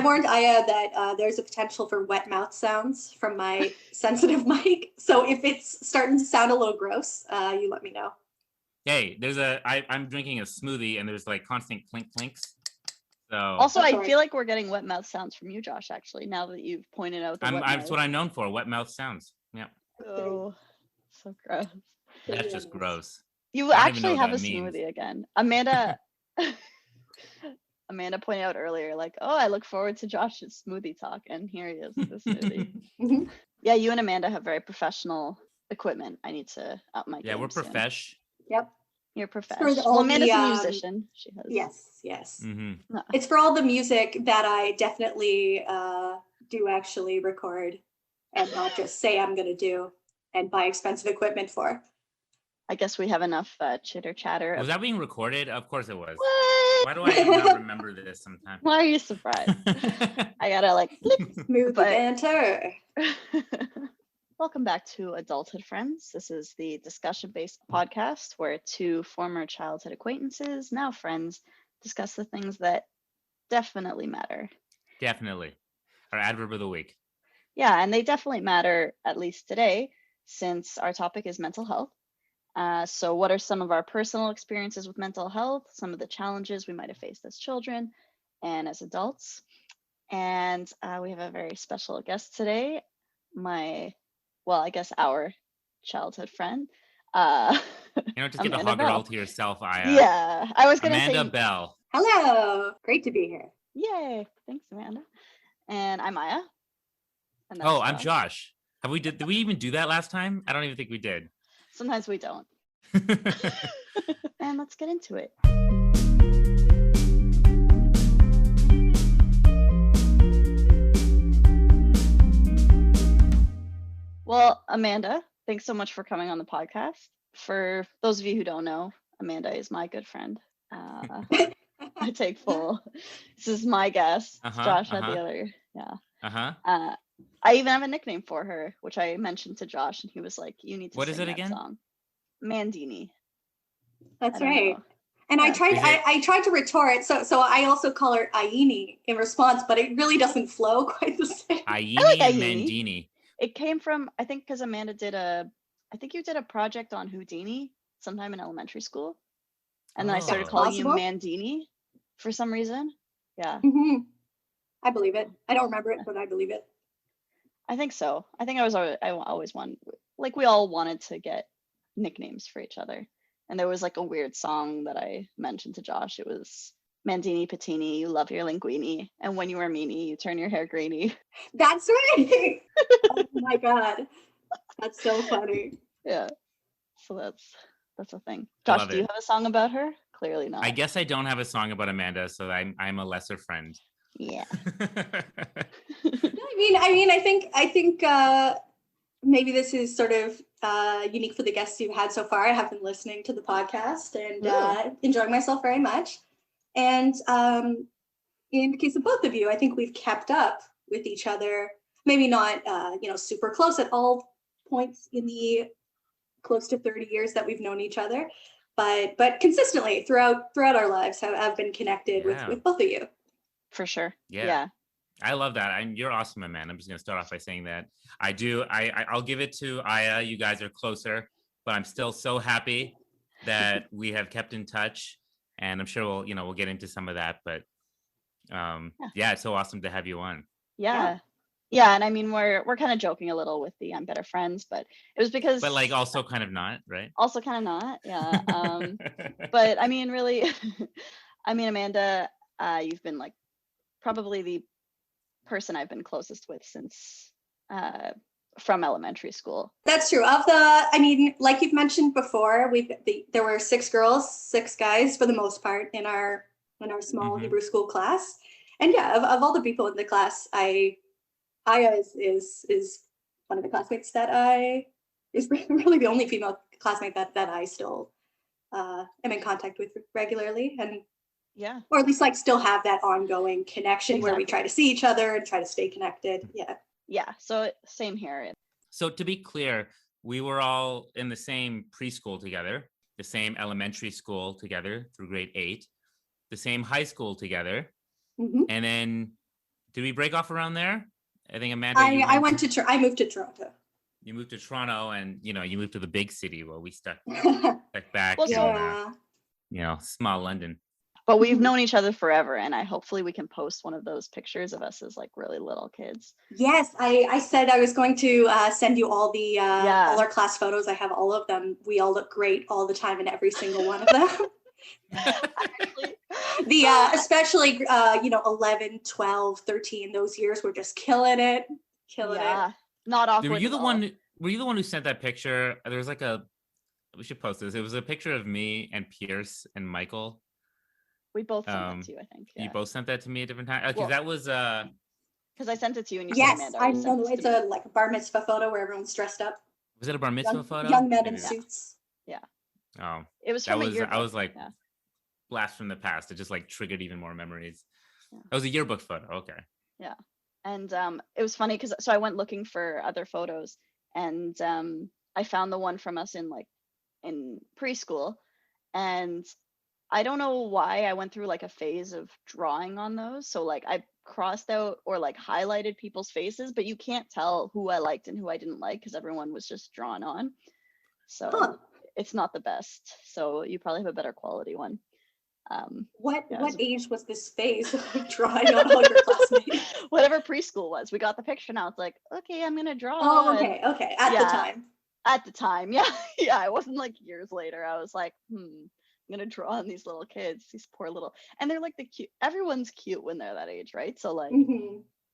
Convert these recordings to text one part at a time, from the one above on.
warned Aya that there's a potential for wet mouth sounds from my sensitive mic. So if it's starting to sound a little gross, you let me know. Hey, I'm drinking a smoothie and there's like constant clink clinks. So also, I feel like we're getting wet mouth sounds from you, Josh, actually, now that you've pointed out the that's what I'm known for, wet mouth sounds. Yeah. Oh, so gross. That's just gross. You actually have a smoothie again. Amanda pointed out earlier, like, oh, I look forward to Josh's smoothie talk, and here he is with the smoothie. Yeah, you and Amanda have very professional equipment. I need to up my game. Yeah, we're profesh. Yep. You're professional. Well, Amanda's a musician. She has. Yes. Mm-hmm. It's for all the music that I definitely do actually record and not just say I'm going to do and buy expensive equipment for. I guess we have enough chitter chatter. Was that being recorded? Of course it was. What? Why do I not remember this sometimes? Why are you surprised? I gotta like smooth banter. Welcome back to Adulthood Friends. This is the discussion-based podcast where two former childhood acquaintances, now friends, discuss the things that definitely matter. Definitely. Our adverb of the week. Yeah, and they definitely matter, at least today, since our topic is mental health. So what are some of our personal experiences with mental health, some of the challenges we might have faced as children and as adults? And we have a very special guest today, I guess our childhood friend. Just give a hug all to yourself, Aya. Yeah, I was going to say Amanda Bell. Hello, great to be here. Yay, thanks, Amanda. And I'm Aya. And I'm Josh. Did we even do that last time? I don't even think we did. Sometimes we don't. And let's get into it. Well, Amanda, thanks so much for coming on the podcast. For those of you who don't know, Amanda is my good friend. I take full. This is my guest. Josh had the other. Yeah. I even have a nickname for her, which I mentioned to Josh, and he was like, "You need to sing that song." Mandini. That's right. Know. And I tried to retort. So I also call her Aini in response, but it really doesn't flow quite the same. Aini and Mandini. It came from, I think, because Amanda you did a project on Houdini sometime in elementary school. And then I started calling you Mandini for some reason. Yeah. Mm-hmm. I believe it. I don't remember it, but I believe it. I think so. I think I always wanted, like we all wanted to get nicknames for each other. And there was like a weird song that I mentioned to Josh. It was Mandini Patini, you love your linguini, and when you are meanie, you turn your hair greeny. That's right. Oh my God. That's so funny. Yeah. So that's a thing. Josh, do you have a song about her? Clearly not. I guess I don't have a song about Amanda, so I'm a lesser friend. Yeah. I think maybe this is sort of unique for the guests you've had so far. I have been listening to the podcast and enjoying myself very much. And in the case of both of you, I think we've kept up with each other, maybe not, super close at all points in the close to 30 years that we've known each other, but consistently throughout our lives have been connected with both of you. For sure. Yeah. I love that. You're awesome, Amanda. I'm just going to start off by saying that I'll give it to Aya. You guys are closer, but I'm still so happy that we have kept in touch. And I'm sure we'll get into some of that, but it's so awesome to have you on. Yeah. And I mean, we're kind of joking a little with the I'm better friends, but it was because. But like also kind of not, right? Also kind of not, yeah. But I mean, really, Amanda, you've been like probably the person I've been closest with since from elementary school. That's true. Like you've mentioned before, there were 6 girls, 6 guys for the most part in our small Hebrew school class. And of all the people in the class, Aya is one of the classmates is really the only female classmate that I still am in contact with regularly, and or at least like still have that ongoing connection where we try to see each other and try to stay connected. So same here. So to be clear, we were all in the same preschool together, the same elementary school together through grade 8, the same high school together, and then Did we break off around there? I think Amanda. I moved to Toronto. You moved to Toronto, and you moved to the big city. Well, we stuck back Well, in small London. But we've known each other forever, and hopefully we can post one of those pictures of us as like really little kids. Yes, I said I was going to send you all the all our class photos. I have all of them. We all look great all the time in every single one of them. Especially 11, 12, 13, those years were just killing it. Not awkward. Were you the one who sent that picture? There was like we should post this. It was a picture of me and Pierce and Michael. We both sent that to you, I think. Yeah. You both sent that to me at different times. Okay, that was because I sent it to you and you said Amanda. I know it's a bar mitzvah photo where everyone's dressed up. Was it a bar mitzvah photo? Young men in suits. Yeah. Oh, it was from a yearbook. I was like, blast from the past. It just like triggered even more memories. Yeah. That was a yearbook photo. Okay. Yeah, and it was funny because I went looking for other photos, and I found the one from us in preschool, and I don't know why I went through like a phase of drawing on those. So like I crossed out or like highlighted people's faces, but you can't tell who I liked and who I didn't like because everyone was just drawn on. So it's not the best. So you probably have a better quality one. What age was this phase of drawing on all your classmates? Whatever preschool was. We got the picture now. It's like, okay, I'm gonna draw. Oh, okay. At the time. Yeah. It wasn't like years later. I was like, I'm gonna draw on these little kids, these poor little, and they're like the cute. Everyone's cute when they're that age, right? So like,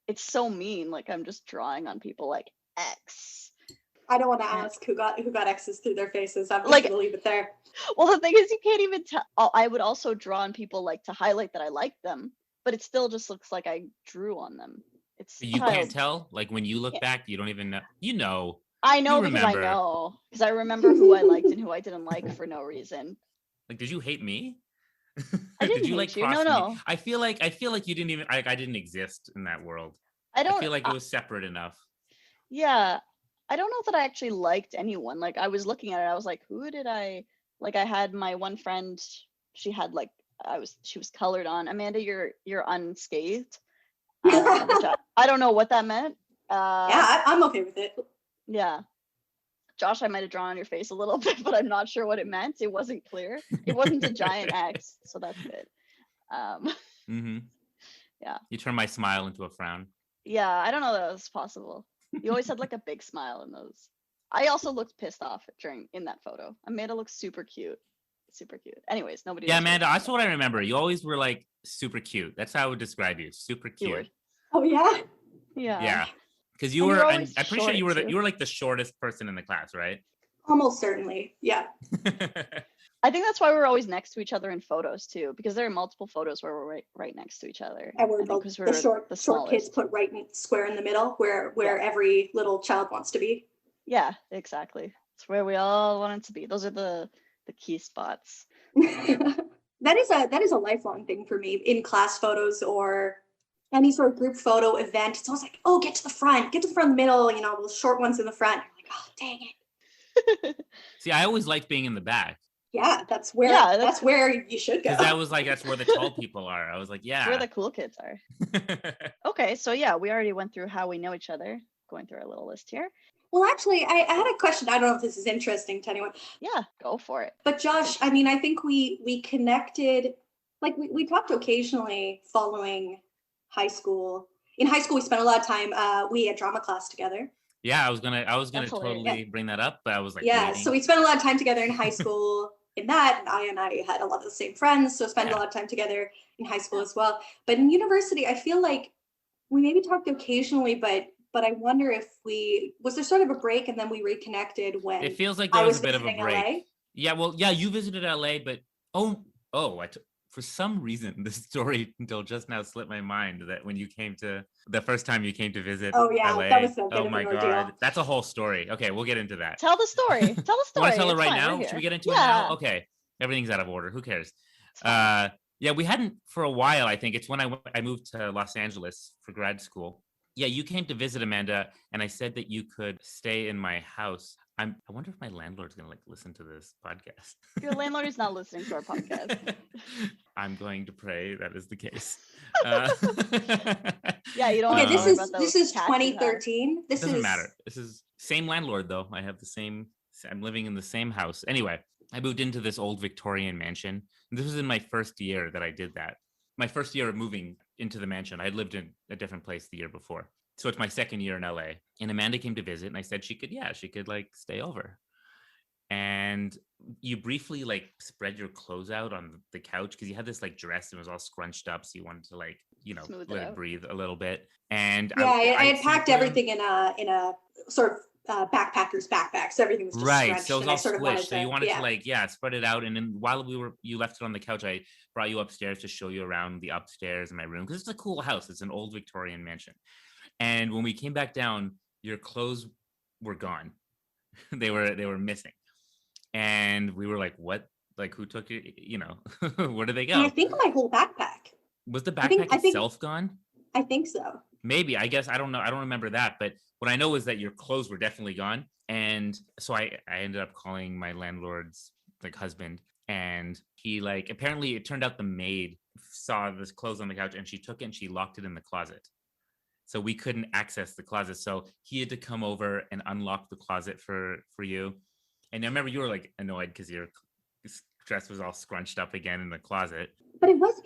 it's so mean. Like I'm just drawing on people like X. I don't want to ask who got X's through their faces. I'm just gonna leave it there. Well, the thing is, you can't even tell. I would also draw on people like to highlight that I liked them, but it still just looks like I drew on them. You can't tell. Like when you look back, you don't even know. You know. I know because I remember who I liked and who I didn't like for no reason. Like, did you hate me? I didn't did you hate you. cross No. me? I feel like you didn't even. I didn't exist in that world. I feel like it was separate enough. Yeah, I don't know that I actually liked anyone. Like I was looking at it, I was like, who did I like? I had my one friend. She had like she was colored on. Amanda, you're unscathed. I don't know what that meant. I'm okay with it. Yeah. Josh, I might have drawn on your face a little bit, but I'm not sure what it meant. It wasn't clear. It wasn't a giant X, so that's good. Yeah. You turned my smile into a frown. Yeah, I don't know that was possible. You always had like a big smile in those. I also looked pissed off in that photo. Amanda looks super cute. Super cute. Anyways, nobody. Yeah, Amanda, that's what I remember. You always were like super cute. That's how I would describe you. Super cute. Oh yeah. Yeah. Yeah. Because you were, I'm pretty sure you were like the shortest person in the class, right? Almost certainly, yeah. I think that's why we're always next to each other in photos too, because there are multiple photos where we're right next to each other. And we're the short kids put right square in the middle, where every little child wants to be. Yeah, exactly. It's where we all wanted to be. Those are the key spots. That is a lifelong thing for me in class photos or any sort of group photo event. It's always like, oh, get to the front of the middle, the short ones in the front. I'm like, oh, dang it. See, I always liked being in the back. Yeah, that's where you should go. Because that's where the tall people are. I was like, yeah. That's where the cool kids are. Okay, so yeah, we already went through how we know each other, going through our little list here. Well, actually, I had a question. I don't know if this is interesting to anyone. Yeah, go for it. But Josh, I mean, I think we connected, like we talked occasionally following high school. In high school, we spent a lot of time. We had drama class together. Yeah, I was gonna totally bring that up, but I was like, waiting. So we spent a lot of time together in high school. In that, and I had a lot of the same friends, so spent a lot of time together in high school as well. But in university, I feel like we maybe talked occasionally, but I wonder if was there sort of a break and then we reconnected when it feels like there was a bit of a break. LA? Yeah, well, you visited LA, but for some reason, this story until just now slipped my mind that when you came to the first time you came to visit LA. That was so good. Oh my God. That's a whole story. Okay, we'll get into that. Tell the story. Want to tell it right now? Should we get into it now? Okay. Everything's out of order. Who cares? We hadn't for a while, I think. It's when I moved to Los Angeles for grad school. Yeah, you came to visit, Amanda, and I said that you could stay in my house. I wonder if my landlord's gonna like listen to this podcast. Your landlord is not listening to our podcast. I'm going to pray that is the case. Uh, Yeah, you don't Okay, have to worry about those this is cats you have. 2013. This doesn't is matter. This is same landlord though. I have the same. I'm living in the same house. Anyway, I moved into this old Victorian mansion. And this was in my first year that I did that. My first year of moving into the mansion. I had lived in a different place the year before. So it's my second year in LA. And Amanda came to visit and I said she could like stay over. And you briefly like spread your clothes out on the couch because you had this like dress and it was all scrunched up. So you wanted to like, Smooth let it it out. breathe a little bit. And yeah. I had so packed everything in a sort of backpacker's backpack, so everything was just right. scrunched, So it was and I all sort of wanted squished. So to, you wanted to like, spread it out. And then while you left it on the couch, I brought you upstairs to show you around the upstairs in my room because it's a cool house. It's an old Victorian mansion. And when we came back down, your clothes were gone. They were missing. And we were like, what? Like, who took it? Where did they And I go? think my whole backpack. Was the I think backpack itself gone? I think so. Maybe. I guess I don't know. I don't remember that. But what I know is that your clothes were definitely gone. And so I ended up calling my landlord's like husband. And he like apparently it turned out the maid saw this clothes on the couch and she took it and she locked it in the closet. So we couldn't access the closet. So he had to come over and unlock the closet for you. And I remember you were like annoyed because your dress was all scrunched up again in the closet. But it was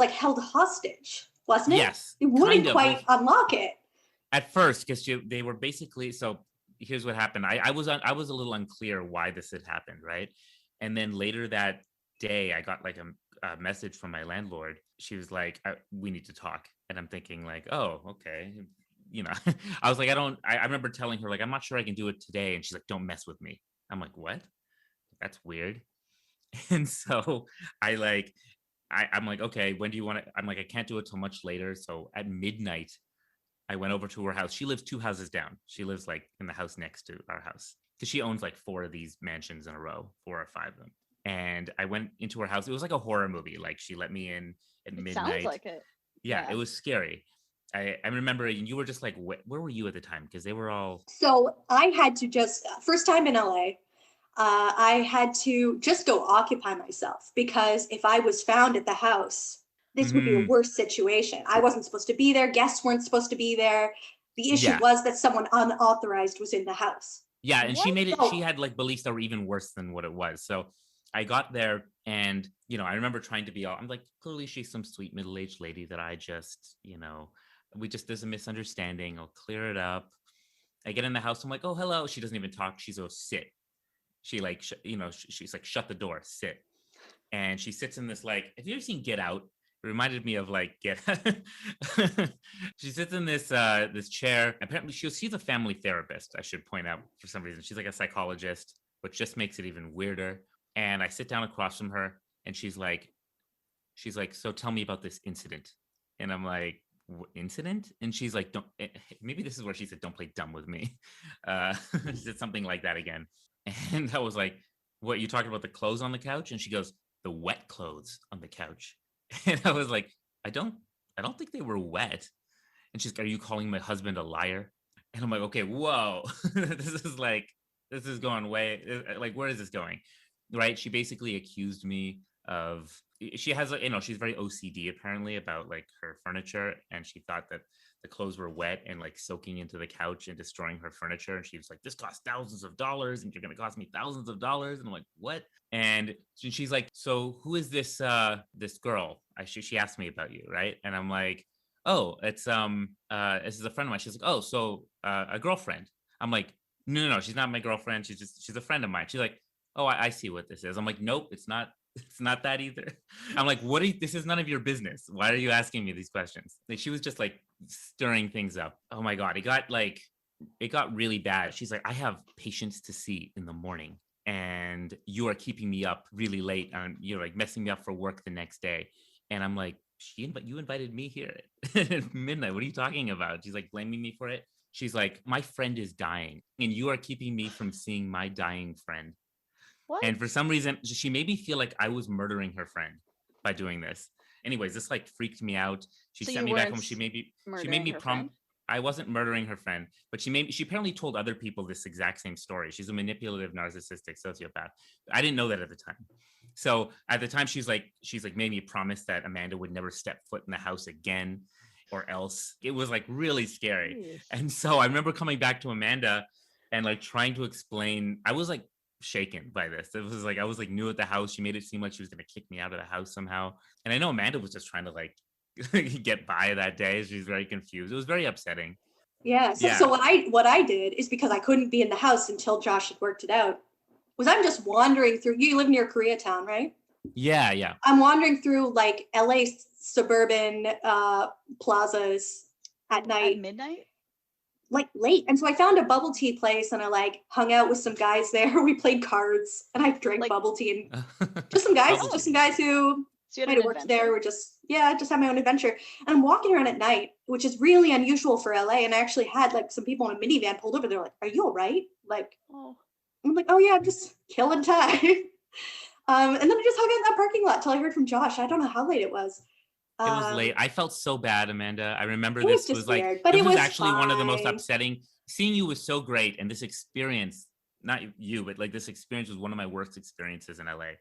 like held hostage, wasn't it? Yes, It wouldn't kind of. quite unlock it. At first, because they were basically, so here's what happened. I was a little unclear why this had happened, right? And then later that day, I got like a message from my landlord. She was like, we need to talk. And I'm thinking like, oh, okay. I was like, I remember telling her like, I'm not sure I can do it today. And she's like, don't mess with me. I'm like, what? That's weird. And so I'm like, okay, when do you want to? I'm like, I can't do it till much later. So at midnight, I went over to her house. She lives 2 houses down. She lives like in the house next to our house because she owns like 4 of these mansions in a row, 4 or 5 of them. And I went into her house. It was like a horror movie. Like she let me in at midnight. Sounds like it. Yeah, it was scary. I remember you were just like, where were you at the time? Because they were all. So I had to just, first time in LA, I had to just go occupy myself because if I was found at the house, this would be a worse situation. I wasn't supposed to be there. Guests weren't supposed to be there. The issue was that someone unauthorized was in the house. Yeah, and she made it, she had like beliefs that were even worse than what it was. So I got there and, I remember trying to be I'm like, clearly she's some sweet middle-aged lady that I just, there's a misunderstanding. I'll clear it up. I get in the house. I'm like, oh, hello. She doesn't even talk. She's sit. She like, she's like, shut the door, sit. And she sits in this, like, have you ever seen Get Out? It reminded me of like she sits in this this chair. Apparently she's a family therapist, I should point out for some reason. She's like a psychologist, which just makes it even weirder. And I sit down across from her and she's like, so tell me about this incident. And I'm like, what incident? And she's like, maybe this is where she said, don't play dumb with me. She said something like that again. And I was like, what, you talking about the clothes on the couch? And she goes, the wet clothes on the couch. And I was like, I don't think they were wet. And she's like, are you calling my husband a liar? And I'm like, okay, whoa, this is going way, like, where is this going? Right. She basically accused me of, she has, she's very OCD apparently about like her furniture. And she thought that the clothes were wet and like soaking into the couch and destroying her furniture. And she was like, this costs thousands of dollars and you're going to cost me thousands of dollars. And I'm like, what? And she's like, so who is this girl? She asked me about you. Right. And I'm like, oh, it's, this is a friend of mine. She's like, oh, so a girlfriend. I'm like, no, she's not my girlfriend. She's a friend of mine. She's like, oh, I see what this is. I'm like, nope, it's not that either. I'm like, this is none of your business. Why are you asking me these questions? Like, she was just like stirring things up. Oh my God. It got really bad. She's like, I have patients to see in the morning and you are keeping me up really late and you're like messing me up for work the next day. And I'm like, you invited me here at midnight. What are you talking about? She's like blaming me for it. She's like, my friend is dying and you are keeping me from seeing my dying friend. What? And for some reason, she made me feel like I was murdering her friend by doing this. Anyways, this like freaked me out. She sent me back home. She made me I wasn't murdering her friend, but she apparently told other people this exact same story. She's a manipulative, narcissistic sociopath. I didn't know that at the time. So at the time, she's like made me a promise that Amanda would never step foot in the house again, or else. It was like really scary. Jeez. And so I remember coming back to Amanda and like trying to explain. I was like shaken by this. It was like I was like new at the house. She made it seem like she was going to kick me out of the house somehow. And I know Amanda was just trying to like get by that day. She's very confused. It was very upsetting. Yeah. So what I did is, because I couldn't be in the house until Josh had worked it out, was I'm just wandering through. You live near Koreatown, right? Yeah. I'm wandering through like LA suburban plazas at night. At midnight? Like late. And so I found a bubble tea place and I like hung out with some guys there. We played cards and I drank bubble tea and just some guys who might have worked there, or just had my own adventure. And I'm walking around at night, which is really unusual for LA. And I actually had like some people in a minivan pulled over. They're like, "Are you all right?" Like, I'm like, "Oh yeah, I'm just killing time." And then I just hung out in that parking lot till I heard from Josh. I don't know how late it was. It was late. I felt so bad, Amanda. I remember this was like, weird, but it was fine. actually one of the most upsetting. Seeing you was so great. And this experience, not you, but like this experience was one of my worst experiences in LA.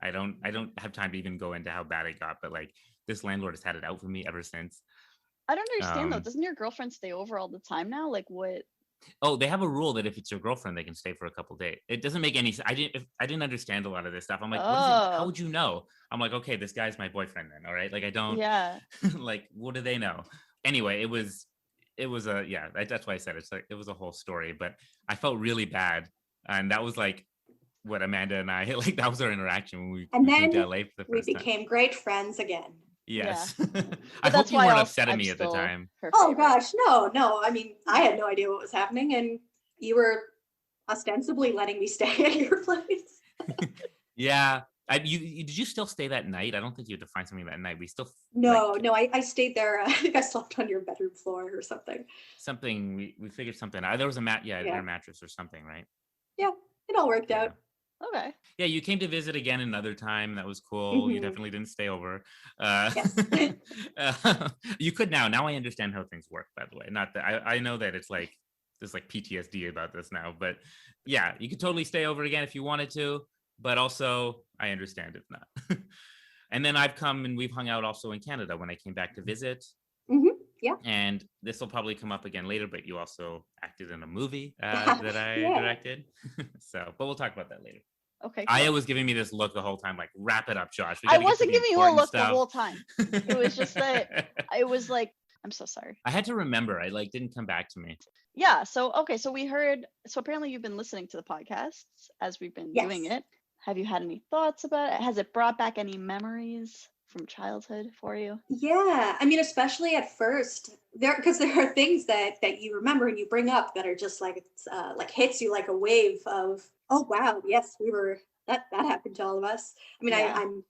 I don't have time to even go into how bad it got, but like this landlord has had it out for me ever since. I don't understand though. Doesn't your girlfriend stay over all the time now? Like what? Oh, they have a rule that if it's your girlfriend, they can stay for a couple of days. It doesn't make any sense. I didn't understand a lot of this stuff. I'm like, what is it? How would you know? I'm like, okay, this guy's my boyfriend then. All right. Like I don't like, what do they know? Anyway, it was that's why I said it's like, it was a whole story, but I felt really bad. And that was like what Amanda and I, like that was our interaction when we came to LA for the first time. We became great friends again. Yes. Yeah. I hope you weren't upset at me at the time. Oh gosh, no. I mean, I had no idea what was happening, and you were ostensibly letting me stay at your place. Yeah. Did you still stay that night? I don't think you had to find something that night. We still No, I stayed there. I think I slept on your bedroom floor or something. We figured something out. There was a air mattress or something, right? Yeah, it all worked out. Okay. Yeah, you came to visit again another time. That was cool. Mm-hmm. You definitely didn't stay over. Yes. You could now. Now I understand how things work, by the way. Not that I know that it's like there's like PTSD about this now, but yeah, you could totally stay over again if you wanted to, but also I understand if not. And then I've come and we've hung out also in Canada when I came back to visit. Mm-hmm. Yeah. And this will probably come up again later, but you also acted in a movie that I directed. But we'll talk about that later. Okay. Cool. Aya was giving me this look the whole time, like, wrap it up, Josh. I wasn't giving you a look the whole time. It was just that I was like, I'm so sorry. I had to remember. I like didn't come back to me. Yeah. So we heard. So apparently you've been listening to the podcasts as we've been doing it. Have you had any thoughts about it? Has it brought back any memories from childhood for you? Yeah, I mean, especially at first, because there are things that you remember and you bring up that are just like it's like hits you like a wave of, oh wow, yes, we were that happened to all of us. I mean, I'm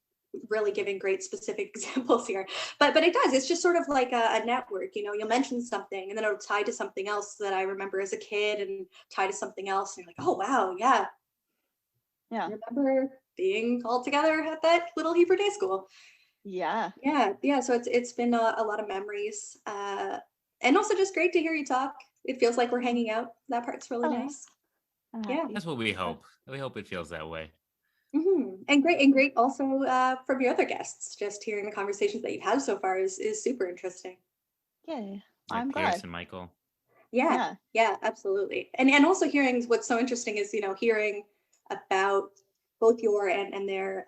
really giving great specific examples here, but it does. It's just sort of like a network. You know, you'll mention something and then it'll tie to something else that I remember as a kid, and tie to something else, and you're like, oh wow, yeah. I remember being all together at that little Hebrew day school. Yeah. So it's been a lot of memories, and also just great to hear you talk. It feels like we're hanging out. That part's really nice. Yeah, that's what we hope. We hope it feels that way. Mm-hmm. And great also from your other guests. Just hearing the conversations that you've had so far is super interesting. Yeah, I'm glad. Pierce and Michael. Yeah, absolutely. And also hearing what's so interesting is, you know, hearing about both your and their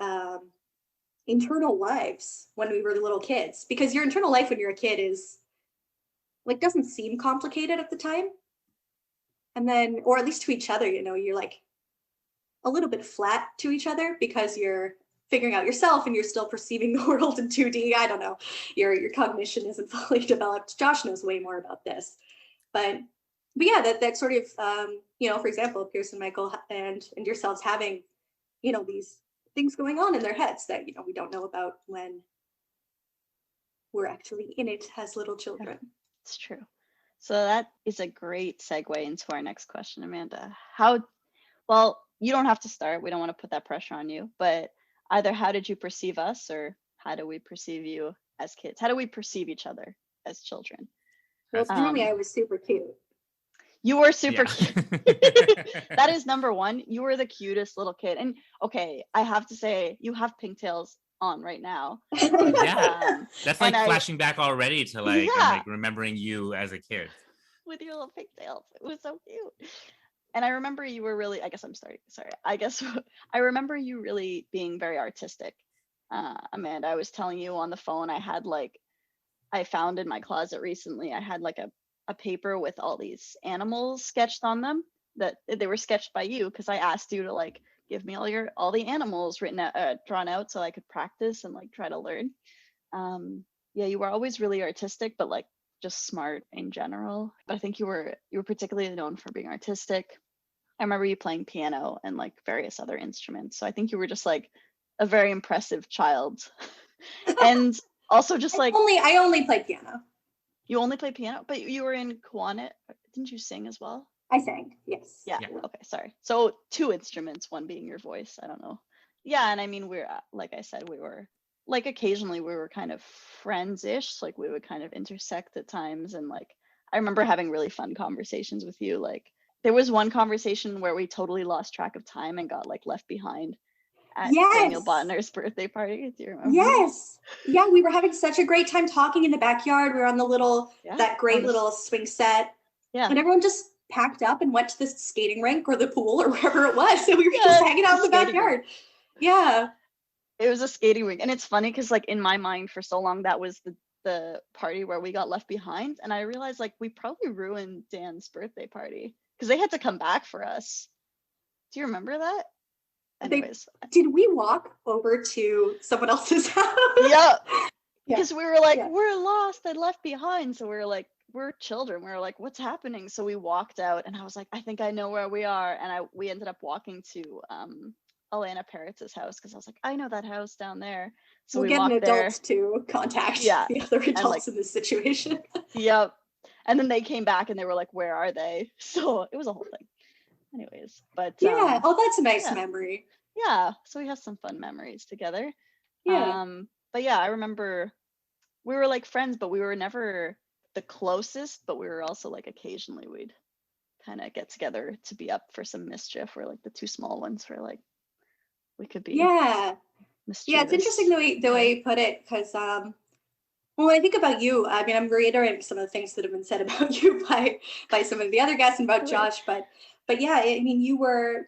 internal lives when we were little kids, because your internal life when you're a kid is like doesn't seem complicated at the time, and then, or at least to each other, you know, you're like a little bit flat to each other because you're figuring out yourself and you're still perceiving the world in 2D. I don't know, your cognition isn't fully developed. Josh knows way more about this, but yeah, that sort of you know, for example, Pierce and Michael and yourselves having, you know, these things going on in their heads that, you know, we don't know about when we're actually in it as little children. It's true. So that is a great segue into our next question, Amanda. Well, you don't have to start. We don't want to put that pressure on you, but either how did you perceive us, or how do we perceive you as kids? How do we perceive each other as children? Well, through me, I was super cute. You were super cute. Yeah. That is number one. You were the cutest little kid. And okay, I have to say, you have pigtails on right now. Yeah. That's like and flashing back already to like, I'm Yeah. like remembering you as a kid. With your little pigtails. It was so cute. And I remember you were really, I guess I'm sorry. I guess I remember you really being very artistic. Amanda, I was telling you on the phone, I found in my closet recently, I had like a paper with all these animals sketched on them that they were sketched by you because I asked you to like give me all the animals written out, drawn out so I could practice and like try to learn. Yeah, you were always really artistic, but like just smart in general. But I think you were particularly known for being artistic. I remember you playing piano and like various other instruments. So I think you were just like a very impressive child. And also just like I only play piano. You only play piano, but you were in Kiwanis. Didn't you sing as well? I sang, yes. Yeah. Okay, sorry. So 2 instruments, one being your voice. I don't know. Yeah, and I mean, we're like I said, we were like occasionally we were kind of friends-ish. Like we would kind of intersect at times, and like I remember having really fun conversations with you. Like there was one conversation where we totally lost track of time and got like left behind at Daniel Botner's birthday party. Do you remember? Yes. Yeah, we were having such a great time talking in the backyard. We were on the that great little swing set. Yeah. And everyone just packed up and went to the skating rink or the pool or wherever it was. So we were just hanging out in the backyard. Yeah. It was a skating rink. And it's funny because like in my mind for so long, that was the party where we got left behind. And I realized like we probably ruined Dan's birthday party because they had to come back for us. Do you remember that? Anyways, did we walk over to someone else's house? Yeah, because we were like, we're lost and left behind. So we were like, we're children. We were like, what's happening? So we walked out, and I was like, I think I know where we are. And we ended up walking to Alana Parrott's house because I was like, I know that house down there. So we'll get an adult to contact the other adults in this situation. Yep. And then they came back and they were like, where are they? So it was a whole thing. Anyways, but yeah, that's a nice memory. Yeah, so we have some fun memories together. Yeah. But yeah, I remember we were like friends, but we were never the closest, but we were also like occasionally we'd kind of get together to be up for some mischief. We're like the 2 small ones where like we could be mischievous. Yeah, it's interesting the way you put it, because well, when I think about you, I mean, I'm reiterating some of the things that have been said about you by some of the other guests and about Josh, but yeah, I mean, you were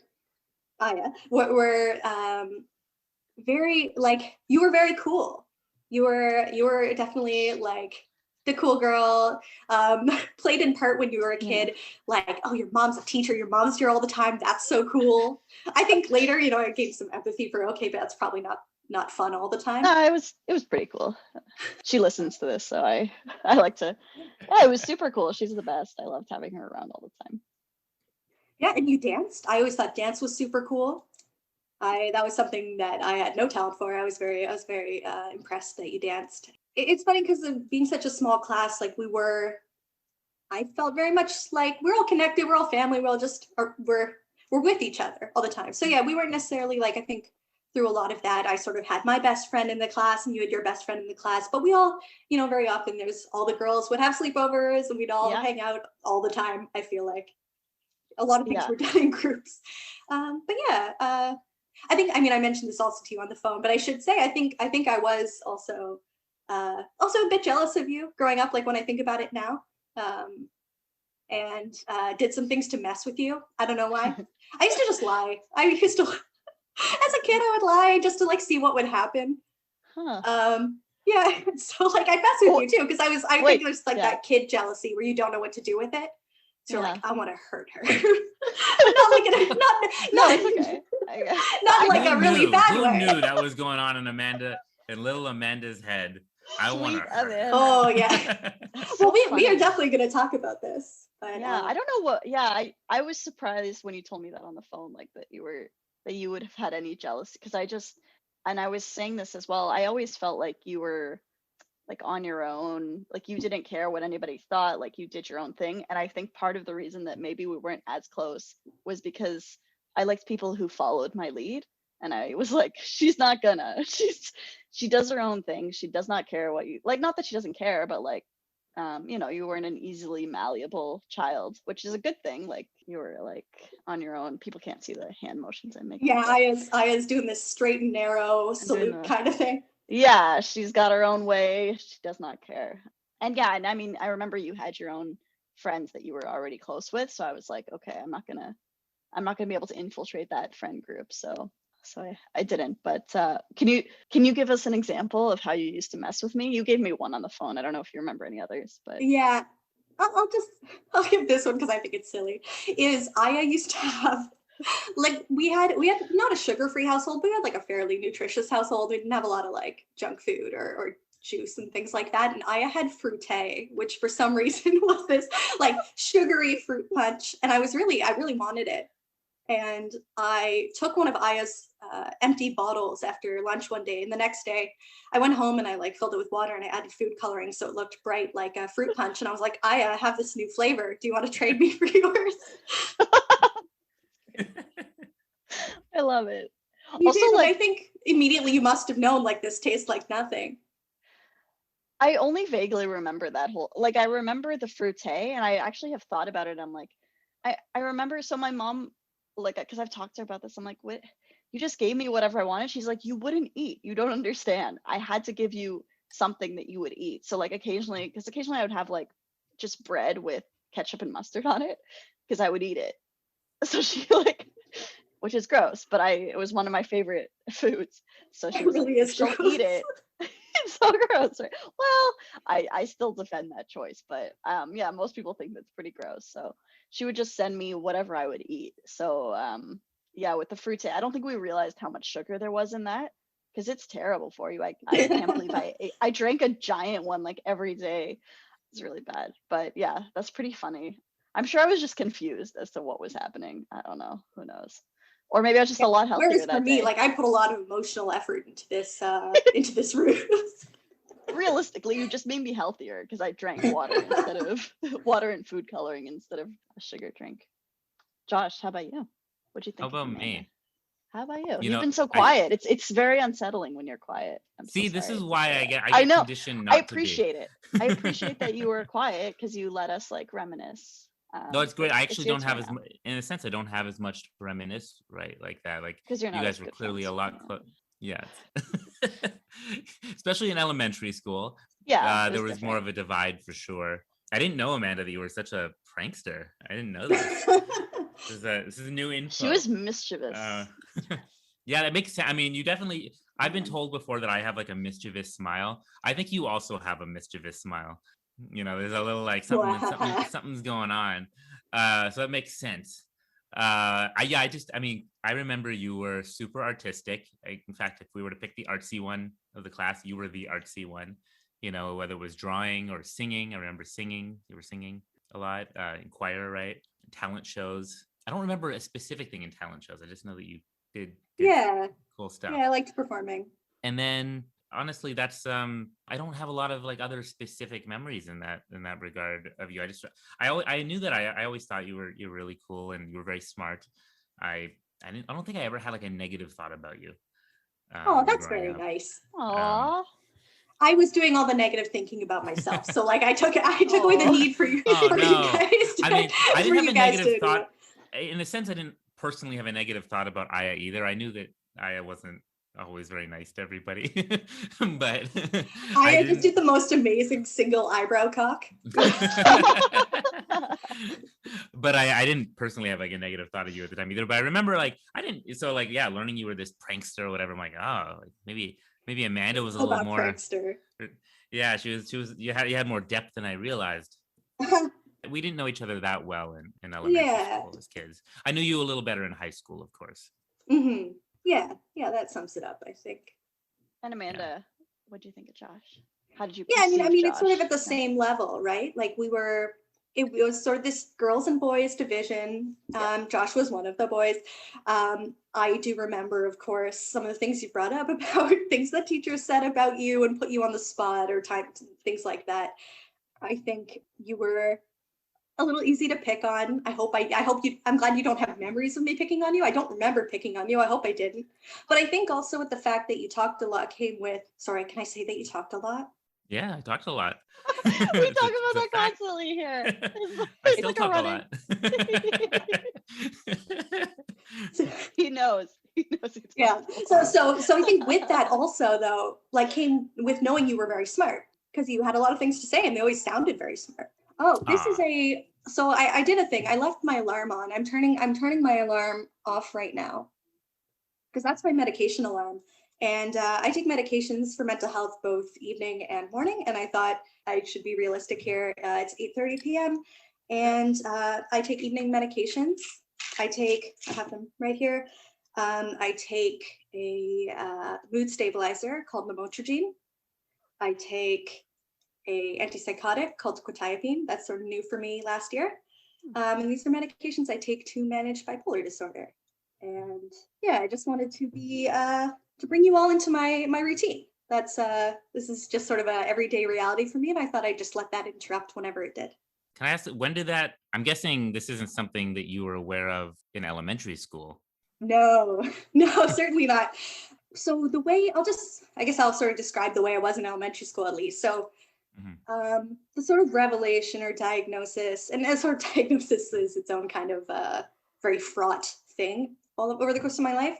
very like, you were very cool. You were definitely like the cool girl. Played in part when you were a kid, like, oh, your mom's a teacher, your mom's here all the time, that's so cool. I think later, I gained some empathy for, okay, but that's probably not fun all the time. No, it was pretty cool. She listens to this, so I like to. Yeah, it was super cool. She's the best. I loved having her around all the time. Yeah, and you danced. I always thought dance was super cool. That was something that I had no talent for. I was very impressed that you danced. It's funny because of being such a small class, like I felt very much like we're all connected, we're all family, we're with each other all the time. So yeah, we weren't necessarily like, I think through a lot of that, I sort of had my best friend in the class and you had your best friend in the class, but we all, very often there's all the girls would have sleepovers and we'd all hang out all the time. I feel like a lot of things were done in groups. But yeah, I think, I mentioned this also to you on the phone, but I should say, I think I was also a bit jealous of you growing up, like when I think about it now, and did some things to mess with you. I don't know why. I used to just lie. As a kid, I would lie just to like see what would happen. Yeah, so like I'd mess with you too, because I think there's like that kid jealousy where you don't know what to do with it. So you're like, I want to hurt her. Not like it's okay. Not like a really bad way. Who knew that was going on in little Amanda's head? I want to hurt her. Oh yeah. Well, we are definitely going to talk about this. But, I don't know what. Yeah, I was surprised when you told me that on the phone, like that you would have had any jealousy, because I was saying this as well. I always felt like you were like on your own, like you didn't care what anybody thought, like you did your own thing. And I think part of the reason that maybe we weren't as close was because I liked people who followed my lead, and I was like, she's not gonna, she does her own thing, she does not care what you like, not that she doesn't care, but like you weren't an easily malleable child, which is a good thing. Like you were like on your own. People can't see the hand motions I'm making. Yeah, Aya's doing this straight and narrow salute kind of thing. Yeah, she's got her own way. She does not care. And yeah, and I mean, I remember you had your own friends that you were already close with. So I was like, okay, I'm not gonna be able to infiltrate that friend group. So I didn't. But can you give us an example of how you used to mess with me? You gave me one on the phone. I don't know if you remember any others, but yeah, I'll give this one because I think it's silly. Is Aya used to have, like, we had not a sugar-free household, but we had like a fairly nutritious household. We didn't have a lot of like junk food or juice and things like that. And Aya had fruité, which for some reason was this like sugary fruit punch, and I really wanted it. And I took one of Aya's empty bottles after lunch one day, and the next day I went home and I like filled it with water and I added food coloring so it looked bright like a fruit punch. And I was like, Aya, I have this new flavor. Do you want to trade me for yours? I love it. You Also, did, like, I think immediately you must have known like this tastes like nothing. I only vaguely remember that whole, like, I remember the fruité, and I actually have thought about it. I'm like, I remember, so my mom, like, because I've talked to her about this, I'm like, what? You just gave me whatever I wanted. She's like, you wouldn't eat. You don't understand. I had to give you something that you would eat. So like occasionally I would have like just bread with ketchup and mustard on it because I would eat it. So she like, which is gross, but it was one of my favorite foods. So she was really like, she'll eat it. It's so gross, right? Well, I still defend that choice, but yeah, most people think that's pretty gross. So she would just send me whatever I would eat. So yeah, with the fruité, I don't think we realized how much sugar there was in that because it's terrible for you. I can't believe I drank a giant one like every day. It's really bad, but yeah, that's pretty funny. I'm sure I was just confused as to what was happening. I don't know. Who knows? Or maybe I was just a lot healthier Whereas that for me, day. like I put a lot of emotional effort into this route. Realistically, you just made me healthier because I drank water instead of water and food coloring instead of a sugar drink. Josh, how about you? What'd you How think of about Amanda? me? How about you? You You've know, been so quiet. It's very unsettling when you're quiet. I'm so see, this sorry. is why I I get know. conditioned not I to be. appreciate it. I appreciate that you were quiet because you let us like reminisce. No, it's great. I It's actually your don't have turn as now. in a sense, I don't have as much to reminisce, right? Like that. Like Because you're you not guys as were good clearly friends. a lot yeah. Especially in elementary school. Yeah, it There was was more different. of a divide for sure. I didn't know, Amanda, that you were such a prankster. I didn't know this. This is new info. She was mischievous. Yeah, that makes sense. I mean, you definitely, I've been told before that I have like a mischievous smile. I think you also have a mischievous smile. You know, there's a little like something's going on. So that makes sense. I remember you were super artistic. In fact, if we were to pick the artsy one of the class, you were the artsy one. You know, whether it was drawing or singing. I remember singing. You were singing a lot. In choir, right? Talent shows. I don't remember a specific thing in talent shows. I just know that you did yeah, cool stuff. Yeah, I liked performing. And then honestly, that's I don't have a lot of like other specific memories in that regard of you. I knew that I always thought you're really cool and you were very smart. I don't think I ever had like a negative thought about you. Oh, that's very nice. Aww. I was doing all the negative thinking about myself, so like I took away the need for you. Oh, for no. you guys to, I mean, I didn't have a negative thought. You know? In a sense, I didn't personally have a negative thought about Aya either. I knew that Aya wasn't always very nice to everybody, but I just did the most amazing single eyebrow cock. But I didn't personally have like a negative thought of you at the time either. But I remember like I didn't. So like yeah, learning you were this prankster or whatever. I'm like, oh, like, maybe Amanda was a little more prankster. Yeah, she was. You had more depth than I realized. We didn't know each other that well in elementary school as kids. I knew you a little better in high school, of course. Mm-hmm. Yeah, that sums it up, I think. And Amanda, what do you think of Josh? How did you? Yeah, I mean, Josh? it's sort of at the same level, right? Like it was sort of this girls and boys division. Josh was one of the boys. I do remember, of course, some of the things you brought up about things that teachers said about you and put you on the spot or things like that. I think you were a little easy to pick on. I'm glad you don't have memories of me picking on you. I don't remember picking on you. I hope I didn't. But I think also with the fact that you talked a lot came with, sorry, can I say that you talked a lot? Yeah, I talked a lot. We talk about It's a that fact. constantly here. I still talk a lot. He knows. He knows. He Yeah. So I think with that also though, like came with knowing you were very smart because you had a lot of things to say and they always sounded very smart. Oh, this is so I did a thing. I left my alarm on. I'm turning my alarm off right now because that's my medication alarm. And I take medications for mental health both evening and morning. And I thought I should be realistic here. It's 8:30 p.m. And I take evening medications. I have them right here. I take a mood stabilizer called lamotrigine. I take a antipsychotic called quetiapine. That's sort of new for me last year. And these are medications I take to manage bipolar disorder. And yeah, I just wanted to be to bring you all into my routine. That's this is just sort of a everyday reality for me, and I thought I'd just let that interrupt whenever it did. Can I ask, when did that? I'm guessing this isn't something that you were aware of in elementary school. No, certainly not. So the way I guess I'll sort of describe the way I was in elementary school at least. So the sort of revelation or diagnosis, and as sort of diagnosis is its own kind of very fraught thing all over the course of my life.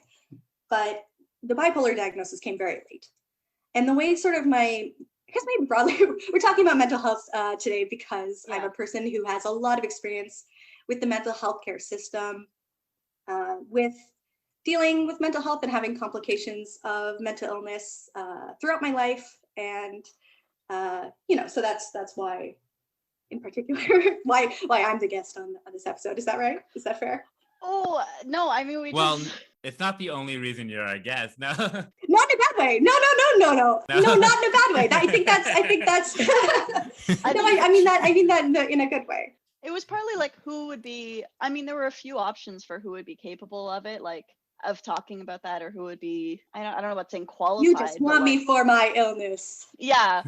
But the bipolar diagnosis came very late. And the way sort of I guess maybe broadly, we're talking about mental health today because I'm a person who has a lot of experience with the mental health care system, with dealing with mental health and having complications of mental illness throughout my life. And, so that's why, in particular, why I'm the guest on this episode. Is that right? Is that fair? Oh, no, I mean, it's not the only reason you're our guest. No. Not in a bad way. No, not in a bad way. I think that's I mean that in a good way. It was partly like who would be, I mean, there were a few options for who would be capable of it, like of talking about that, or who would be, I don't know about saying qualified. You just want me for my illness. Yeah.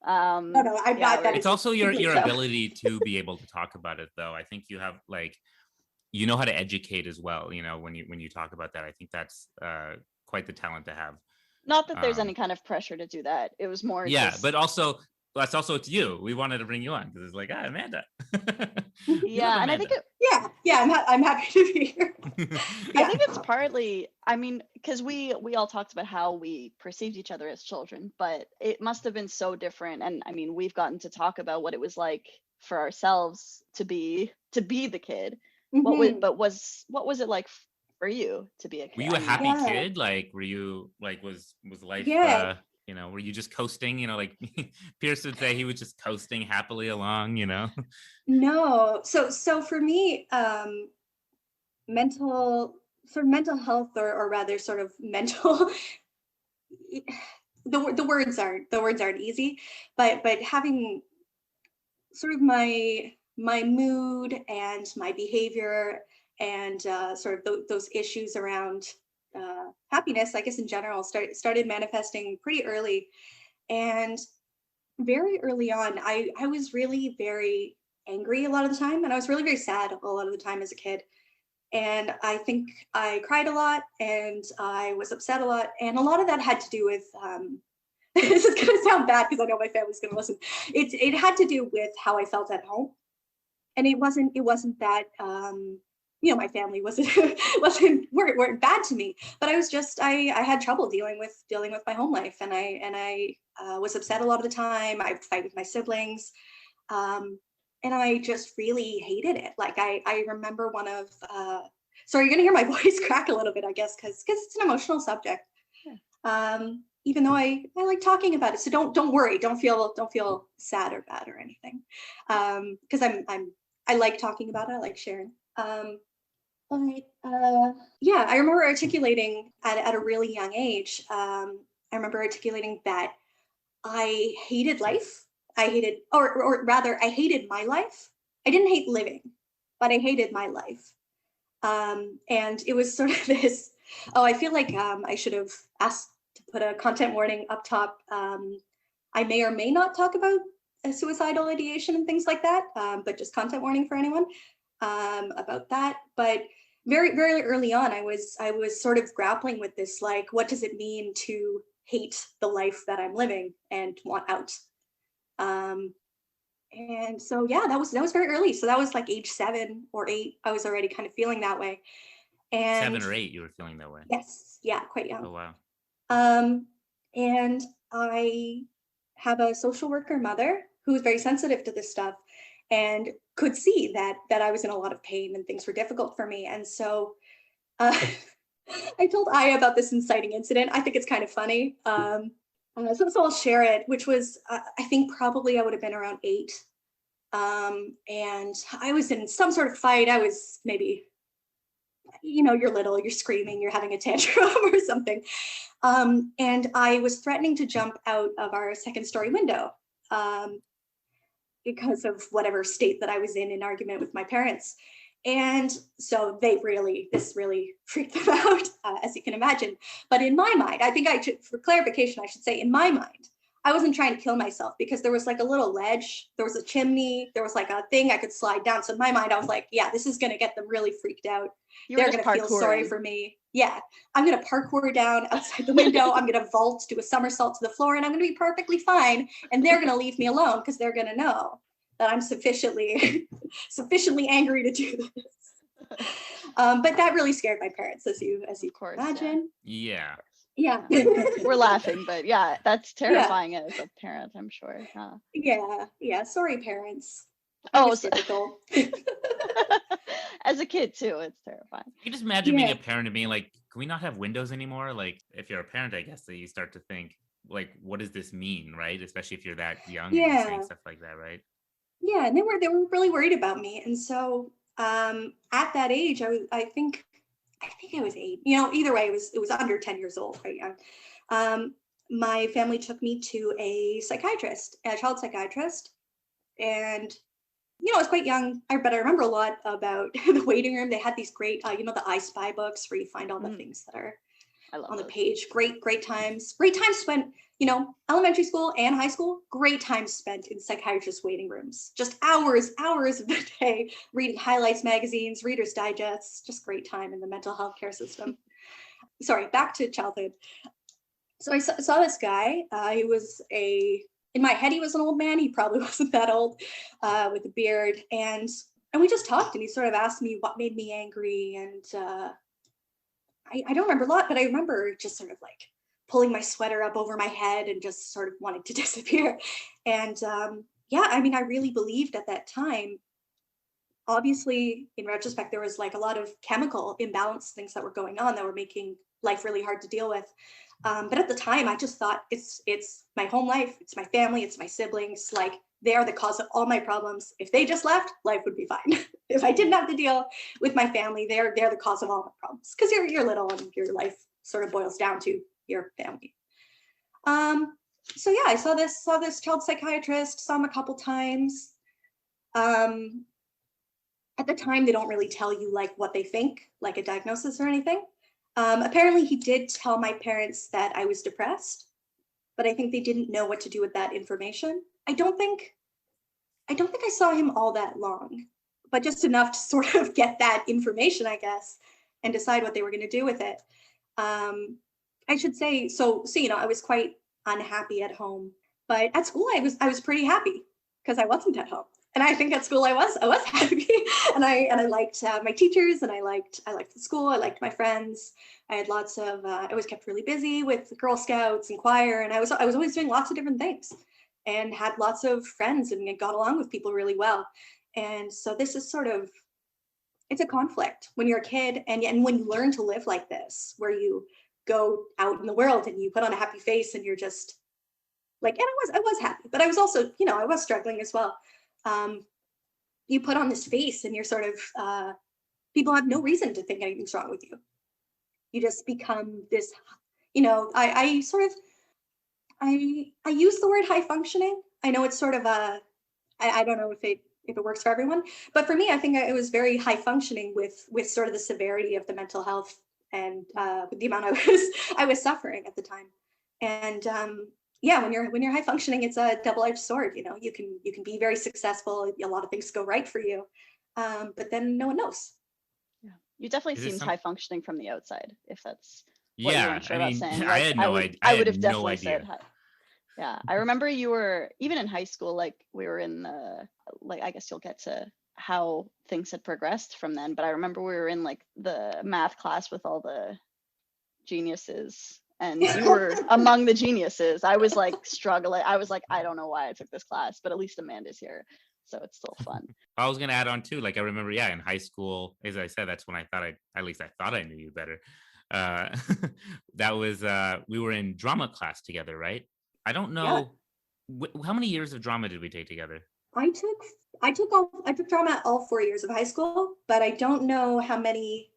No, I'm not that. It's also your ability to be able to talk about it, though. I think you have you know how to educate as well. When you talk about that, I think that's quite the talent to have. Not that there's any kind of pressure to do that. It was more. But also it's you. We wanted to bring you on because it's like, Amanda. Yeah, and I think I'm happy to be here. I think it's partly, I mean, because we all talked about how we perceived each other as children, but it must have been so different. And I mean, we've gotten to talk about what it was like for ourselves to be the kid. Mm-hmm. What was it like for you to be a kid? Were you a happy kid? Like, were you was life? Were you just coasting? Like Pierce would say, he was just coasting happily along. No. So for me, mental health, or rather, sort of mental. The words aren't easy, but having sort of my mood and my behavior and sort of those issues around happiness, I guess in general, started manifesting pretty early. And very early on, I was really very angry a lot of the time, and I was really very sad a lot of the time as a kid. And I think I cried a lot and I was upset a lot. And a lot of that had to do with this is going to sound bad because I know my family's going to listen. It had to do with how I felt at home. And it wasn't that my family weren't bad to me, but I was just I had trouble dealing with my home life, and I was upset a lot of the time. I'd fight with my siblings, and I just really hated it. Like I remember one of sorry, you're gonna hear my voice crack a little bit, I guess, because it's an emotional subject. Yeah. Even though I like talking about it, so don't worry, don't feel sad or bad or anything, because I like talking about it, I like sharing. I remember articulating at a really young age. I remember articulating that I hated life. I hated my life. I didn't hate living, but I hated my life. And it was sort of this. Oh, I feel like I should have asked to put a content warning up top. I may or may not talk about suicidal ideation and things like that, but just content warning for anyone about that. But very, very early on, I was sort of grappling with this, like, what does it mean to hate the life that I'm living and want out? And so, yeah, that was very early. So that was like age 7 or 8. I was already kind of feeling that way. And 7 or 8, you were feeling that way. yes, yeah, quite young. Oh, wow. And I have a social worker mother who is very sensitive to this stuff and could see that I was in a lot of pain and things were difficult for me. And so I told Aya about this inciting incident. I think it's kind of funny. So I'll share it, which was, I think probably I would have been around 8. And I was in some sort of fight. I was maybe, you're little, you're screaming, you're having a tantrum or something. And I was threatening to jump out of our 2nd-story window because of whatever state that I was in argument with my parents. And so this really freaked them out, as you can imagine. But in my mind, I think for clarification, I should say, in my mind, I wasn't trying to kill myself because there was like a little ledge, there was a chimney, there was like a thing I could slide down. So in my mind, I was like, yeah, this is going to get them really freaked out. They're going to feel sorry for me. Yeah, I'm going to parkour down outside the window. I'm going to vault, do a somersault to the floor, and I'm going to be perfectly fine. And they're going to leave me alone because they're going to know that I'm sufficiently angry to do this. But that really scared my parents, as you imagine. Yeah. Yeah. We're laughing, but yeah, that's terrifying as a parent, I'm sure. Yeah. Sorry, parents. Oh, difficult. As a kid too, it's terrifying. You just imagine being a parent and being like, can we not have windows anymore? Like, if you're a parent, I guess that you start to think, like, what does this mean, right? Especially if you're that young and saying stuff like that, right? Yeah, and they were really worried about me, and so at that age, I think I was 8. Either way, it was under 10 years old, quite young. My family took me to a child psychiatrist, and I was quite young, but I remember a lot about the waiting room. They had these great, the I Spy books where you find all the things that are on the page. Great times spent, elementary school and high school, great times spent in psychiatrist waiting rooms. Just hours of the day reading highlights magazines, Reader's Digests, just great time in the mental health care system. Sorry, back to childhood. So I saw this guy. He was in my head, he was an old man. He probably wasn't that old, with a beard. And we just talked, and he sort of asked me what made me angry. And I don't remember a lot, but I remember just sort of like pulling my sweater up over my head and just sort of wanting to disappear. And I really believed at that time, obviously, in retrospect, there was like a lot of chemical imbalance things that were going on that were making life really hard to deal with. But at the time, I just thought it's my home life, it's my family, it's my siblings, like they are the cause of all my problems. If they just left, life would be fine. If I didn't have to deal with my family, they're the cause of all my problems, because you're little and your life sort of boils down to your family. So yeah, I saw this child psychiatrist, saw him a couple times. At the time, they don't really tell you like what they think, like a diagnosis or anything. Apparently he did tell my parents that I was depressed, but I think they didn't know what to do with that information. I don't think I saw him all that long, but just enough to sort of get that information, I guess, and decide what they were going to do with it. I should say, so I was quite unhappy at home, but at school I was pretty happy because I wasn't at home. And I think at school I was happy, and I liked my teachers, and I liked the school. I liked my friends. I had lots of. I was kept really busy with Girl Scouts and choir, and I was always doing lots of different things, and had lots of friends, and got along with people really well. And so this is sort of, it's a conflict when you're a kid, and when you learn to live like this, where you go out in the world and you put on a happy face, and you're just like, and I was happy, but I was also, I was struggling as well. You put on this face and you're sort of, people have no reason to think anything's wrong with you. You just become this, I use the word high functioning. I know it's sort of I don't know if it works for everyone, but for me, I think it was very high functioning with sort of the severity of the mental health and the amount I was suffering at the time. And yeah, when you're high functioning, it's a double-edged sword. You can be very successful. A lot of things go right for you, but then no one knows. Yeah, you definitely seemed high functioning from the outside. If that's what you weren't sure about saying. I had no idea. I would have definitely said high. Yeah, I remember you were even in high school, like we were in the, like, I guess you'll get to how things had progressed from then, but I remember we were in like the math class with all the geniuses and you were among the geniuses. I was like struggling. I was like, I don't know why I took this class, but at least Amanda's here. So it's still fun. I was going to add on too. Like I remember, yeah, in high school, as I said, that's when I thought at least I thought I knew you better. Uh, that was, we were in drama class together, right? I don't know. How many years of drama did we take together? I took drama all 4 years of high school, but I don't know how many.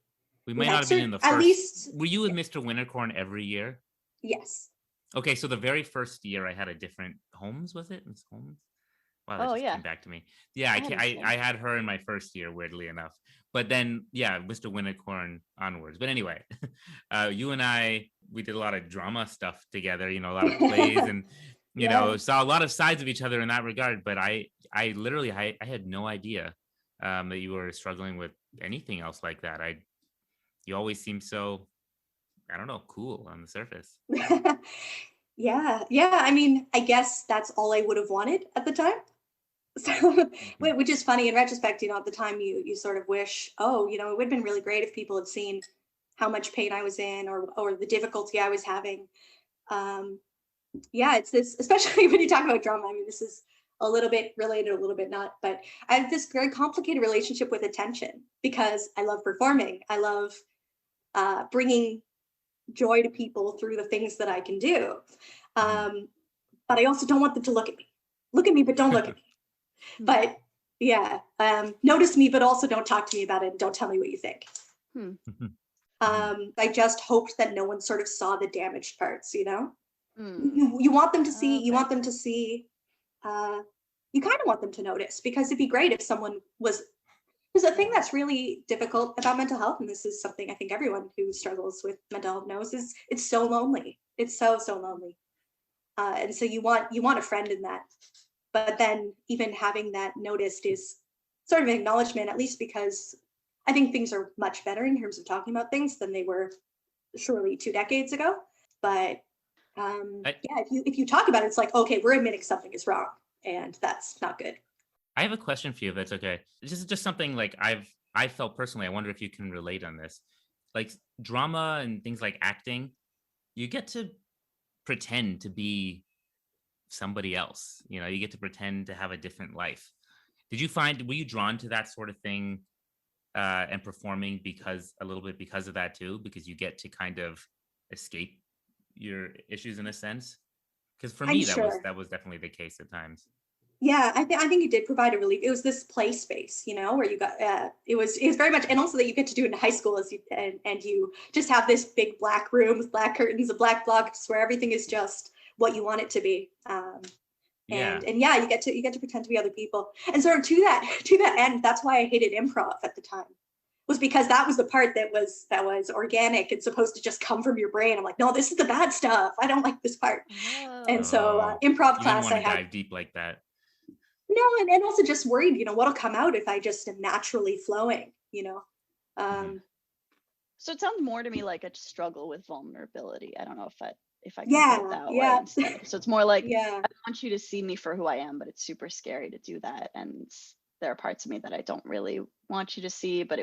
We might not have been in the first. At least, were you with Mr. Wintercorn every year? Yes. Okay, so the very first year I had a different Holmes, was it? Miss Holmes? Wow, that just came back to me. Yeah, I had her in my first year, weirdly enough. But then, yeah, Mr. Wintercorn onwards. But anyway, you and I, we did a lot of drama stuff together, you know, a lot of plays and, you know, saw a lot of sides of each other in that regard. But I literally, I had no idea that you were struggling with anything else like that. You always seem so, I don't know, cool on the surface. Yeah. I mean, I guess that's all I would have wanted at the time. So, which is funny in retrospect, you know, at the time you sort of wish, oh, you know, it would have been really great if people had seen how much pain I was in or the difficulty I was having. Yeah, it's this, especially when you talk about drama. I mean, this is a little bit related, a little bit not, but I have this very complicated relationship with attention because I love performing. I love bringing joy to people through the things that I can do. But I also don't want them to look at me. Look at me, but don't look at me. But yeah, notice me, but also don't talk to me about it. And don't tell me what you think. I just hoped that no one sort of saw the damaged parts, you know? You want them to see, you want them to see, you kind of want them to notice, because it'd be great if someone was, there's a thing that's really difficult about mental health, and this is something I think everyone who struggles with mental health knows, is it's so lonely. It's so lonely. And so you want a friend in that. But then even having that noticed is sort of an acknowledgement, at least because I think things are much better in terms of talking about things than they were surely 2 decades ago. But yeah, if you talk about it, it's like, okay, we're admitting something is wrong, and that's not good. I have a question for you, if that's okay. This is just something like I felt personally. I wonder if you can relate on this. Like drama and things like acting, you get to pretend to be somebody else. You know, you get to pretend to have a different life. Were you drawn to that sort of thing and performing a little bit because of that too? Because you get to kind of escape your issues in a sense? Because for me, that was definitely the case at times. Yeah, I think it did provide a relief. It was this play space, you know, where you got it was very much, and also that you get to do it in high school and you just have this big black room with black curtains, a black blocks where everything is just what you want it to be. And yeah, you get to pretend to be other people. And sort of to that end, that's why I hated improv at the time, was because that was the part that was organic and supposed to just come from your brain. I'm like, no, this is the bad stuff. I don't like this part. And so improv class, I had dive deep like that. No, and also just worried, you know, what'll come out if I just am naturally flowing, you know. So it sounds more to me like a struggle with vulnerability. I don't know if I can put it that way instead. So it's more like, I want you to see me for who I am, but it's super scary to do that. And there are parts of me that I don't really want you to see, but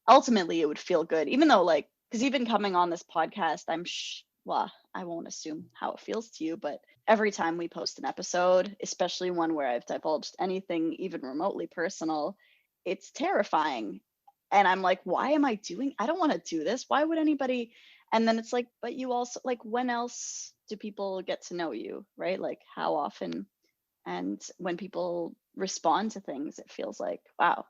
ultimately it would feel good, even though, like, because even coming on this podcast, well, I won't assume how it feels to you, but every time we post an episode, especially one where I've divulged anything even remotely personal, it's terrifying. And I'm like, why am I I don't want to do this. Why would anybody? And then it's like, but you also, like, when else do people get to know you, right? Like, how often? And when people respond to things, it feels like, wow,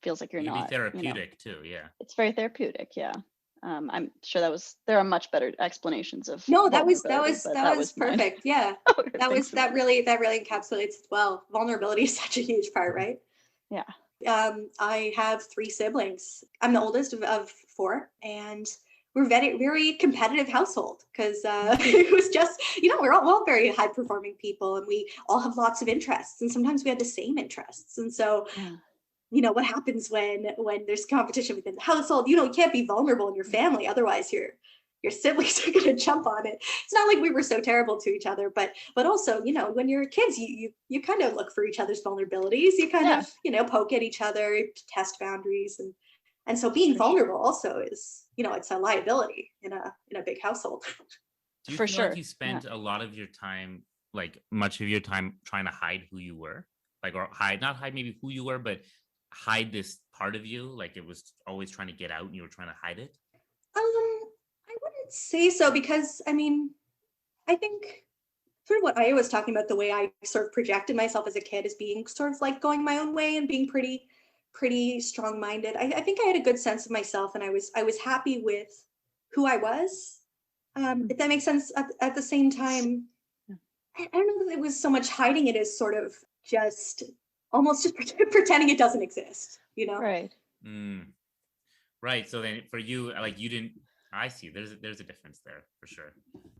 feels like you're not. Be therapeutic too, yeah. It's very therapeutic, yeah. I'm sure there are much better explanations of. No, that was perfect. Yeah, that really encapsulates it well. Vulnerability is such a huge part, right? Yeah. I have 3 siblings. I'm the oldest of 4, and we're very, very competitive household because it was just, you know, we're all very high performing people, and we all have lots of interests, and sometimes we had the same interests, and so. Yeah. You know, what happens when there's competition within the household? You know, you can't be vulnerable in your family, otherwise you're your siblings are going to jump on it. It's not like we were so terrible to each other, but also, when you're kids, you kind of look for each other's vulnerabilities. You kind of, poke at each other, test boundaries. And so being vulnerable also is, it's a liability in a big household. Do you feel like you spent a lot of your time, like much of your time, trying to hide who you were? Like, or not hide maybe who you were, but hide this part of you? Like it was always trying to get out and you were trying to hide it? I wouldn't say so, because I think sort of what I was talking about, the way I sort of projected myself as a kid as being sort of like going my own way and being pretty strong-minded. I think I had a good sense of myself, and I was happy with who I was. If that makes sense. At the same time, I don't know that it was so much hiding it as sort of just almost just pretending it doesn't exist, Right. Right. So then for you, like you didn't, I see there's a difference there for sure.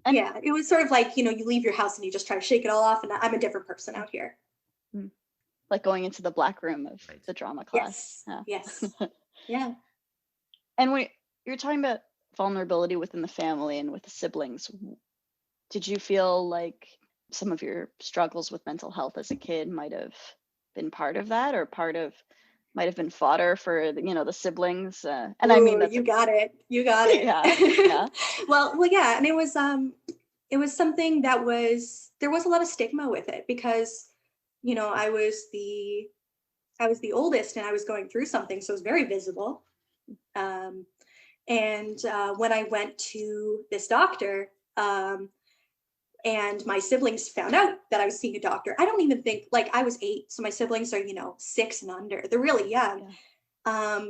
And yeah, it was sort of like, you leave your house and you just try to shake it all off, and I'm a different person out here. Like going into the black room of the drama class. Yes. Yeah. And when you're talking about vulnerability within the family and with the siblings, did you feel like some of your struggles with mental health as a kid might have been part of that, or might have been fodder for the siblings? And I mean, you got it. Yeah. Well, yeah, and it was something that there was a lot of stigma with it, because I was the oldest and I was going through something, so it was very visible. And when I went to this doctor, and my siblings found out that I was seeing a doctor, I don't even think, like, I was 8, so my siblings are 6 and under. They're really young. But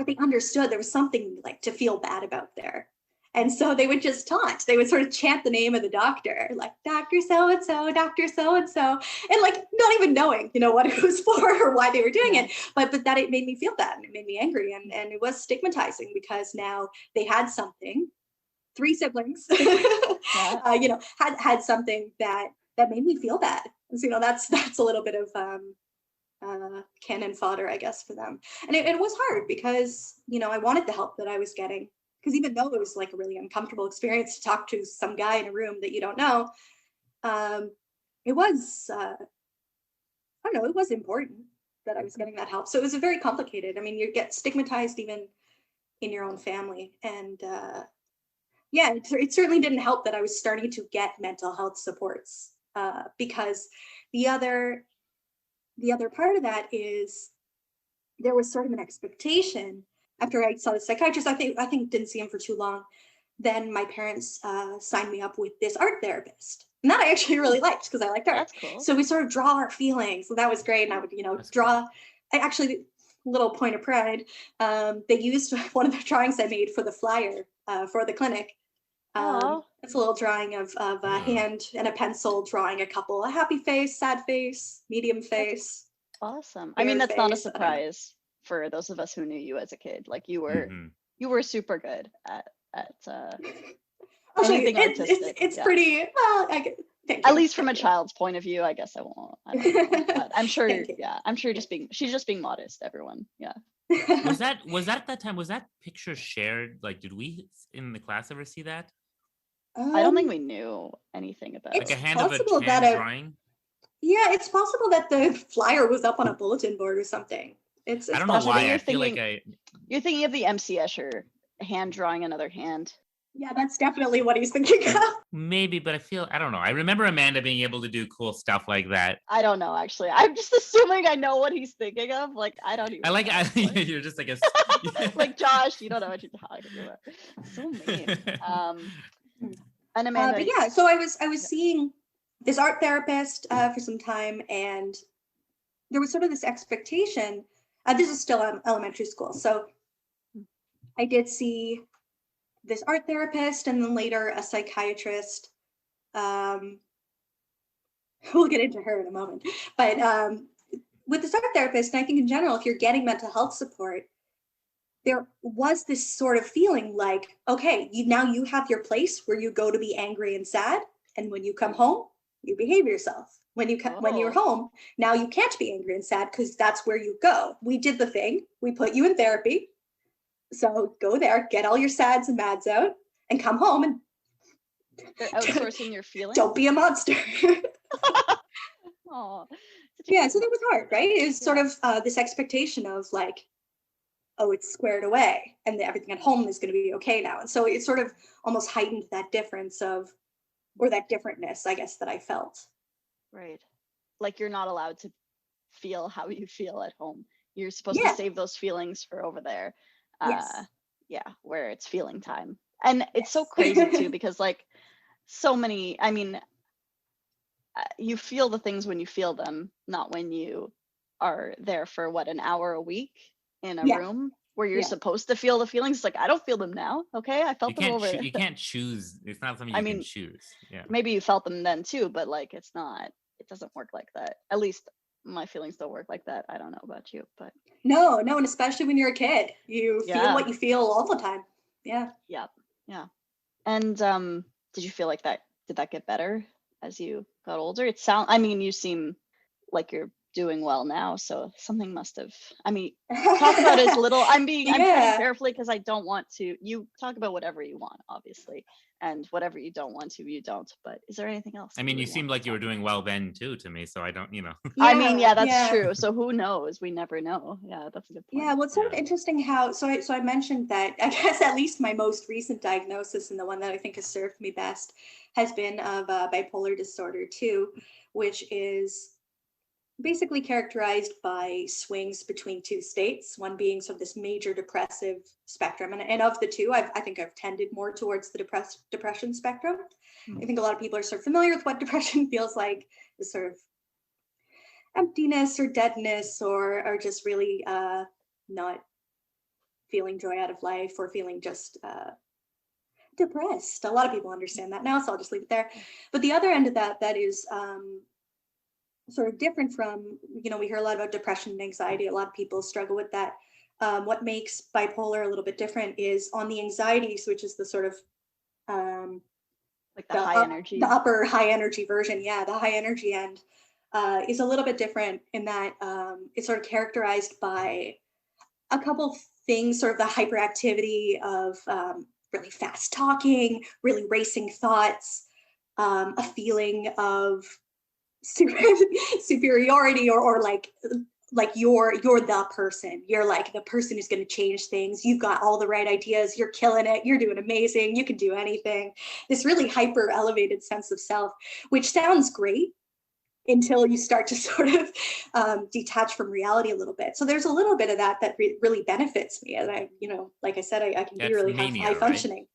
they understood there was something like to feel bad about there. And so they would just taunt. They would sort of chant the name of the doctor, like Dr. So-and-so, Dr. So-and-so, and like not even knowing, what it was for or why they were doing it. But that it made me feel bad, and it made me angry, and it was stigmatizing, because now they had something, 3 siblings, had something that made me feel bad. And so, that's a little bit of cannon fodder, I guess, for them. And it was hard, because, I wanted the help that I was getting. Because even though it was like a really uncomfortable experience to talk to some guy in a room that you don't know, it was, I don't know, it was important that I was getting that help. So it was very complicated. I mean, you get stigmatized even in your own family. And it certainly didn't help that I was starting to get mental health supports, because the other part of that is there was sort of an expectation. After I saw the psychiatrist, I think didn't see him for too long, then my parents signed me up with this art therapist. And that I actually really liked, because I liked art. That's cool. So we sort of draw our feelings. So that was great. And I would, draw. I actually, little point of pride, they used one of the drawings I made for the flyer for the clinic. It's a little drawing of a hand and a pencil drawing a happy face, sad face, medium face. Awesome. I mean, that's not a surprise for those of us who knew you as a kid. Like you were super good at anything artistic. It's pretty. At least from a child's point of view, I guess I won't. But I'm sure. I'm sure she's just being modest. Everyone. Yeah. Was that time? Was that picture shared? Like, did we in the class ever see that? I don't think we knew anything about like a hand of a drawing. Yeah, it's possible that the flyer was up on a bulletin board or something. I don't know why. I feel like you're thinking of the MC Escher hand drawing another hand. Yeah, that's definitely what he's thinking of. Maybe, but I don't know. I remember Amanda being able to do cool stuff like that. I don't know, actually. I'm just assuming I know what he's thinking of. Like, I don't even you're just like like, Josh, you don't know what you're talking about. So mean. And Amanda. But yeah, so I was seeing this art therapist for some time, and there was sort of this expectation. This is still elementary school, so I did see this art therapist, and then later a psychiatrist. We'll get into her in a moment, but with this art therapist, and I think in general, if you're getting mental health support, there was this sort of feeling like, okay, now you have your place where you go to be angry and sad, and when you come home, you behave yourself. When you're home, now you can't be angry and sad, because that's where you go. We did the thing. We put you in therapy. So go there, get all your sads and mads out, and come home and They're outsourcing your feelings. don't be a monster. Oh, Yeah, so that was hard, right? It was sort of this expectation of like, oh, it's squared away and everything at home is going to be okay now. And so it sort of almost heightened that difference or that differentness, I guess, that I felt. Right. Like you're not allowed to feel how you feel at home. You're supposed to save those feelings for over there. Yes. Yeah, where it's feeling time. And it's so crazy too, because like so many, I mean, you feel the things when you feel them, not when you are there for an hour a week in a room where you're supposed to feel the feelings. Like I don't feel them now. Okay, I felt them over. You can't choose. It's not something you can choose. Yeah. Maybe you felt them then too, but like it's not. It doesn't work like that. At least my feelings don't work like that. I don't know about you, but no, and especially when you're a kid, you feel what you feel all the time. Yeah. Yeah. And did you feel like that? Did that get better as you got older? I mean, you seem like you're doing well now, so something must have. I mean, talk about it as little. I'm treading carefully because I don't want to. You talk about whatever you want, obviously, and whatever you don't want to, you don't. But is there anything else? I mean, you seemed like you were doing well then too, to me. So I don't, I mean, that's true. So who knows? We never know. Yeah, that's a good point. Yeah, well, it's sort of interesting how. So I mentioned that I guess at least my most recent diagnosis and the one that I think has served me best has been of bipolar disorder 2, which is basically characterized by swings between two states, one being sort of this major depressive spectrum. And of the two, I think I've tended more towards the depression spectrum. I think a lot of people are sort of familiar with what depression feels like, this sort of emptiness or deadness or just really not feeling joy out of life or feeling just depressed. A lot of people understand that now, so I'll just leave it there. But the other end of that is sort of different from, we hear a lot about depression and anxiety. A lot of people struggle with that. What makes bipolar a little bit different is on the anxieties, which is the sort of like the high energy, the upper high energy version. Yeah, the high energy end is a little bit different in that it's sort of characterized by a couple things, sort of the hyperactivity of really fast talking, really racing thoughts, a feeling of superiority or like you're the person. You're like the person who's going to change things. You've got all the right ideas. You're killing it. You're doing amazing. You can do anything. This really hyper elevated sense of self, which sounds great until you start to sort of detach from reality a little bit. So there's a little bit of that really benefits me. And I, like I said, I can be really high functioning.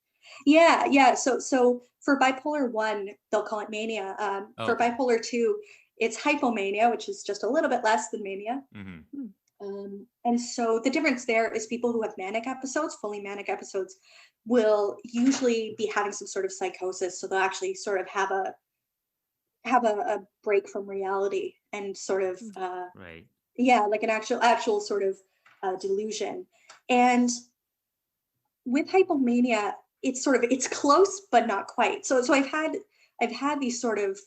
Right? Yeah. So for bipolar 1, they'll call it mania. For bipolar 2, it's hypomania, which is just a little bit less than mania. Mm-hmm. And so the difference there is people who have manic episodes, fully manic episodes, will usually be having some sort of psychosis. So they'll actually sort of have a break from reality and sort of like an actual sort of delusion. And with hypomania, it's close but not quite. So I've had these sort of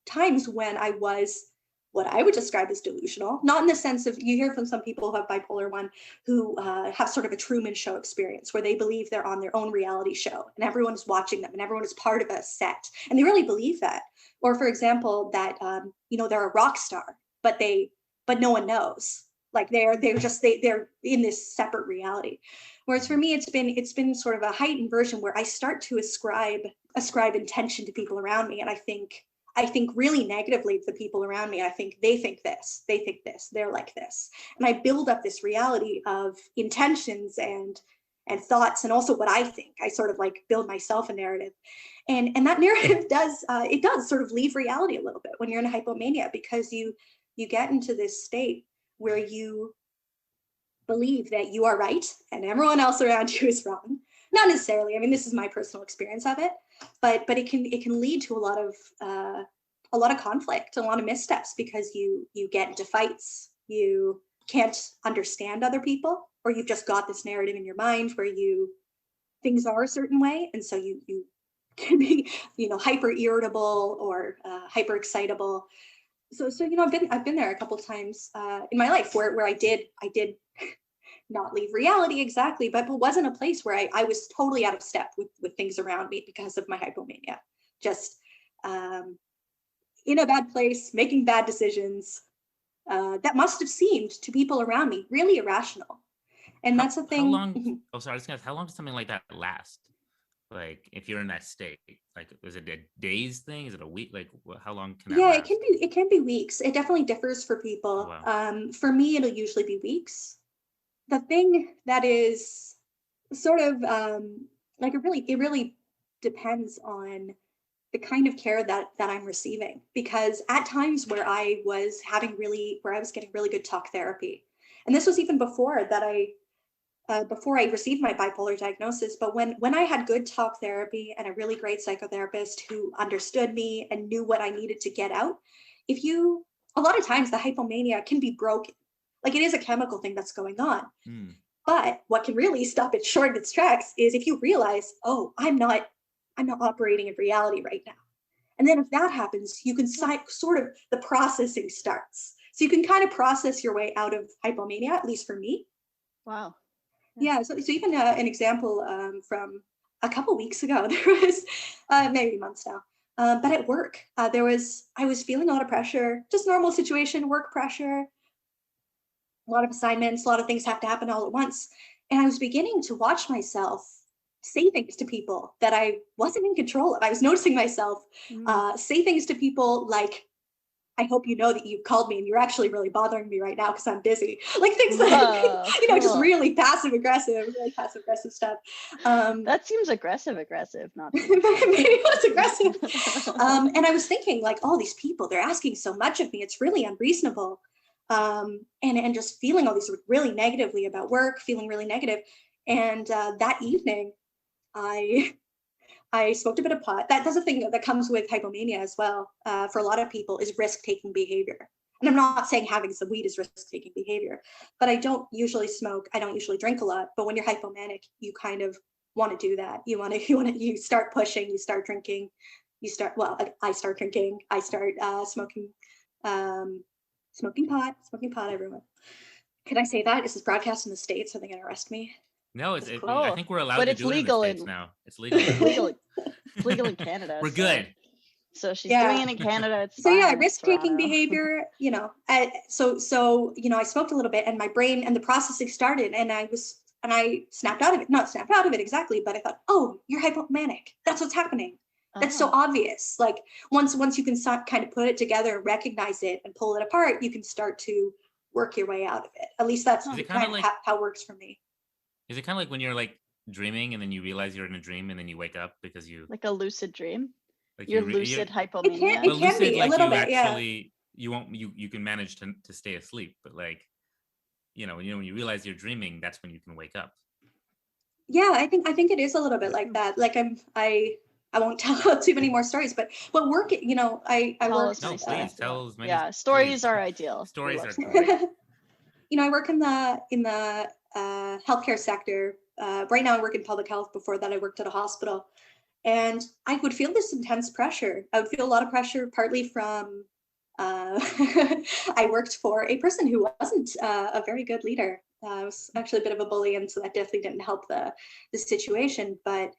times when I was what I would describe as delusional, not in the sense of, you hear from some people who have bipolar 1 who have sort of a Truman Show experience where they believe they're on their own reality show and everyone is watching them and everyone is part of a set and they really believe that. Or for example, that they're a rock star, but no one knows. Like they're in this separate reality. Whereas for me, it's been sort of a heightened version where I start to ascribe intention to people around me, and I think really negatively of the people around me. I think they think this, they're like this, and I build up this reality of intentions and thoughts, and also what I think. I sort of like build myself a narrative, and that narrative does sort of leave reality a little bit when you're in a hypomania, because you get into this state where you believe that you are right and everyone else around you is wrong. Not necessarily. I mean, this is my personal experience of it, but it can lead to a lot of conflict, a lot of missteps, because you get into fights. You can't understand other people, or you've just got this narrative in your mind where things are a certain way, and so you can be hyper irritable or hyper excitable. So I've been there a couple of times in my life where I did not leave reality exactly, but wasn't a place where I was totally out of step with things around me because of my hypomania. Just in a bad place, making bad decisions that must have seemed to people around me really irrational. And that's the thing. How long? Oh, sorry. I was gonna ask, how long does something like that last? Like, if you're in that state, like, is it a days thing? Is it a week? Like, how long can that last? It can be weeks. It definitely differs for people. Wow. For me, it'll usually be weeks. The thing that is sort of like it really depends on the kind of care that I'm receiving, because at times where I was getting really good talk therapy, and this was even before I received my bipolar diagnosis, but when I had good talk therapy and a really great psychotherapist who understood me and knew what I needed to get out, a lot of times the hypomania can be broken. Like, it is a chemical thing that's going on. But what can really stop it short in its tracks is if you realize, oh, I'm not operating in reality right now. And then if that happens, you can sort of, the processing starts. So you can kind of process your way out of hypomania, at least for me. Wow. Yeah, so even an example from a couple weeks ago, there was maybe months now, but at work, I was feeling a lot of pressure, just normal situation, work pressure, a lot of assignments, a lot of things have to happen all at once. And I was beginning to watch myself say things to people that I wasn't in control of. I was noticing myself say things to people like, I hope you know that you called me and you're actually really bothering me right now because I'm busy. Like things like, just really passive aggressive stuff. That seems aggressive, not maybe it was aggressive. And I was thinking, like, all these people, they're asking so much of me. It's really unreasonable. And just feeling all these really negatively about work, feeling really negative. And that evening, I smoked a bit of pot. That's a thing that comes with hypomania as well. For a lot of people, is risk-taking behavior. And I'm not saying having some weed is risk-taking behavior, but I don't usually smoke. I don't usually drink a lot. But when you're hypomanic, you kind of want to do that. You start pushing. You start drinking. I start drinking. I start smoking pot. Everyone. Can I say that? This is broadcast in the States. Are they going to arrest me? No, I think we're allowed to do it in the States now. It's legal. It's legal in Canada. We're good. So she's doing it in Canada. It's so fine, risk-taking behavior. I smoked a little bit, and my brain and the processing started, and I snapped out of it. Not snapped out of it exactly, but I thought, oh, you're hypomanic. That's what's happening. That's so obvious. Like once you can kind of put it together, recognize it, and pull it apart, you can start to work your way out of it. At least that's kind of how it works for me. Is it kind of like when you're like dreaming and then you realize you're in a dream and then you wake up because you like a lucid dream? Like your lucid hypomania. It can be like a little bit. Actually, you can manage to stay asleep, but like when you realize you're dreaming, that's when you can wake up. Yeah, I think it is a little bit like that. Like I won't tell too many more stories, but work, I work. No, please tell as many. Yeah, stories are ideal. Stories are great. I work in the healthcare sector. Right now I work in public health. Before that I worked at a hospital, and I would feel this intense pressure. I would feel a lot of pressure, partly from I worked for a person who wasn't a very good leader. I was actually a bit of a bully, and so that definitely didn't help the situation. But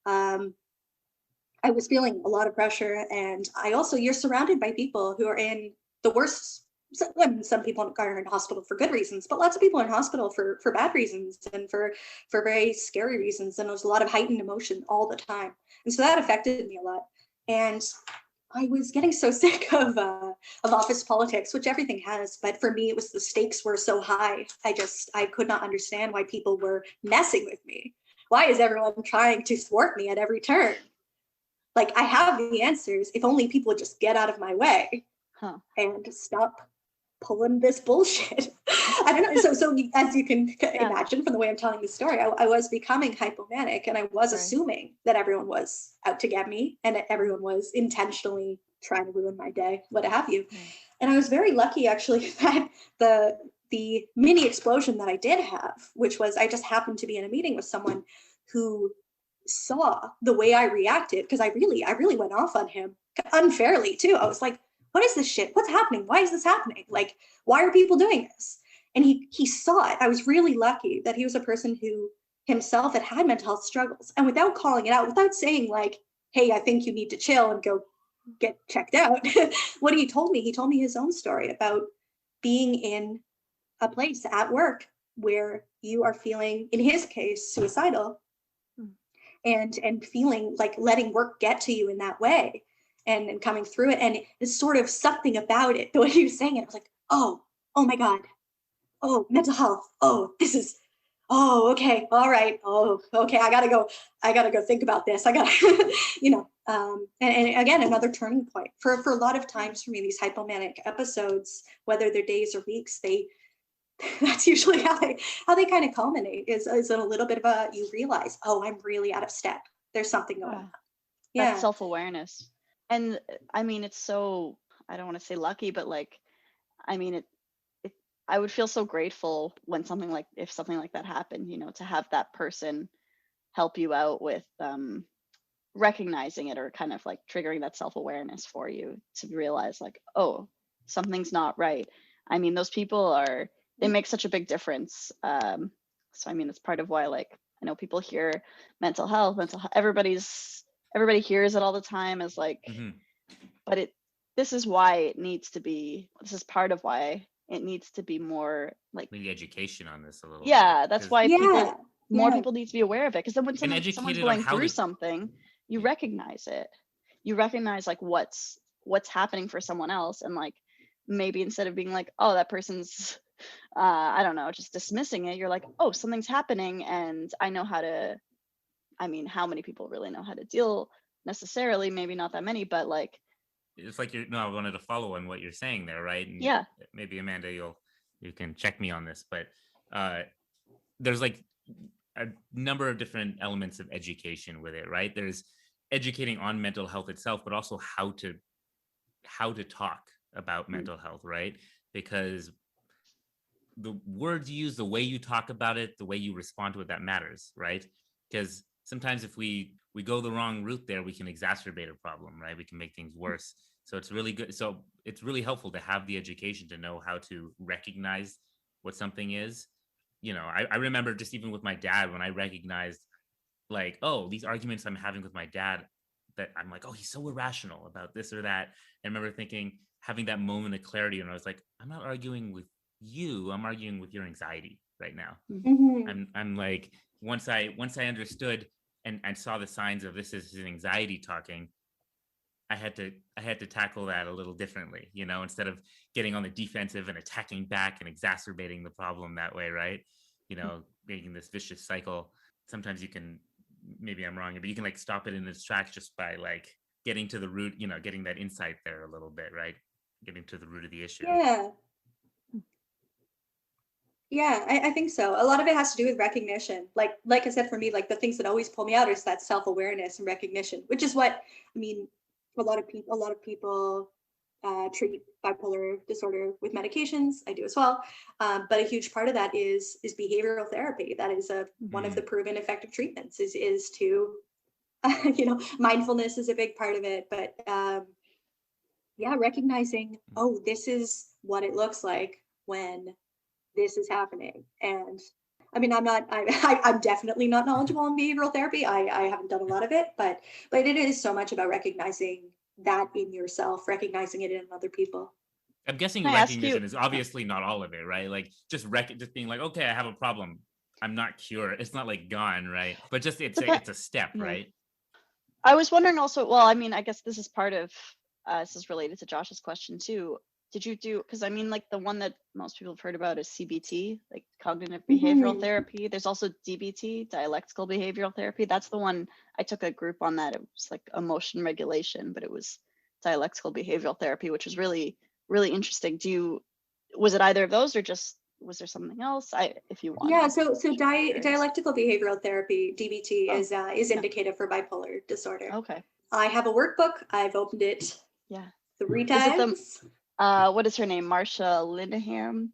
I was feeling a lot of pressure, and you're surrounded by people who are in the worst. Some people are in hospital for good reasons, but lots of people are in hospital for bad reasons and for very scary reasons. And there was a lot of heightened emotion all the time. And so that affected me a lot. And I was getting so sick of office politics, which everything has. But for me, it was the stakes were so high. I could not understand why people were messing with me. Why is everyone trying to thwart me at every turn? Like, I have the answers. If only people would just get out of my way and stop pulling this bullshit. I don't know. So as you can imagine from the way I'm telling the story, I was becoming hypomanic, and I was assuming that everyone was out to get me and that everyone was intentionally trying to ruin my day, what have you. And I was very lucky, actually, that the mini explosion that I did have, which was I just happened to be in a meeting with someone who saw the way I reacted, because I really went off on him unfairly too. I was like, what is this shit? What's happening? Why is this happening? Like, why are people doing this? And he saw it. I was really lucky that he was a person who himself had mental health struggles. And without calling it out, without saying like, hey, I think you need to chill and go get checked out, what he told me his own story about being in a place at work where you are feeling, in his case, suicidal, and feeling like letting work get to you in that way, and coming through it. And it's sort of something about it, the way he was saying it, I was like, oh my God, oh, mental health, oh, this is, oh, okay, all right, oh, okay, I gotta go think about this, I gotta and again, another turning point for a lot of times for me, these hypomanic episodes, whether they're days or weeks, that's usually how they kind of culminate, is a little bit of you realize, oh, I'm really out of step, there's something going on. Yeah, that's self-awareness. And I mean, it's so, I don't want to say lucky, but like, I mean, I would feel so grateful when if something like that happened, to have that person help you out with recognizing it, or kind of like triggering that self-awareness for you to realize like, oh, something's not right. I mean, those people they make such a big difference. So I mean, it's part of why, like, I know people hear mental health, everybody hears it all the time as like, but this is part of why it needs to be more like maybe education on this a little bit. That's why more yeah. people need to be aware of it, because then when someone's going through something, you recognize it. You recognize like what's happening for someone else, and like maybe instead of being like, oh, that person's I don't know, just dismissing it, you're like, oh, something's happening, and I know how to. I mean, how many people really know how to deal necessarily? Maybe not that many, but like, it's like I wanted to follow on what you're saying there, right? And yeah, maybe Amanda, you can check me on this, but there's like a number of different elements of education with it, right? There's educating on mental health itself, but also how to talk about mental health, right? Because the words you use, the way you talk about it, the way you respond to it, that matters, right? Because sometimes if we go the wrong route there, we can exacerbate a problem, right? We can make things worse. So it's really good. So it's really helpful to have the education to know how to recognize what something is. I remember just even with my dad, when I recognized like, oh, these arguments I'm having with my dad, that I'm like, oh, he's so irrational about this or that. I remember having that moment of clarity, and I was like, I'm not arguing with you, I'm arguing with your anxiety right now. I'm like, once I understood and saw the signs of this is his anxiety talking, I had to tackle that a little differently, instead of getting on the defensive and attacking back and exacerbating the problem that way, right? Making this vicious cycle. Sometimes you can, maybe I'm wrong, but you can like stop it in its tracks just by like getting to the root, getting that insight there a little bit, right? Getting to the root of the issue. Yeah, I think so. A lot of it has to do with recognition. Like I said, for me, like the things that always pull me out is that self-awareness and recognition, which is what, I mean, a lot of people treat bipolar disorder with medications. I do as well. But a huge part of that is behavioral therapy. That is one of the proven effective treatments is to, mindfulness is a big part of it. But recognizing, oh, this is what it looks like when this is happening. And I mean, I'm definitely not knowledgeable in behavioral therapy. I haven't done a lot of it, but it is so much about recognizing that in yourself, recognizing it in other people. I'm guessing recognition is obviously not all of it, right? Like just being like, okay, I have a problem, I'm not cured. It's not like gone, right? But just it's a step, right? I was wondering also, well, I mean, I guess this is part of this is related to Josh's question too. Did you do, because I mean, like the one that most people have heard about is CBT, like cognitive behavioral therapy. There's also DBT, dialectical behavioral therapy. That's the one I took a group on that. It was like emotion regulation, but it was dialectical behavioral therapy, which was really, really interesting. Was it either of those, or just was there something else? If you want. Yeah, so dialectical behavioral therapy, DBT, is indicated for bipolar disorder. Okay. I have a workbook. I've opened it 3 times. What is her name? Marsha Linehan?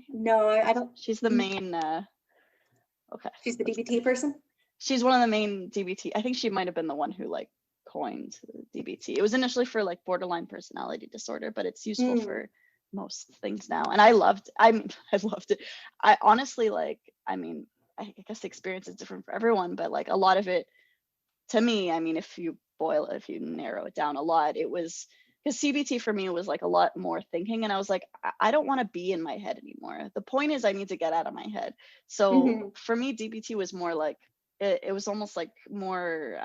No, I don't. She's the main. Okay. She's the DBT person. She's one of the main DBT. I think she might have been the one who like coined DBT. It was initially for like borderline personality disorder, but it's useful for most things now. And I loved it. I honestly, like, I mean, I guess the experience is different for everyone, but like a lot of it, to me, I mean, if you narrow it down a lot, it was because CBT for me was like a lot more thinking. And I was like, I don't want to be in my head anymore. The point is I need to get out of my head. So for me, DBT was more like, it was almost like more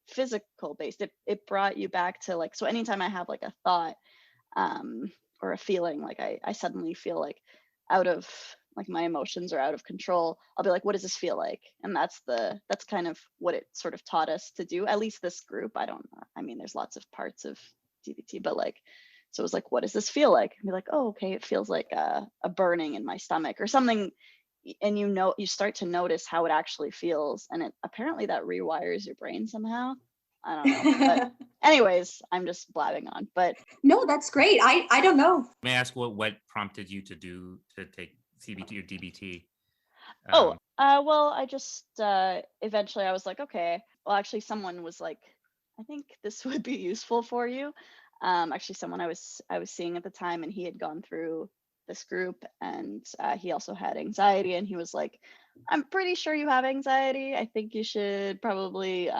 physical based. It brought you back to like, so anytime I have like a thought or a feeling, like I suddenly feel like out of, like my emotions are out of control, I'll be like, what does this feel like? And that's kind of what it sort of taught us to do, at least this group. I mean, there's lots of parts of DBT, but like, so it was like, what does this feel like? And be like, oh, okay, it feels like a burning in my stomach or something. And you start to notice how it actually feels. And it apparently that rewires your brain somehow. I don't know. But anyways, I'm just blabbing on. But no, that's great. I don't know. May I ask what prompted you to take CBT or DBT? Well, I just eventually I was like, okay. Well, actually, someone was like, I think this would be useful for you. Actually, someone I was seeing at the time, and he had gone through this group, and he also had anxiety, and he was like, I'm pretty sure you have anxiety. I think you should probably,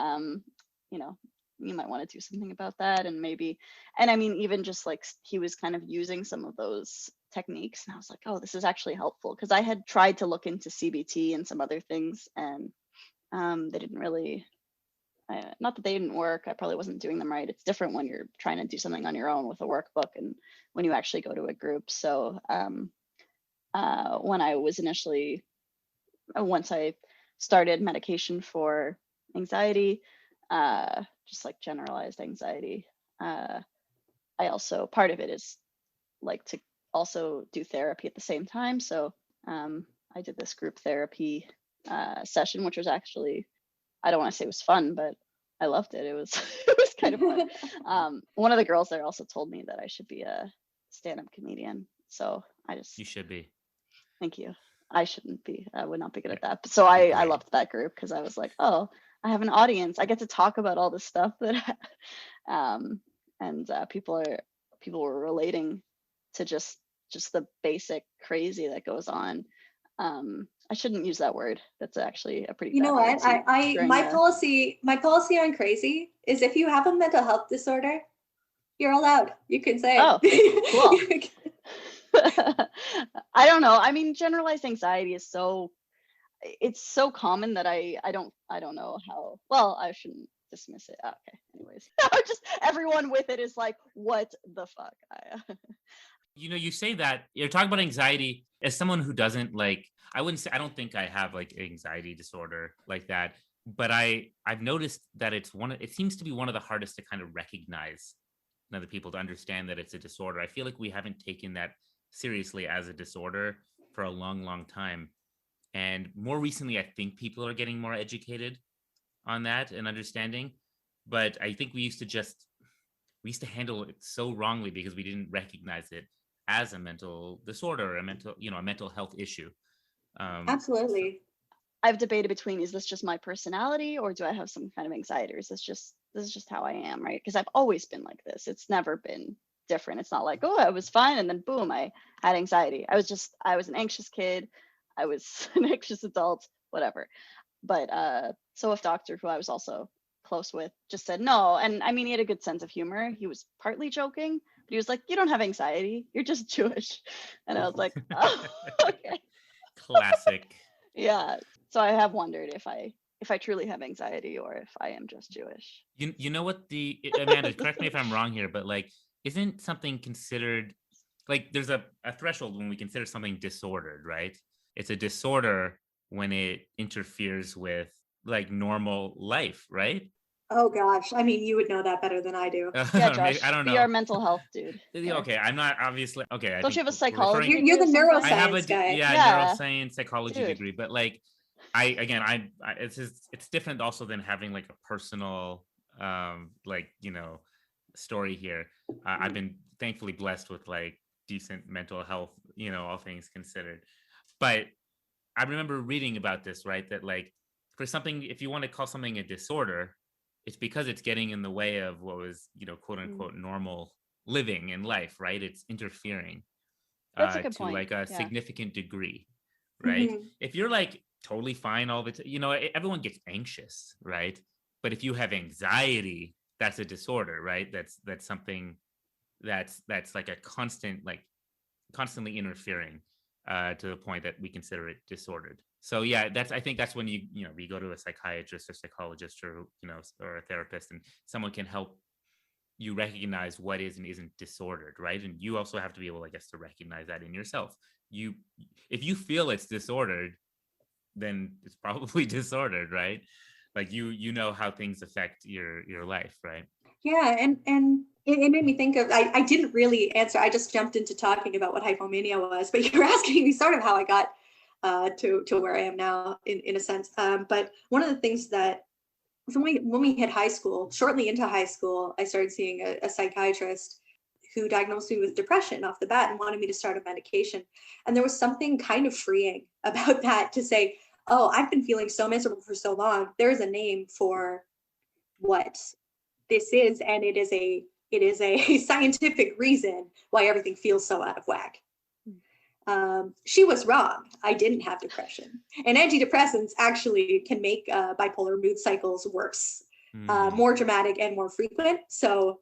you might want to do something about that, and maybe, and I mean, even just like he was kind of using some of those techniques, and I was like, oh, this is actually helpful, because I had tried to look into CBT and some other things, and they didn't really, not that they didn't work, I probably wasn't doing them right. It's different when you're trying to do something on your own with a workbook and when you actually go to a group. So when I was initially, once I started medication for anxiety, just like generalized anxiety, I also, part of it is like to also do therapy at the same time. So I did this group therapy session, which was actually, I don't want to say it was fun, but I loved it. It was it was kind of fun. One of the girls there also told me that I should be a stand-up comedian. So you should be. Thank you. I shouldn't be. I would not be good at that. But so I loved that group, because I was like, oh, I have an audience. I get to talk about all this stuff that and people were relating to just the basic crazy that goes on. I shouldn't use that word. That's actually a pretty. You know what? Policy on crazy is if you have a mental health disorder, you're allowed. You can say. Oh, cool. I don't know. I mean, generalized anxiety is it's so common that I don't know how. Well, I shouldn't dismiss it. Okay. Anyways, just everyone with it is like, what the fuck? You say that you're talking about anxiety as someone who doesn't like, I don't think I have like anxiety disorder like that, but I've noticed that it seems to be one of the hardest to kind of recognize in other people, to understand that it's a disorder. I feel like we haven't taken that seriously as a disorder for a long, long time. And more recently, I think people are getting more educated on that and understanding. But I think we used to handle it so wrongly because we didn't recognize it as a mental disorder, a mental health issue. Absolutely. So I've debated between, is this just my personality, or do I have some kind of anxiety, or is this is just how I am, right? Because I've always been like this. It's never been different. It's not like, oh, I was fine and then boom, I had anxiety. I was an anxious kid. I was an anxious adult, whatever. But so if doctor, who I was also close with, just said no. And I mean, he had a good sense of humor. He was partly joking, but he was like, you don't have anxiety, you're just Jewish. And I was like, oh, okay. Classic. Yeah. So I have wondered if I truly have anxiety or if I am just Jewish. You know what, Amanda, correct me if I'm wrong here, but like, isn't something considered, like, there's a threshold when we consider something disordered, right? It's a disorder when it interferes with like normal life, right? Oh gosh, I mean, you would know that better than I do. Yeah, Josh, I don't know. You're a mental health dude. Okay, I'm not obviously. Okay, don't you have a psychology? You're the neuroscience I have a guy. neuroscience psychology degree, but like, it's different also than having like a personal story here. I've been thankfully blessed with like decent mental health, all things considered. But I remember reading about this, right? That like, for something, if you want to call something a disorder, it's because it's getting in the way of what was, quote unquote, normal living in life, right? It's interfering That's a good to point. like a Yeah. significant degree, right? Mhm. If you're like totally fine all the time, everyone gets anxious, right? But if you have anxiety, that's a disorder, right? That's something that's like a constant, like constantly interfering to the point that we consider it disordered. So yeah, I think that's when we go to a psychiatrist or psychologist or or a therapist, and someone can help you recognize what is and isn't disordered, right? And you also have to be able, I guess, to recognize that in yourself. You, if you feel it's disordered, then it's probably disordered, right? Like you know how things affect your life, right? Yeah, and it made me think of, I didn't really answer. I just jumped into talking about what hypomania was, but you're asking me sort of how I got to where I am now in a sense. But one of the things that when we hit high school, shortly into high school, I started seeing a psychiatrist who diagnosed me with depression off the bat and wanted me to start a medication. And there was something kind of freeing about that, to say, oh, I've been feeling so miserable for so long. There's a name for what this is, and it is a scientific reason why everything feels so out of whack. She was wrong. I didn't have depression, and antidepressants actually can make bipolar mood cycles worse, more dramatic and more frequent. So,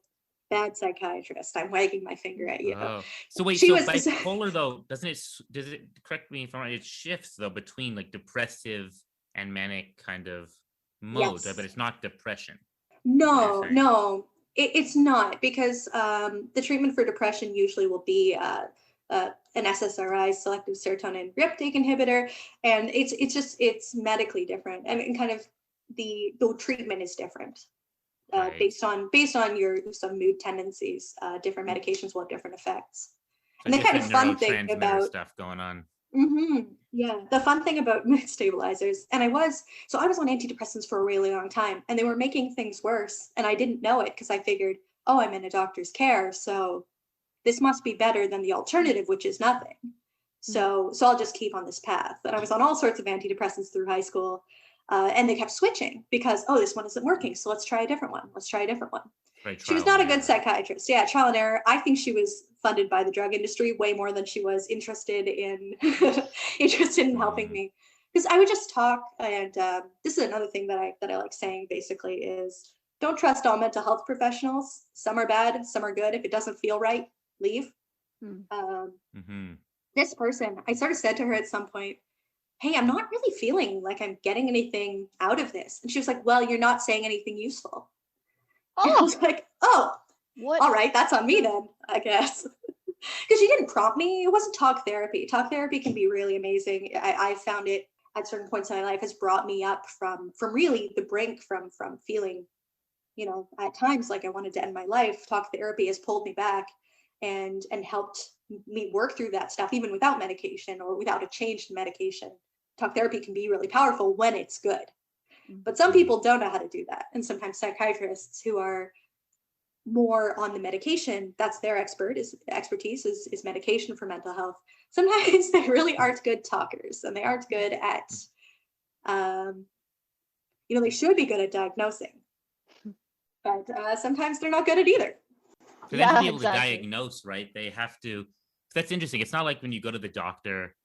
bad psychiatrist. I'm wagging my finger at you. Oh, so wait, She so was bipolar though, does it, correct me if I'm wrong, it shifts though between like depressive and manic kind of modes, right? yes. But it's not depression, is what you're No, saying. no, it's not, because the treatment for depression usually will be an SSRI, selective serotonin reuptake inhibitor, and it's medically different, and kind of the treatment is different Right. based on your some mood tendencies. Different medications will have different effects. So And the kind of different fun thing neurotransmitter about stuff going on. Yeah, the fun thing about mood stabilizers, and I was on antidepressants for a really long time, and they were making things worse, and I didn't know it because I figured, oh, I'm in a doctor's care, so this must be better than the alternative, which is nothing. So I'll just keep on this path. And I was on all sorts of antidepressants through high school, and they kept switching because, oh, this one isn't working, so let's try a different one. Let's try a different one. Right, She was trial not and a good error. psychiatrist. Yeah, trial and error. I think she was funded by the drug industry way more than she was interested in interested in helping me. Because I would just talk, and this is another thing that I like saying basically is, don't trust all mental health professionals. Some are bad, some are good. If it doesn't feel right, leave. This person, I sort of said to her at some point, hey, I'm not really feeling like I'm getting anything out of this. And she was like, well, you're not saying anything useful. And I was like, oh, What? all right, that's on me then, I guess. Because she didn't prompt me. It wasn't talk therapy. Talk therapy can be really amazing. I found it at certain points in my life has brought me up from really the brink, from feeling, at times like I wanted to end my life. Talk therapy has pulled me back and helped me work through that stuff, even without medication or without a changed medication. Talk therapy can be really powerful when it's good. But some people don't know how to do that. And sometimes psychiatrists who are more on the medication, that's their expertise is medication for mental health. Sometimes they really aren't good talkers, and they aren't good at, they should be good at diagnosing, but sometimes they're not good at either. For them to Yeah, be able exactly. to diagnose, right, they have to. That's interesting. It's not like when you go to the doctor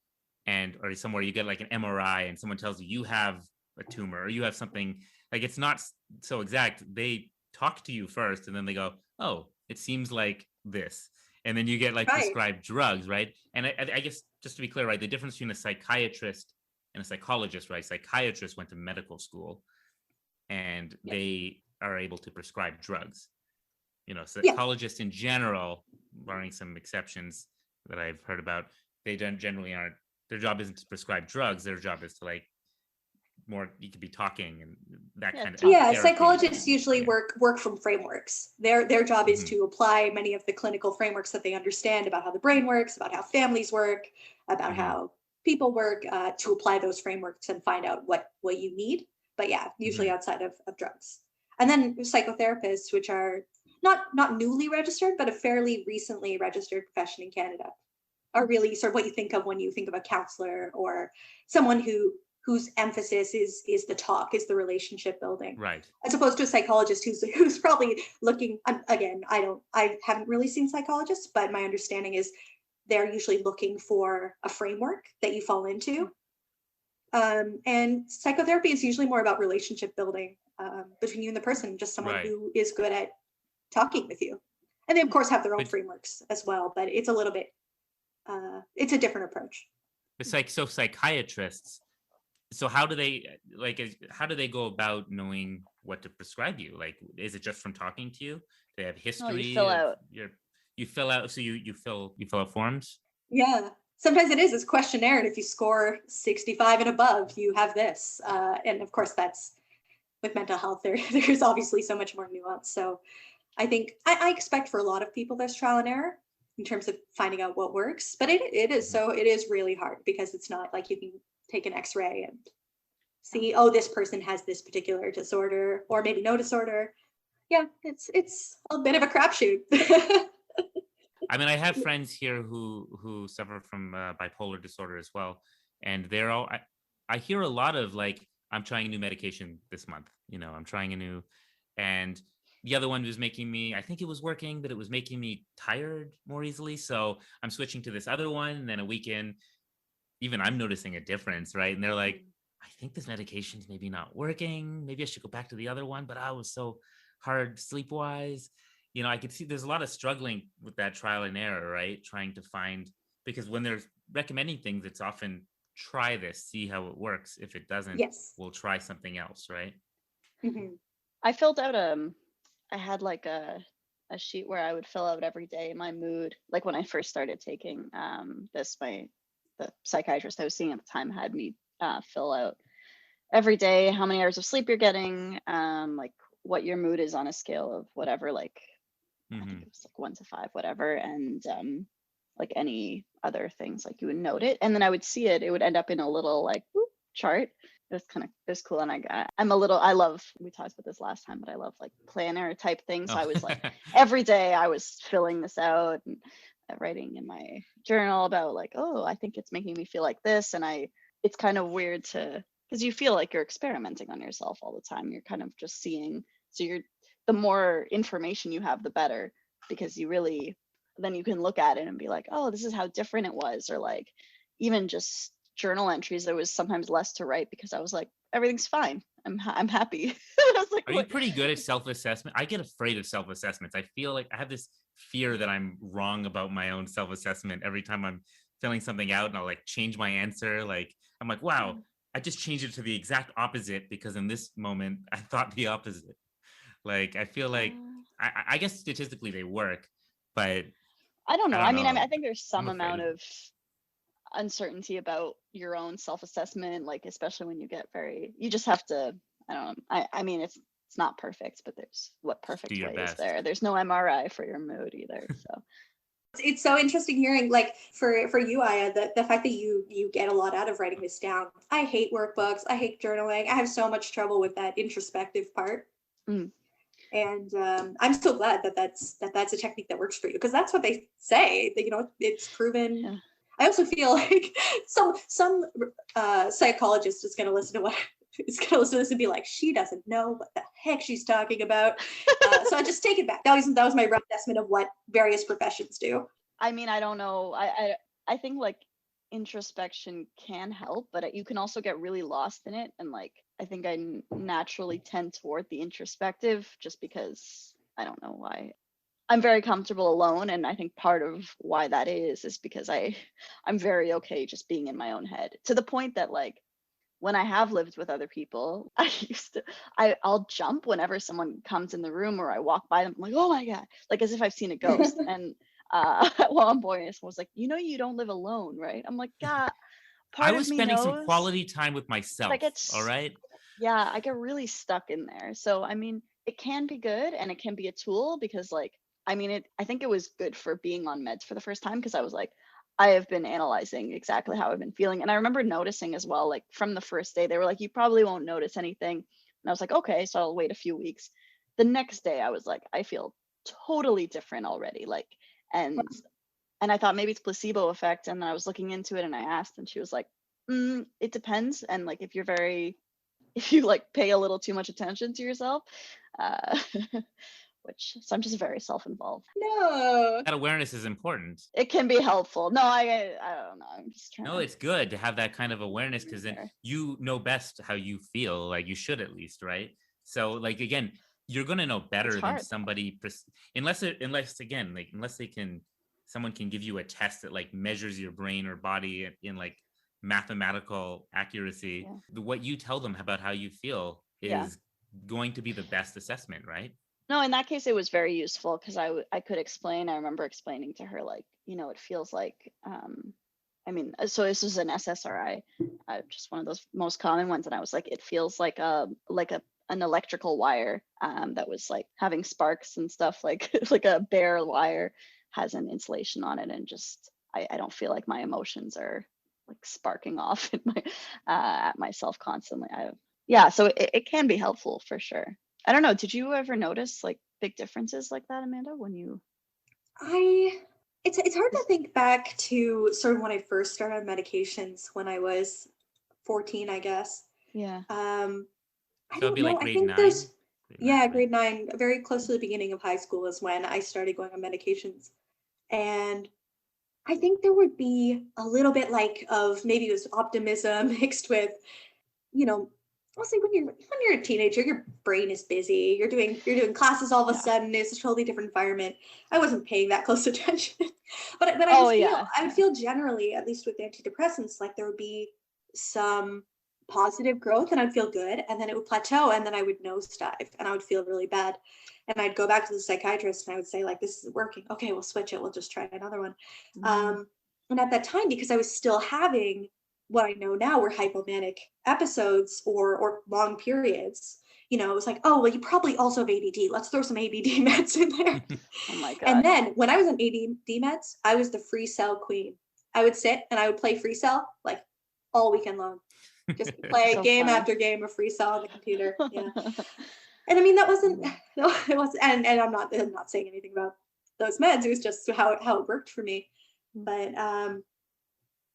or somewhere you get like an MRI and someone tells you have a tumor or you have something. Like, it's not so exact. They talk to you first and then they go, oh, it seems like this. And then you get like Right. prescribed drugs, right? And I guess just to be clear, right, the difference between a psychiatrist and a psychologist, right? Psychiatrists went to medical school and Yeah. they are able to prescribe drugs. Yeah. Psychologists in general, barring some exceptions that I've heard about, they generally aren't. Their job isn't to prescribe drugs. Their job is to more. You could be talking and that kind of Yeah, therapy. psychologists usually work from frameworks. Their job is to apply many of the clinical frameworks that they understand about how the brain works, about how families work, about how people work, to apply those frameworks and find out what you need. But yeah, usually outside of drugs. And then psychotherapists, which are not newly registered, but a fairly recently registered profession in Canada, are really sort of what you think of when you think of a counselor or someone who whose emphasis is the talk, is the relationship building, Right. as opposed to a psychologist who's probably looking, again, I haven't really seen psychologists, but my understanding is they're usually looking for a framework that you fall into. And psychotherapy is usually more about relationship building between you and the person, just someone Right. who is good at talking with you. And they, of course, have their own But- frameworks as well, but it's a little bit, it's a different approach. It's like, so psychiatrists, so how do they go about knowing what to prescribe you? Like, is it just from talking to you? Do they have history? you fill out. You fill out, so you fill out forms? Yeah. Sometimes it's questionnaire, and if you score 65 and above, you have this. And of course, that's with mental health. There's obviously so much more nuance. So I think I expect for a lot of people there's trial and error in terms of finding out what works. But it is really hard, because it's not like you can take an X-ray and see, oh, this person has this particular disorder, or maybe no disorder. Yeah, it's a bit of a crapshoot. I mean, I have friends here who suffer from bipolar disorder as well, and they're all. I hear a lot of like, I'm trying a new medication this month. I'm trying a new, and the other one was making me. I think it was working, but it was making me tired more easily. So I'm switching to this other one, and then a week in, even I'm noticing a difference, right? And they're like, I think this medication's maybe not working. Maybe I should go back to the other one, but I was so hard sleep-wise. I could see there's a lot of struggling with that trial and error, right? Trying to find, because when they're recommending things, it's often try this, see how it works. If it doesn't, Yes. we'll try something else, right? Mm-hmm. I filled out I had like a sheet where I would fill out every day my mood. Like when I first started taking the psychiatrist I was seeing at the time had me fill out every day how many hours of sleep you're getting, like what your mood is on a scale of whatever, like I think it was like 1 to 5, whatever, and like any other things, like you would note it, and then I would see it would end up in a little like chart. It was cool. And I love, we talked about this last time, but I love like planner type things. So I was like, every day I was filling this out and writing in my journal about like, oh, I think it's making me feel like this. And it's kind of weird because you feel like you're experimenting on yourself all the time. You're kind of just seeing, so the more information you have, the better, because then you can look at it and be like, oh, this is how different it was. Or like, even just journal entries, there was sometimes less to write because I was like, everything's fine. I'm happy. I was like, are you pretty good at self-assessment? I get afraid of self-assessments. I feel like I have this fear that I'm wrong about my own self-assessment every time I'm filling something out, and I'll like change my answer. Like, I'm like, wow, I just changed it to the exact opposite because in this moment I thought the opposite. Like, I feel like I guess statistically they work, but I don't know. I mean, I think there's some amount of of uncertainty about your own self-assessment, like especially when you get you just have to, I don't know. I mean, it's not perfect, but there's what perfect way is there. There's no MRI for your mood either. So it's so interesting hearing, like, for you, Aya, the fact that you get a lot out of writing this down. I hate workbooks. I hate journaling. I have so much trouble with that introspective part. And I'm so glad that's a technique that works for you, because that's what they say, that it's proven. Yeah. I also feel like some psychologist is going to listen to this and be like, she doesn't know what the heck she's talking about. So I just take it back. That was my rough assessment of what various professions do. I mean, I don't know. I think like introspection can help, but you can also get really lost in it. And like, I think I naturally tend toward the introspective just because I don't know why. I'm very comfortable alone, and I think part of why that is because I'm very okay just being in my own head, to the point that like when I have lived with other people, I'll jump whenever someone comes in the room or I walk by them. I'm like, oh my God, like as if I've seen a ghost. And one boy was like, you don't live alone, right? I'm like, God, I was spending some quality time with myself. All right. Yeah, I get really stuck in there. So I mean, it can be good and it can be a tool, because like, I mean, I think it was good for being on meds for the first time, because I was like, I have been analyzing exactly how I've been feeling. And I remember noticing as well, like from the first day, they were like, you probably won't notice anything. And I was like, okay, so I'll wait a few weeks. The next day I was like, I feel totally different already. Like, and I thought maybe it's placebo effect. And then I was looking into it and I asked, and she was like, It depends. And like, if you like pay a little too much attention to yourself, uh, so I'm just very self-involved. No. That awareness is important. It can be helpful. No, I don't know. I'm just trying No, it's good to have that kind of awareness, because then Fair. you know best how you feel, like you should at least, right? So like, again, you're going to know better than hard. somebody, unless again, like, unless someone can give you a test that like measures your brain or body in like mathematical accuracy. Yeah. What you tell them about how you feel Yeah. is going to be the best assessment, right? No, in that case, it was very useful because I could explain. I remember explaining to her, like, it feels like, I mean, so this is an SSRI, just one of those most common ones. And I was like, it feels like an electrical wire that was like having sparks and stuff, like like a bare wire has an insulation on it. And just, I don't feel like my emotions are like sparking off in my at myself constantly. So it can be helpful for sure. I don't know. Did you ever notice like big differences like that, Amanda, when you? It's hard to think back to sort of when I first started on medications when I was 14, I guess. Yeah. I So it'd don't be know. like I grade think 9. there's Right? grade 9, very close to the beginning of high school is when I started going on medications. And I think there would be a little bit like of maybe it was optimism mixed with, mostly when you're a teenager, your brain is busy. You're doing classes all of a Yeah. sudden. It's a totally different environment. I wasn't paying that close attention, but Oh, I would feel generally, at least with antidepressants, like there would be some positive growth, and I'd feel good, and then it would plateau, and then I would nosedive, and I would feel really bad, and I'd go back to the psychiatrist, and I would say like, "This isn't working. Okay, we'll switch it. We'll just try another one." And at that time, because I was still having what I know now were hypomanic episodes or long periods, it was like, oh, well, you probably also have ADD. Let's throw some ADD meds in there. Oh my God. And then when I was on ADD meds, I was the free cell queen. I would sit and I would play free cell like all weekend long. Just play So game funny. after game of free cell on the computer. Yeah. And I mean, that wasn't, no, it wasn't, and I'm not saying anything about those meds. It was just how it worked for me. But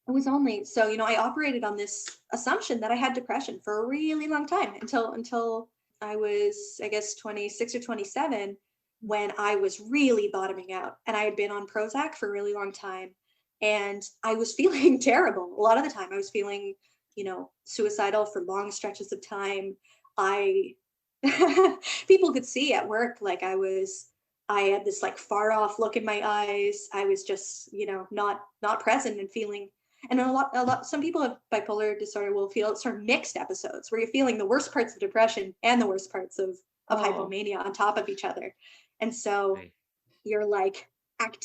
it was only so, I operated on this assumption that I had depression for a really long time until I was, I guess, 26 or 27, when I was really bottoming out, and I had been on Prozac for a really long time, and I was feeling terrible. A lot of the time I was feeling, suicidal for long stretches of time. People could see at work, like I had this like far off look in my eyes. I was just, not present and feeling. And some people have bipolar disorder will feel sort of mixed episodes where you're feeling the worst parts of depression and the worst parts of hypomania on top of each other. And so you're like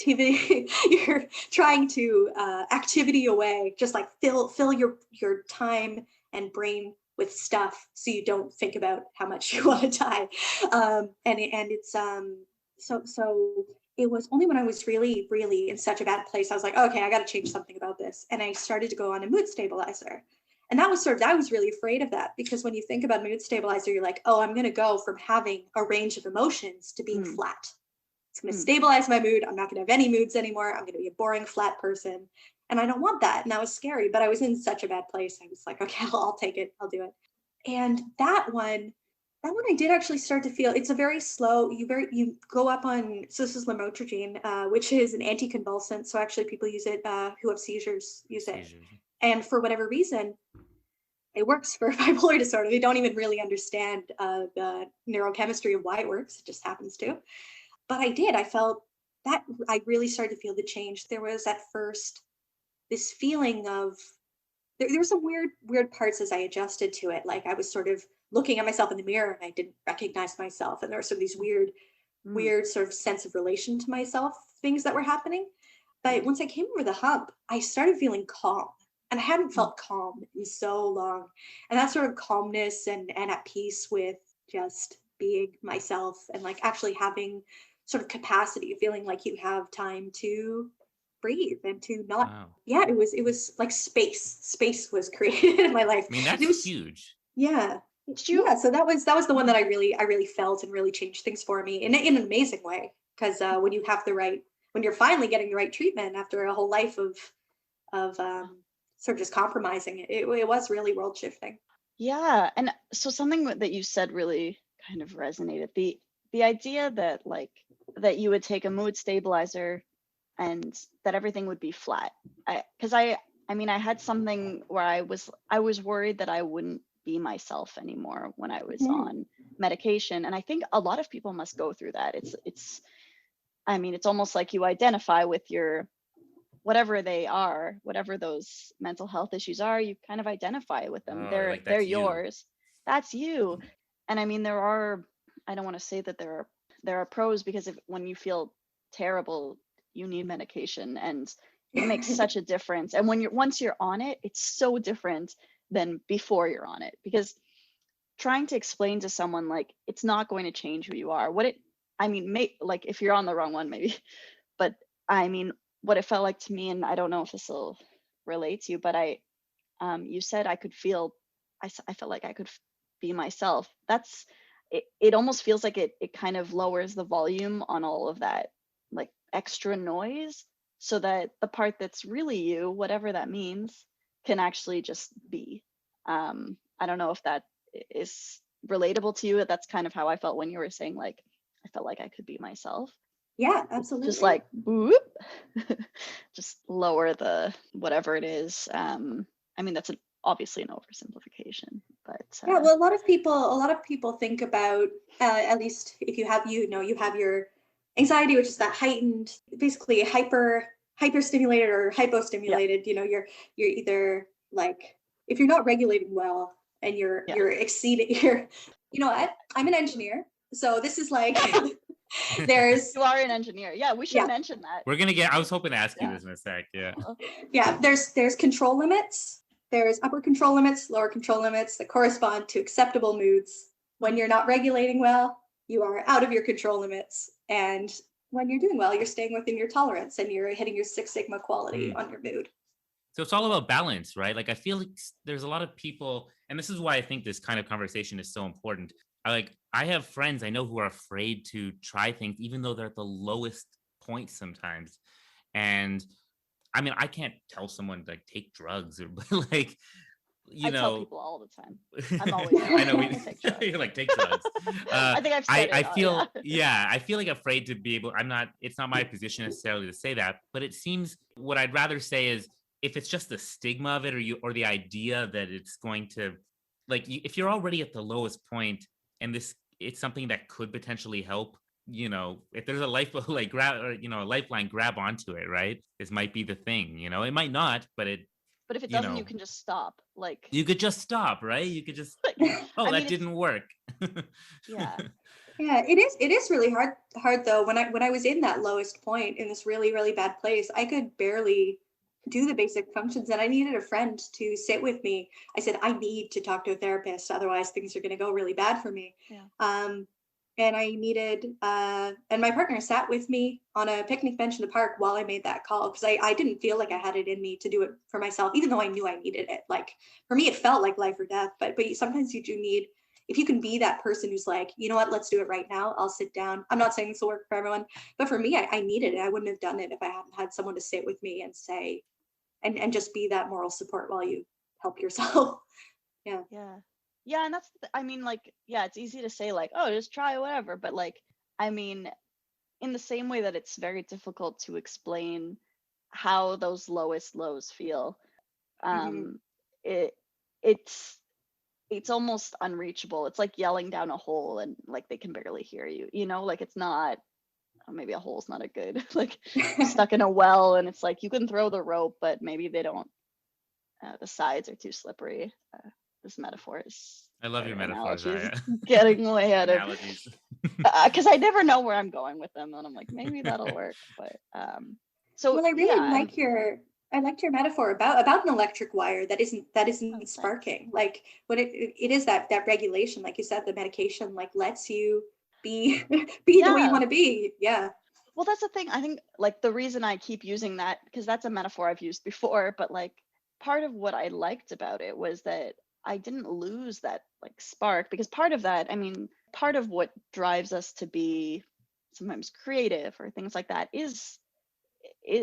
you're trying to activity away, just like fill your time and brain with stuff so you don't think about how much you want to die. It's so it was only when I was really, really in such a bad place, I was like, okay, I got to change something about this. And I started to go on a mood stabilizer. And that was I was really afraid of that, because when you think about mood stabilizer, you're like, oh, I'm going to go from having a range of emotions to being flat. It's going to stabilize my mood. I'm not going to have any moods anymore. I'm going to be a boring, flat person. And I don't want that. And that was scary, but I was in such a bad place. I was like, okay, I'll take it. I'll do it. And that one I did actually start to feel. It's a very slow, you go up on, so this is lamotrigine, which is an anticonvulsant. So actually people use it, who have seizures use it. And for whatever reason, it works for bipolar disorder. They don't even really understand the neurochemistry of why it works. It just happens to. But I felt that I really started to feel the change. There was at first this feeling of, there were some weird parts as I adjusted to it. Like I was sort of looking at myself in the mirror and I didn't recognize myself. And there were sort of these weird sort of sense of relation to myself, things that were happening. But once I came over the hump, I started feeling calm. And I hadn't felt calm in so long. And that sort of calmness and at peace with just being myself, and like actually having sort of capacity, feeling like you have time to breathe and to not. Wow. Yeah, it was like space was created in my life. I mean, that's huge. Yeah. So that was the one that I really felt and really changed things for me in an amazing way. Because when you have when you're finally getting the right treatment after a whole life of sort of just compromising it. It was really world shifting. Yeah. And so something that you said really kind of resonated. The idea that like that you would take a mood stabilizer and that everything would be flat. I mean, I had something where I was worried that I wouldn't be myself anymore when I was on medication. And I think a lot of people must go through that. I mean, it's almost like you identify with your whatever they are, whatever those mental health issues are, you kind of identify with them. Oh, They're like that's you. yours. That's you. And I mean, I don't want to say that there are pros, because when you feel terrible, you need medication, and it makes such a difference. And once you're on it, it's so different than before you're on it, because trying to explain to someone like it's not going to change who you are, like if you're on the wrong one maybe, but I mean, what it felt like to me, and I don't know if this will relate to you, but you said I felt like I could be myself. It almost feels like it kind of lowers the volume on all of that like extra noise, so that the part that's really you, whatever that means, can actually just be. I don't know if that is relatable to you. That's kind of how I felt when you were saying like I felt like I could be myself. Yeah, absolutely. Just like whoop, just lower the whatever it is. I mean, that's obviously an oversimplification, but yeah, well, a lot of people think about at least if you have your anxiety, which is that heightened, basically hyper stimulated or hypostimulated. You're either like, if you're not regulating well and you're exceeding I'm an engineer, so this is like there's you are an engineer. Yeah, we should mention that. I was hoping to ask you this in a sec. Yeah, there's control limits. There's upper control limits, lower control limits that correspond to acceptable moods. When you're not regulating well, you are out of your control limits. And when you're doing well, you're staying within your tolerance and you're hitting your 6 Sigma quality on your mood. So it's all about balance, right? Like I feel like there's a lot of people, and this is why I think this kind of conversation is so important. I have friends I know who are afraid to try things, even though they're at the lowest point sometimes. And I mean, I can't tell someone like take drugs or like, I tell people all the time. I'm always I know take drugs. You're like take drugs. I think I've said I feel I feel like afraid to be able. It's not my position necessarily to say that, but it seems what I'd rather say is if it's just the stigma of it, or the idea that it's going to, like, if you're already at the lowest point and it's something that could potentially help. If there's a a lifeline, grab onto it, right? This might be the thing, it might not, but if it doesn't, you can just stop. Like you could just stop, right? You could just, that didn't work. Yeah. Yeah, it is really hard though. When I was in that lowest point in this really, really bad place, I could barely do the basic functions and I needed a friend to sit with me. I said, I need to talk to a therapist, otherwise things are going to go really bad for me. Yeah. And I needed, and my partner sat with me on a picnic bench in the park while I made that call, because I didn't feel like I had it in me to do it for myself, even though I knew I needed it. Like for me, it felt like life or death, but sometimes you do need, if you can be that person who's like, you know what, let's do it right now. I'll sit down. I'm not saying this will work for everyone, but for me, I needed it. I wouldn't have done it if I hadn't had someone to sit with me and say, and just be that moral support while you help yourself. Yeah. Yeah, and that's, I mean, like, yeah, it's easy to say like, oh, just try whatever. But like, I mean, in the same way that it's very difficult to explain how those lowest lows feel, it's almost unreachable. It's like yelling down a hole and like they can barely hear you, like it's not, maybe a hole's not a good, like stuck in a well and it's like you can throw the rope, but maybe they don't, the sides are too slippery. This metaphor is, I love your metaphors. Getting way out of because I never know where I'm going with them, and I'm like, maybe that'll work. But so well, I really like your metaphor about an electric wire that isn't sparking. Like what it is that regulation, like you said, the medication like lets you be the way you want to be. Yeah. Well, that's the thing. I think like the reason I keep using that, because that's a metaphor I've used before, but like part of what I liked about it was that I didn't lose that like spark, because part of that, I mean, part of what drives us to be sometimes creative or things like that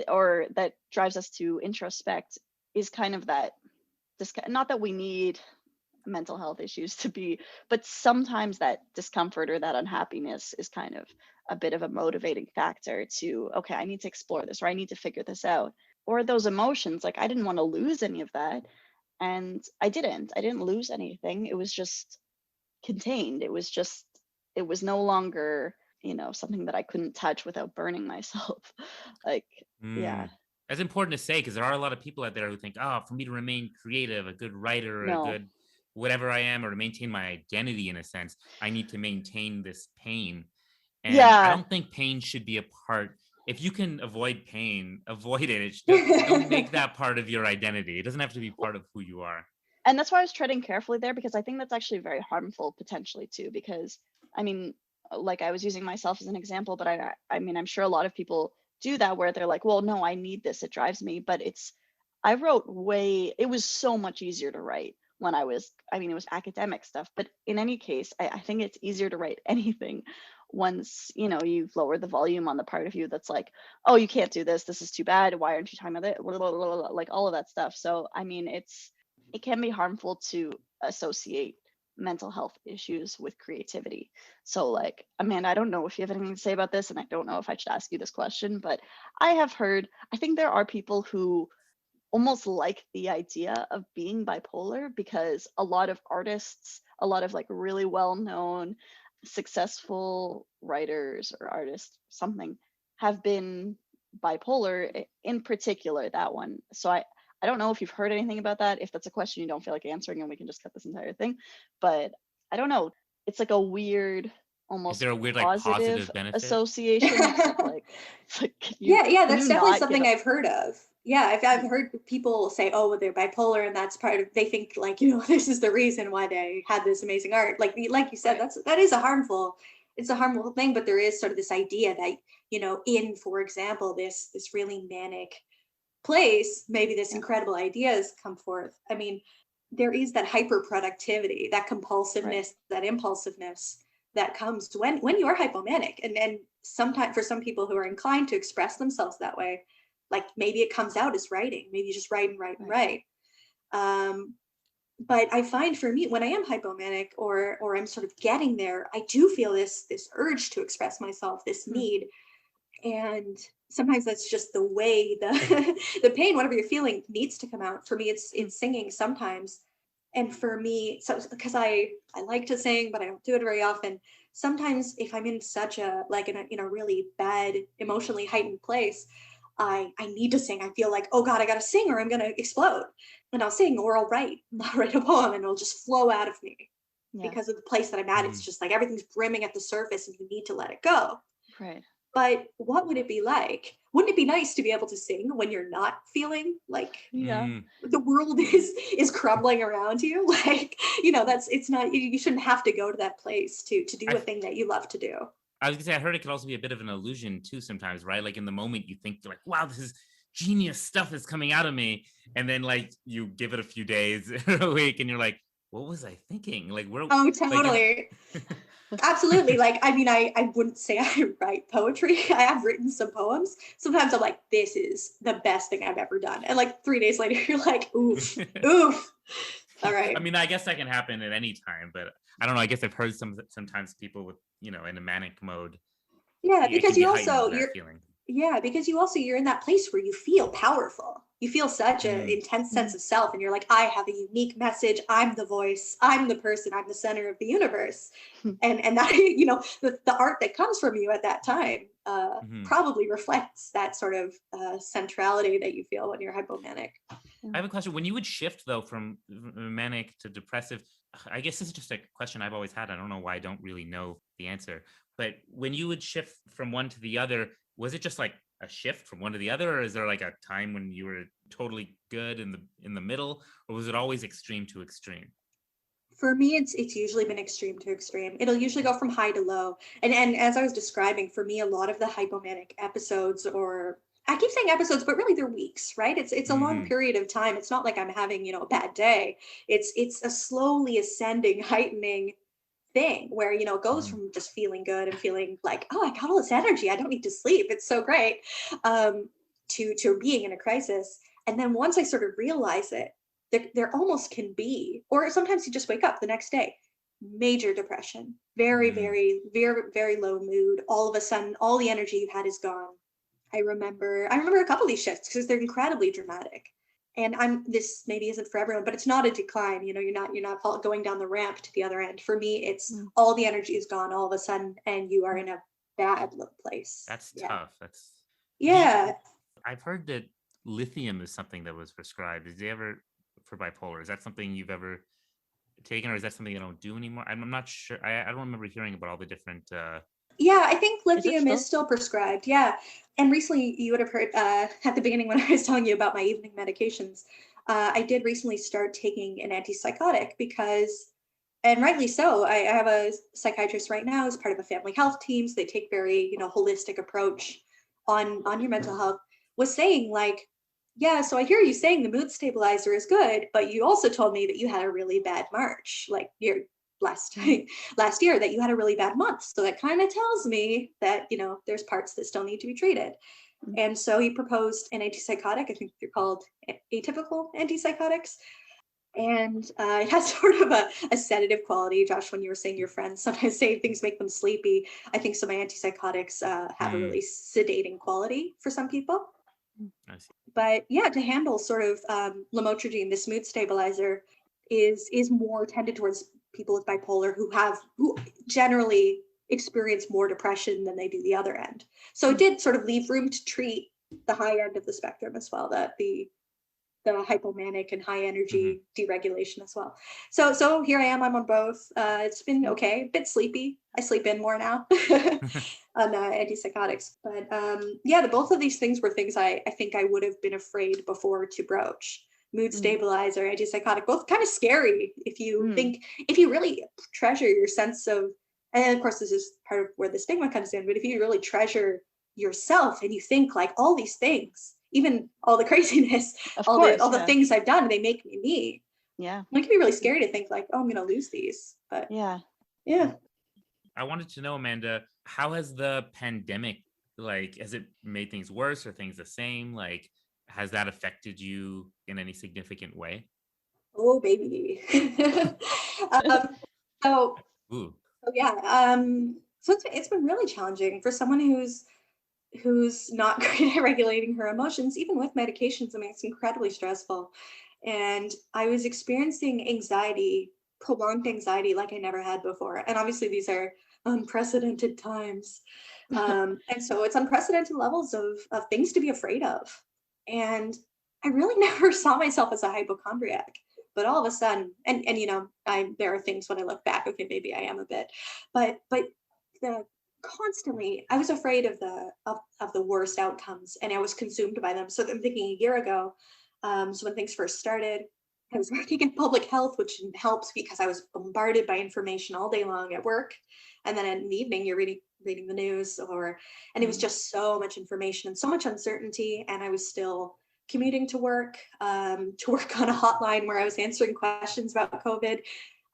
or that drives us to introspect is kind of that, not that we need mental health issues to be, but sometimes that discomfort or that unhappiness is kind of a bit of a motivating factor to, okay, I need to explore this, or I need to figure this out. Or those emotions, like I didn't want to lose any of that. And I didn't lose anything. It was just contained. It was no longer, something that I couldn't touch without burning myself. Like, yeah, That's important to say, because there are a lot of people out there who think, oh, for me to remain creative, a good writer, a no, good whatever I am, or to maintain my identity in a sense, I need to maintain this pain. And I yeah. don't think pain should be a part. If you can avoid pain, avoid it. Don't make that part of your identity. It doesn't have to be part of who you are. And that's why I was treading carefully there, because I think that's actually very harmful potentially too, because I mean, like I was using myself as an example, but I mean, I'm sure a lot of people do that where they're like, well, no, I need this, it drives me. But it was so much easier to write when it was academic stuff, but in any case, I think it's easier to write anything once, you've lowered the volume on the part of you that's like, oh, you can't do this is too bad, why aren't you talking about it, like all of that stuff. So I mean, it can be harmful to associate mental health issues with creativity. So like, Amanda, I don't know if you have anything to say about this, and I don't know if I should ask you this question, but I think there are people who almost like the idea of being bipolar, because a lot of artists, a lot of like really well-known, successful writers or artists, something, have been bipolar, in particular that one. So I don't know if you've heard anything about that. If that's a question you don't feel like answering, and we can just cut this entire thing. But I don't know. It's like a weird, Is almost there a weird like positive positive benefit? association. It's like Yeah, can that's you definitely not something get I've heard of. Yeah, I've heard people say, oh, well, they're bipolar, and that's part of, they think like, this is the reason why they had this amazing art. Like you said, right, that is it's a harmful thing, but there is sort of this idea that, in, for example, this really manic place, maybe this yeah, incredible ideas come forth. I mean, there is that hyper productivity, that right, compulsiveness, that impulsiveness that comes when you're hypomanic. And sometimes for some people who are inclined to express themselves that way, like maybe it comes out as writing, maybe you just write and write and right, write. But I find for me, when I am hypomanic or I'm sort of getting there, I do feel this urge to express myself, this mm, need. And sometimes that's just the way the the pain, whatever you're feeling, needs to come out. For me, it's mm, in singing sometimes. And for me, so because I like to sing, but I don't do it very often. Sometimes if I'm in such a like in a really bad, emotionally heightened place, I need to sing. I feel like, oh God, I gotta sing or I'm gonna explode. And I'll sing or I'll write a poem, and it'll just flow out of me yeah, because of the place that I'm at. It's Mm. just like everything's brimming at the surface and you need to let it go. right, But what would it be like? Wouldn't it be nice to be able to sing when you're not feeling like yeah, Mm. the world is crumbling around you? Like, that's it's not you shouldn't have to go to that place to do a I thing that you love to do. I was gonna say, I heard it could also be a bit of an illusion too sometimes, right? Like in the moment you think, you're like, wow, this is genius stuff is coming out of me. And then like you give it a few days or a week and you're like, what was I thinking? Like we're Oh, like totally. Absolutely. Like, I mean, I wouldn't say I write poetry. I have written some poems. Sometimes I'm like, this is the best thing I've ever done. And like 3 days later, you're like, oof, oof. All I right. mean, I guess that can happen at any time, but I don't know. I guess I've heard sometimes people with, in a manic mode, Yeah, it because can be heightened that you're feeling. yeah, because you're in that place where you feel powerful. You feel such an Mm. intense sense mm, of self, and you're like, I have a unique message. I'm the voice. I'm the person. I'm the center of the universe. And that the art that comes from you at that time Hmm. probably reflects that sort of centrality that you feel when you're hypomanic. I have a question. When you would shift though from manic to depressive, I guess this is just a question I've always had. I don't know why I don't really know the answer. But when you would shift from one to the other, was it just like a shift from one to the other, or is there like a time when you were totally good in the middle, or was it always extreme to extreme? For me, it's usually been extreme to extreme. It'll usually go from high to low. And as I was describing, for me, a lot of the hypomanic episodes, or I keep saying episodes, but really they're weeks, right? It's a long Mm, period of time. It's not like I'm having, a bad day. It's a slowly ascending, heightening thing where, it goes mm, from just feeling good and feeling like, oh, I got all this energy. I don't need to sleep. It's so great. Um, to being in a crisis. And then once I sort of realize it, there almost can be, or sometimes you just wake up the next day, major depression, very, very, very, very low mood. All of a sudden, all the energy you had is gone. I remember a couple of these shifts because they're incredibly dramatic. And this maybe isn't for everyone, but it's not a decline. You're not going down the ramp to the other end. For me, it's all the energy is gone all of a sudden, and you are in a bad place. That's tough. Yeah. I've heard that lithium is something that was prescribed. Did you ever, for bipolar, is that something you've ever taken, or is that something you don't do anymore? I'm not sure. I don't remember hearing about all the different. Yeah, I think lithium is still prescribed. Yeah. And recently you would have heard at the beginning when I was telling you about my evening medications, I did recently start taking an antipsychotic because, and rightly so, I have a psychiatrist right now as part of a family health team. So they take very, holistic approach on your mental health, was saying like, yeah, so I hear you saying the mood stabilizer is good, but you also told me that you had a really bad March, like last year, that you had a really bad month. So that kind of tells me that, there's parts that still need to be treated. And so he proposed an antipsychotic. I think they're called atypical antipsychotics. And it has sort of a sedative quality. Josh, when you were saying your friends sometimes say things make them sleepy, I think some antipsychotics have a really sedating quality for some people. I see. But yeah, to handle sort of lamotrigine, this mood stabilizer is more tended towards people with bipolar who generally experience more depression than they do the other end. So it did sort of leave room to treat the high end of the spectrum as well, the hypomanic and high energy deregulation as well. So here I am, I'm on both. It's been okay, a bit sleepy. I sleep in more now on antipsychotics. But both of these things were things I think I would have been afraid before to broach. Mood stabilizer, antipsychotic, both kind of scary if you if you really treasure your sense of, and of course this is part of where the stigma comes in, but if you really treasure yourself and you think like all these things, even all the craziness, all the things I've done, they make me. Yeah. It can be really scary to think like, oh, I'm going to lose these. But yeah. I wanted to know, Amanda, how has the pandemic, has it made things worse or things the same? Has that affected you in any significant way? Oh, baby. So it's been really challenging for someone who's not great at regulating her emotions, even with medications. I mean, it's incredibly stressful. And I was experiencing anxiety, prolonged anxiety like I never had before. And obviously these are unprecedented times. And so it's unprecedented levels of things to be afraid of. And I really never saw myself as a hypochondriac. But all of a sudden, and there are things when I look back, okay, maybe I am a bit, but constantly I was afraid of the worst outcomes, and I was consumed by them. So I'm thinking a year ago, so when things first started, I was working in public health, which helps because I was bombarded by information all day long at work, and then in the evening you're reading the news, and it was just so much information and so much uncertainty, and I was still commuting to work on a hotline where I was answering questions about COVID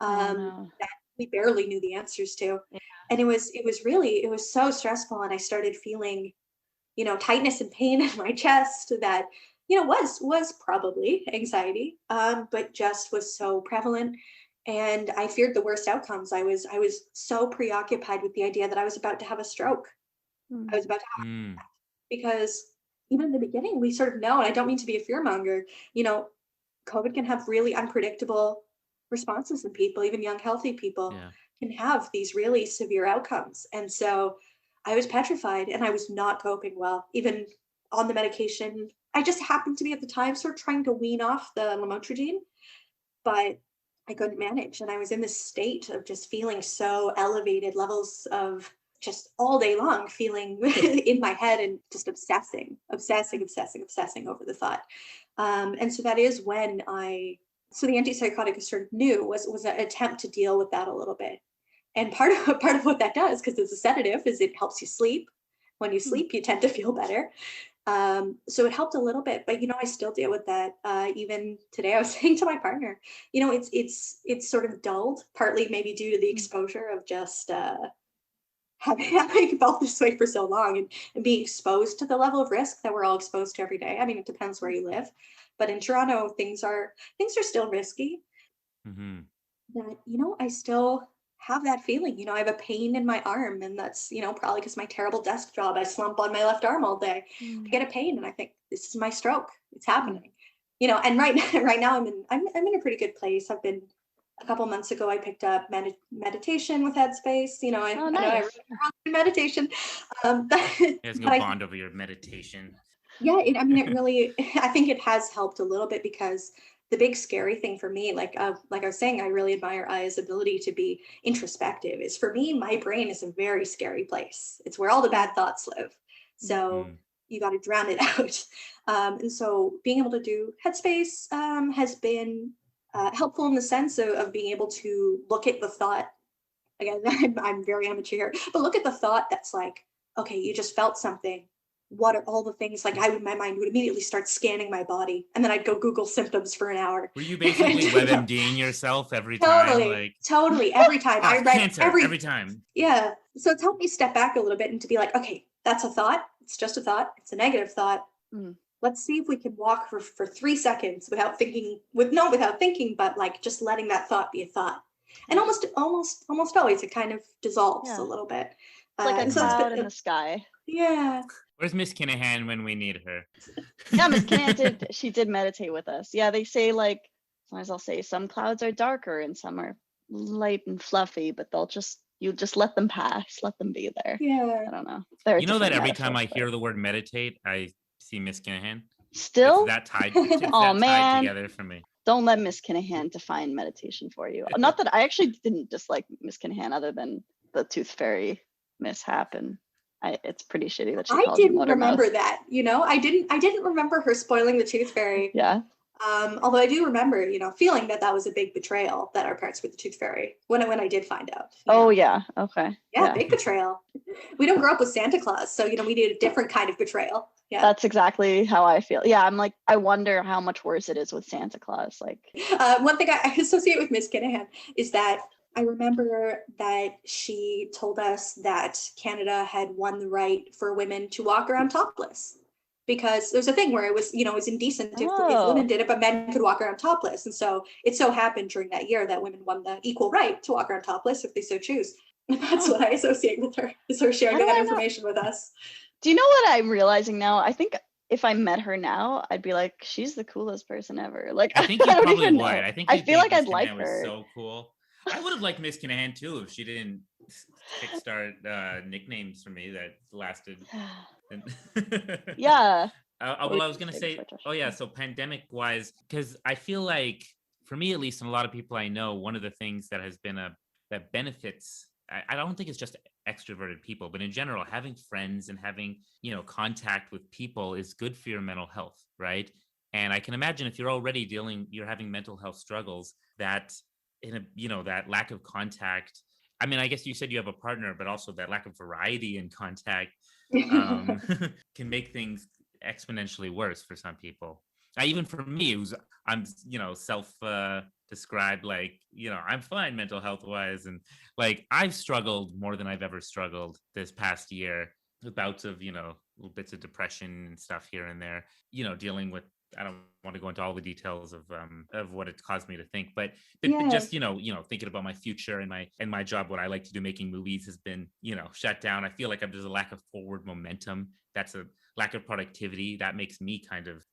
that we barely knew the answers to. Yeah. And it was so stressful. And I started feeling, tightness and pain in my chest that, was probably anxiety, but just was so prevalent. And I feared the worst outcomes. I was so preoccupied with the idea that I was about to have a stroke. I was about to have because even in the beginning, we sort of know, and I don't mean to be a fearmonger, COVID can have really unpredictable responses in people, even young, healthy people can have these really severe outcomes. And so I was petrified and I was not coping well, even on the medication. I just happened to be at the time sort of trying to wean off the lamotrigine, but I couldn't manage. And I was in this state of just feeling so elevated levels of just all day long, feeling in my head and just obsessing over the thought. And so that is when so the antipsychotic I sort of knew was an attempt to deal with that a little bit. And part of what that does, because it's a sedative, is it helps you sleep. When you sleep, you tend to feel better. So it helped a little bit, but I still deal with that. Even today, I was saying to my partner, it's sort of dulled, partly maybe due to the exposure of just having felt this way for so long and being exposed to the level of risk that we're all exposed to every day. I mean, it depends where you live, but in Toronto, things are still risky. Mm-hmm. That, I still have that feeling. I have a pain in my arm, and that's, probably because my terrible desk job, I slump on my left arm all day. I get a pain and I think, this is my stroke. It's happening. And right now I'm in a pretty good place. I've been, a couple months ago, I picked up meditation with Headspace. I know I really do meditation. You guys go bond over your meditation. Yeah, it really, I think it has helped a little bit, because the big scary thing for me, like I was saying, I really admire Aya's ability to be introspective. Is, for me, my brain is a very scary place. It's where all the bad thoughts live. So you got to drown it out. And so being able to do Headspace has been helpful in the sense of being able to look at the thought. Again, I'm very amateur here, but look at the thought that's like, okay, you just felt something. What are all the things? Like, my mind would immediately start scanning my body, and then I'd go Google symptoms for an hour. Were you basically WebMDing yourself every time? Totally, every time. I read cancer, every time. Yeah. So it's helped me step back a little bit and to be like, okay, that's a thought. It's just a thought. It's a negative thought. Let's see if we can walk for 3 seconds without thinking, but like just letting that thought be a thought. And almost always it kind of dissolves a little bit. It's like a cloud in the sky. Yeah. Where's Miss Kinahan when we need her? Yeah, Miss Kinahan did meditate with us. Yeah, they say, like, sometimes I'll say some clouds are darker and some are light and fluffy, but you just let them pass, let them be there. Yeah. I don't know. You know that every time I hear the word meditate, I see Miss Kinahan. Still? It's that tied together for me. Don't let Miss Kinahan define meditation for you. Not that I actually didn't dislike Miss Kinahan, other than the tooth fairy mishap, and it's pretty shitty that she called you Motor Mouth. I didn't remember that. I didn't remember her spoiling the tooth fairy. Yeah. Although I do remember, feeling that was a big betrayal that our parents were the tooth fairy when I did find out. Oh yeah. Okay. Yeah, big betrayal. We don't grow up with Santa Claus, so we need a different kind of betrayal. Yeah. That's exactly how I feel. Yeah, I'm like, I wonder how much worse it is with Santa Claus. Like, one thing I associate with Miss Kinahan is that I remember that she told us that Canada had won the right for women to walk around topless, because there's a thing where it was, it was indecent if women did it, but men could walk around topless. And so it so happened during that year that women won the equal right to walk around topless if they so choose. And that's what I associate with her, is her sharing that information with us. Do you know what I'm realizing now? I think if I met her now, I'd be like, she's the coolest person ever. Like, I think you probably would. I feel like I'd like her. So cool. I would have liked Miss Kinahan too if she didn't kickstart nicknames for me that lasted. Yeah. Well, I was gonna say, so pandemic wise, because I feel like, for me at least, and a lot of people I know, one of the things that has been that benefits, I don't think it's just extroverted people, but in general, having friends and having, contact with people is good for your mental health, right? And I can imagine if you're already you're having mental health struggles, that that lack of contact. I mean, I guess you said you have a partner, but also that lack of variety in contact can make things exponentially worse for some people. Even for me, I'm self described, like, I'm fine mental health wise, and like I've struggled more than I've ever struggled this past year with bouts of little bits of depression and stuff here and there, dealing with, I don't want to go into all the details of what it caused me to think, but just thinking about my future and my job, what I like to do, making movies, has been shut down. I feel like there's a lack of forward momentum. That's a lack of productivity that makes me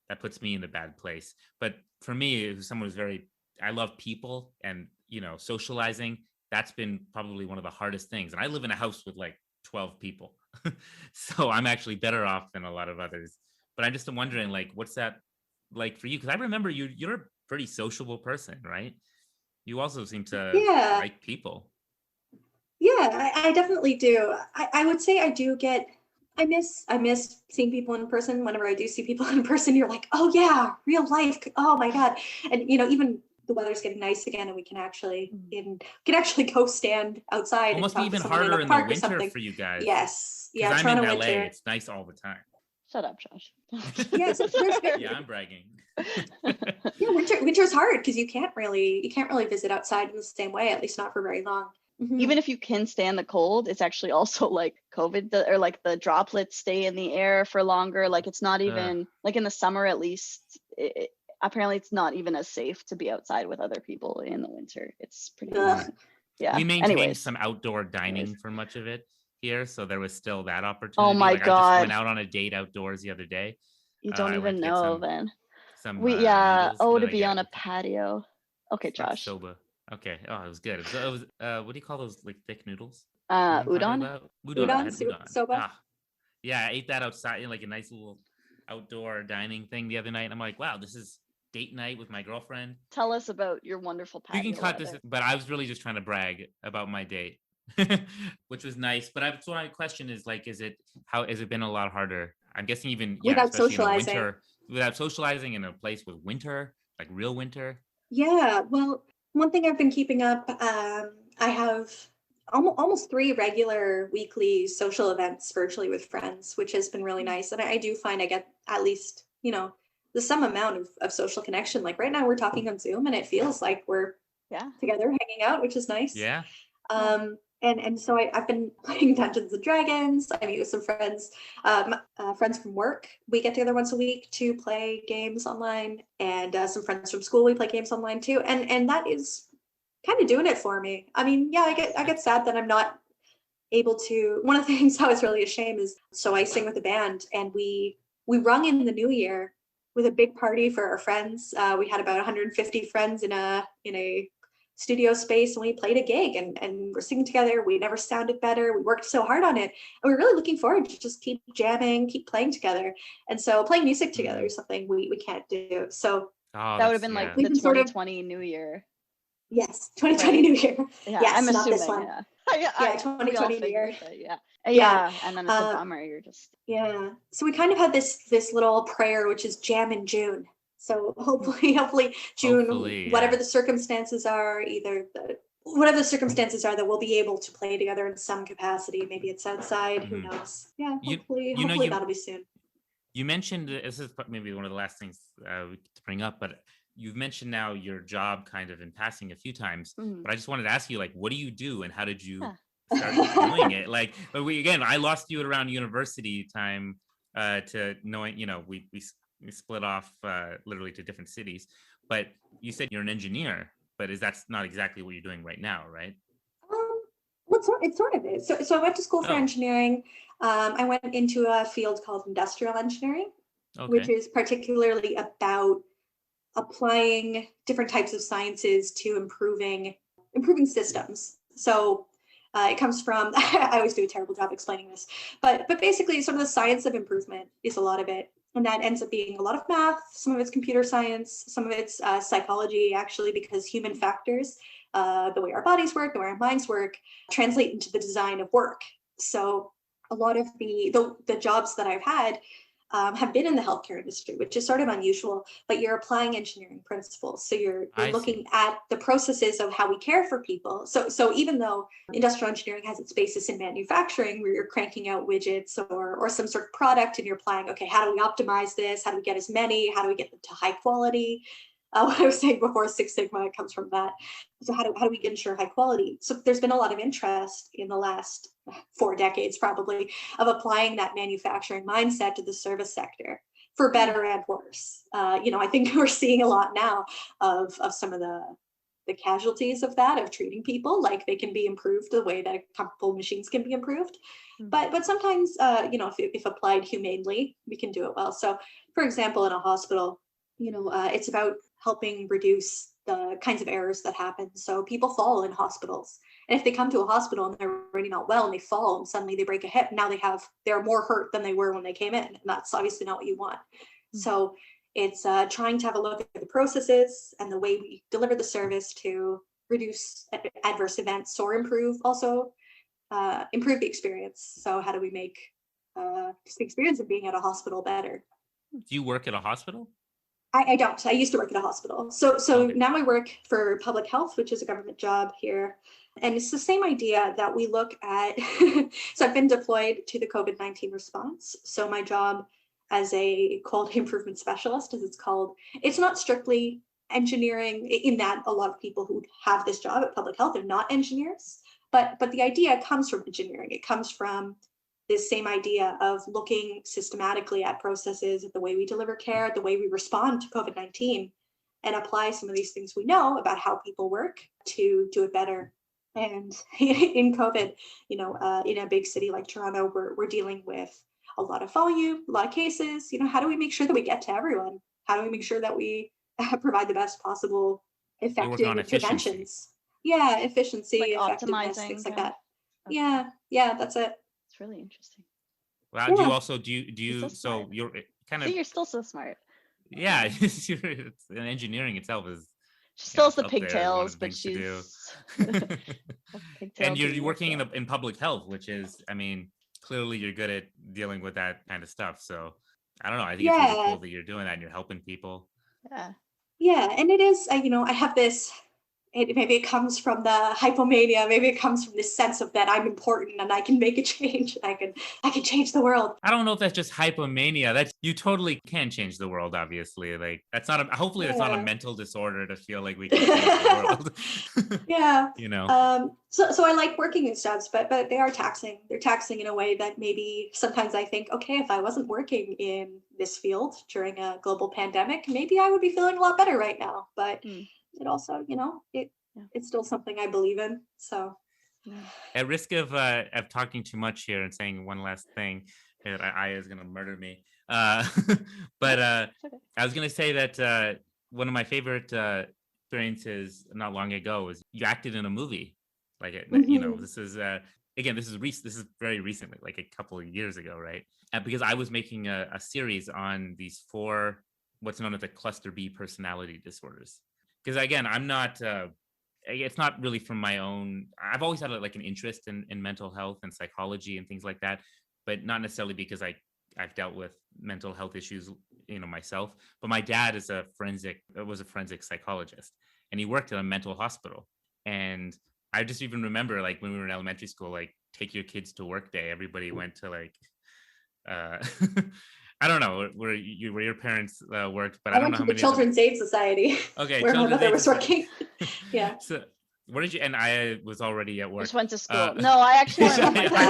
that puts me in a bad place. But for me, someone who's I love people and socializing. That's been probably one of the hardest things. And I live in a house with like 12 people, so I'm actually better off than a lot of others. But I'm just wondering, like, what's that like for you? Because I remember you're a pretty sociable person, right? You also seem to like people. Yeah, I definitely do. I would say I miss seeing people in person. Whenever I do see people in person, you're like, oh yeah, real life. Oh my God. And even the weather's getting nice again, and we can actually go stand outside. It must be even harder in the winter for you guys. Yes. Yeah. I'm Toronto in LA. Winter. It's nice all the time. Shut up, Josh. Yes, yeah, I'm bragging. Yeah, winter's hard because you can't really visit outside in the same way, at least not for very long. even if you can stand the cold, it's actually also like COVID, or like the droplets stay in the air for longer. Like it's not even like in the summer, at least, apparently it's not even as safe to be outside with other people in the winter. It's pretty, yeah. We maintained Anyways. some outdoor dining for much of it here. So there was still that opportunity. Oh my like God. I just went out on a date outdoors the other day. You don't even know then. Some noodles, to be on a patio. Okay, Josh. Soba. Okay. Oh, it was good. It was what do you call those, like, thick noodles? Udon? Udon. Soba. Yeah, I ate that outside in like a nice little outdoor dining thing the other night. And I'm like, wow, this is date night with my girlfriend. Tell us about your wonderful patio. You can cut this, but I was really just trying to brag about my date, which was nice. But so my question is, like, has it been a lot harder? I'm guessing even without socializing. Without socializing in a place with winter, like real winter. Yeah, well, one thing I've been keeping up, I have almost 3 regular weekly social events virtually with friends, which has been really nice. And I do find I get at least, the some amount of social connection. Like right now we're talking on Zoom and it feels like we're together hanging out, which is nice. Yeah. And so I've been playing Dungeons and Dragons. I meet with some friends, friends from work. We get together once a week to play games online, and some friends from school, we play games online too. And that is kind of doing it for me. I mean, yeah, I get sad that I'm not able to. One of the things I was really ashamed is, so I sing with a band, and we rung in the new year with a big party for our friends. We had about 150 friends in a studio space, and we played a gig, and we're singing together. We never sounded better. We worked so hard on it, and we're really looking forward to just keep jamming, keep playing together. And so playing music together is something we can't do. So that would have been like the 2020 New Year. Yes, 2020 New Year. Yeah, yes, I'm assuming, not this one. Yeah, 2020 New Year. Yeah, and then it's a bummer. You're just So we kind of had this little prayer, which is jam in June. So hopefully June, whatever the circumstances are, whatever the circumstances are, that we'll be able to play together in some capacity. Maybe it's outside. Who knows? Yeah, hopefully that'll be soon. You mentioned, this is maybe one of the last things to bring up, but you've mentioned now your job kind of in passing a few times. But I just wanted to ask you, like, what do you do, and how did you start doing it? Like, but I lost you at around university time to knowing, we split off literally to different cities. But you said you're an engineer, but that's not exactly what you're doing right now, right? It sort of is. So I went to school for engineering. I went into a field called industrial engineering, which is particularly about applying different types of sciences to improving systems. So it comes from, I always do a terrible job explaining this, but basically sort of the science of improvement is a lot of it. And that ends up being a lot of math, some of it's computer science, some of it's psychology, actually, because human factors, the way our bodies work, the way our minds work, translate into the design of work. So a lot of the jobs that I've had have been in the healthcare industry, which is sort of unusual, but you're applying engineering principles. So you're looking at the processes of how we care for people. So even though industrial engineering has its basis in manufacturing, where you're cranking out widgets or some sort of product, and you're applying, okay, how do we optimize this? How do we get as many? How do we get them to high quality? What I was saying before, Six Sigma, it comes from that. So how do we ensure high quality? So there's been a lot of interest in the last 4 decades, probably, of applying that manufacturing mindset to the service sector, for better and worse. I think we're seeing a lot now of some of the casualties of that, of treating people like they can be improved the way that comparable machines can be improved. But sometimes, if applied humanely, we can do it well. So, for example, in a hospital, it's about helping reduce the kinds of errors that happen. So people fall in hospitals, and if they come to a hospital and they're already not well and they fall and suddenly they break a hip, now they're more hurt than they were when they came in, and that's obviously not what you want. So it's trying to have a look at the processes and the way we deliver the service to reduce adverse events, or improve the experience. So how do we make just the experience of being at a hospital better? Do you work at a hospital? I don't. I used to work at a hospital. So now I work for public health, which is a government job here. And it's the same idea that we look at. So I've been deployed to the COVID-19 response. So my job as a quality improvement specialist, as it's called, it's not strictly engineering, in that a lot of people who have this job at public health are not engineers, But the idea comes from engineering. It comes from this same idea of looking systematically at processes, at the way we deliver care, the way we respond to COVID-19, and apply some of these things we know about how people work to do it better. And in COVID, in a big city like Toronto, we're dealing with a lot of volume, a lot of cases. How do we make sure that we get to everyone? How do we make sure that we provide the best possible You're working on effective efficiency. interventions? Yeah, efficiency, Like effectiveness, optimizing things like kind that. of. Okay. Yeah, that's it. It's really interesting. Well, Yeah. do you also do You're you so so smart. you're kind See, of you're still so smart. yeah, it's, engineering itself is She still has the up there as one of pigtails, the but things to do. she's pigtail And you're genius, working yeah. in public health, which is, I mean, clearly you're good at dealing with that kind of stuff. So I don't know. I think it's really Yeah. cool that you're doing that and you're helping people. Yeah. Yeah, and it is, I have this, maybe it comes from the hypomania, maybe it comes from this sense of that I'm important and I can make a change, and I can change the world. I don't know if that's just hypomania. That's you totally can change the world, obviously. Like that's not hopefully that's not a Yeah. mental disorder to feel like we can change the world. Yeah. So I like working in jobs, but they are taxing. They're taxing in a way that maybe sometimes I think, okay, if I wasn't working in this field during a global pandemic, maybe I would be feeling a lot better right now. But it also, it's still something I believe in. So at risk of talking too much here and saying one last thing, that Aya is gonna murder me. But okay. I was gonna say that one of my favorite experiences not long ago was you acted in a movie. Like this is again, this is very recently, like a couple of years ago, right? Because I was making a series on these 4 what's known as the cluster B personality disorders. Because again, I'm not. It's not really from my own. I've always had like an interest in mental health and psychology and things like that, but not necessarily because I've dealt with mental health issues, myself. But my dad was a forensic psychologist, and he worked at a mental hospital. And I just even remember, like, when we were in elementary school, like, take your kids to work day. Everybody went to like, I don't know where your parents worked, but I don't went know to how the many. Children's Aid Society. Okay, where my mother was working. Yeah. So where did you? And I was already at work. Just went to school. No, I actually went with my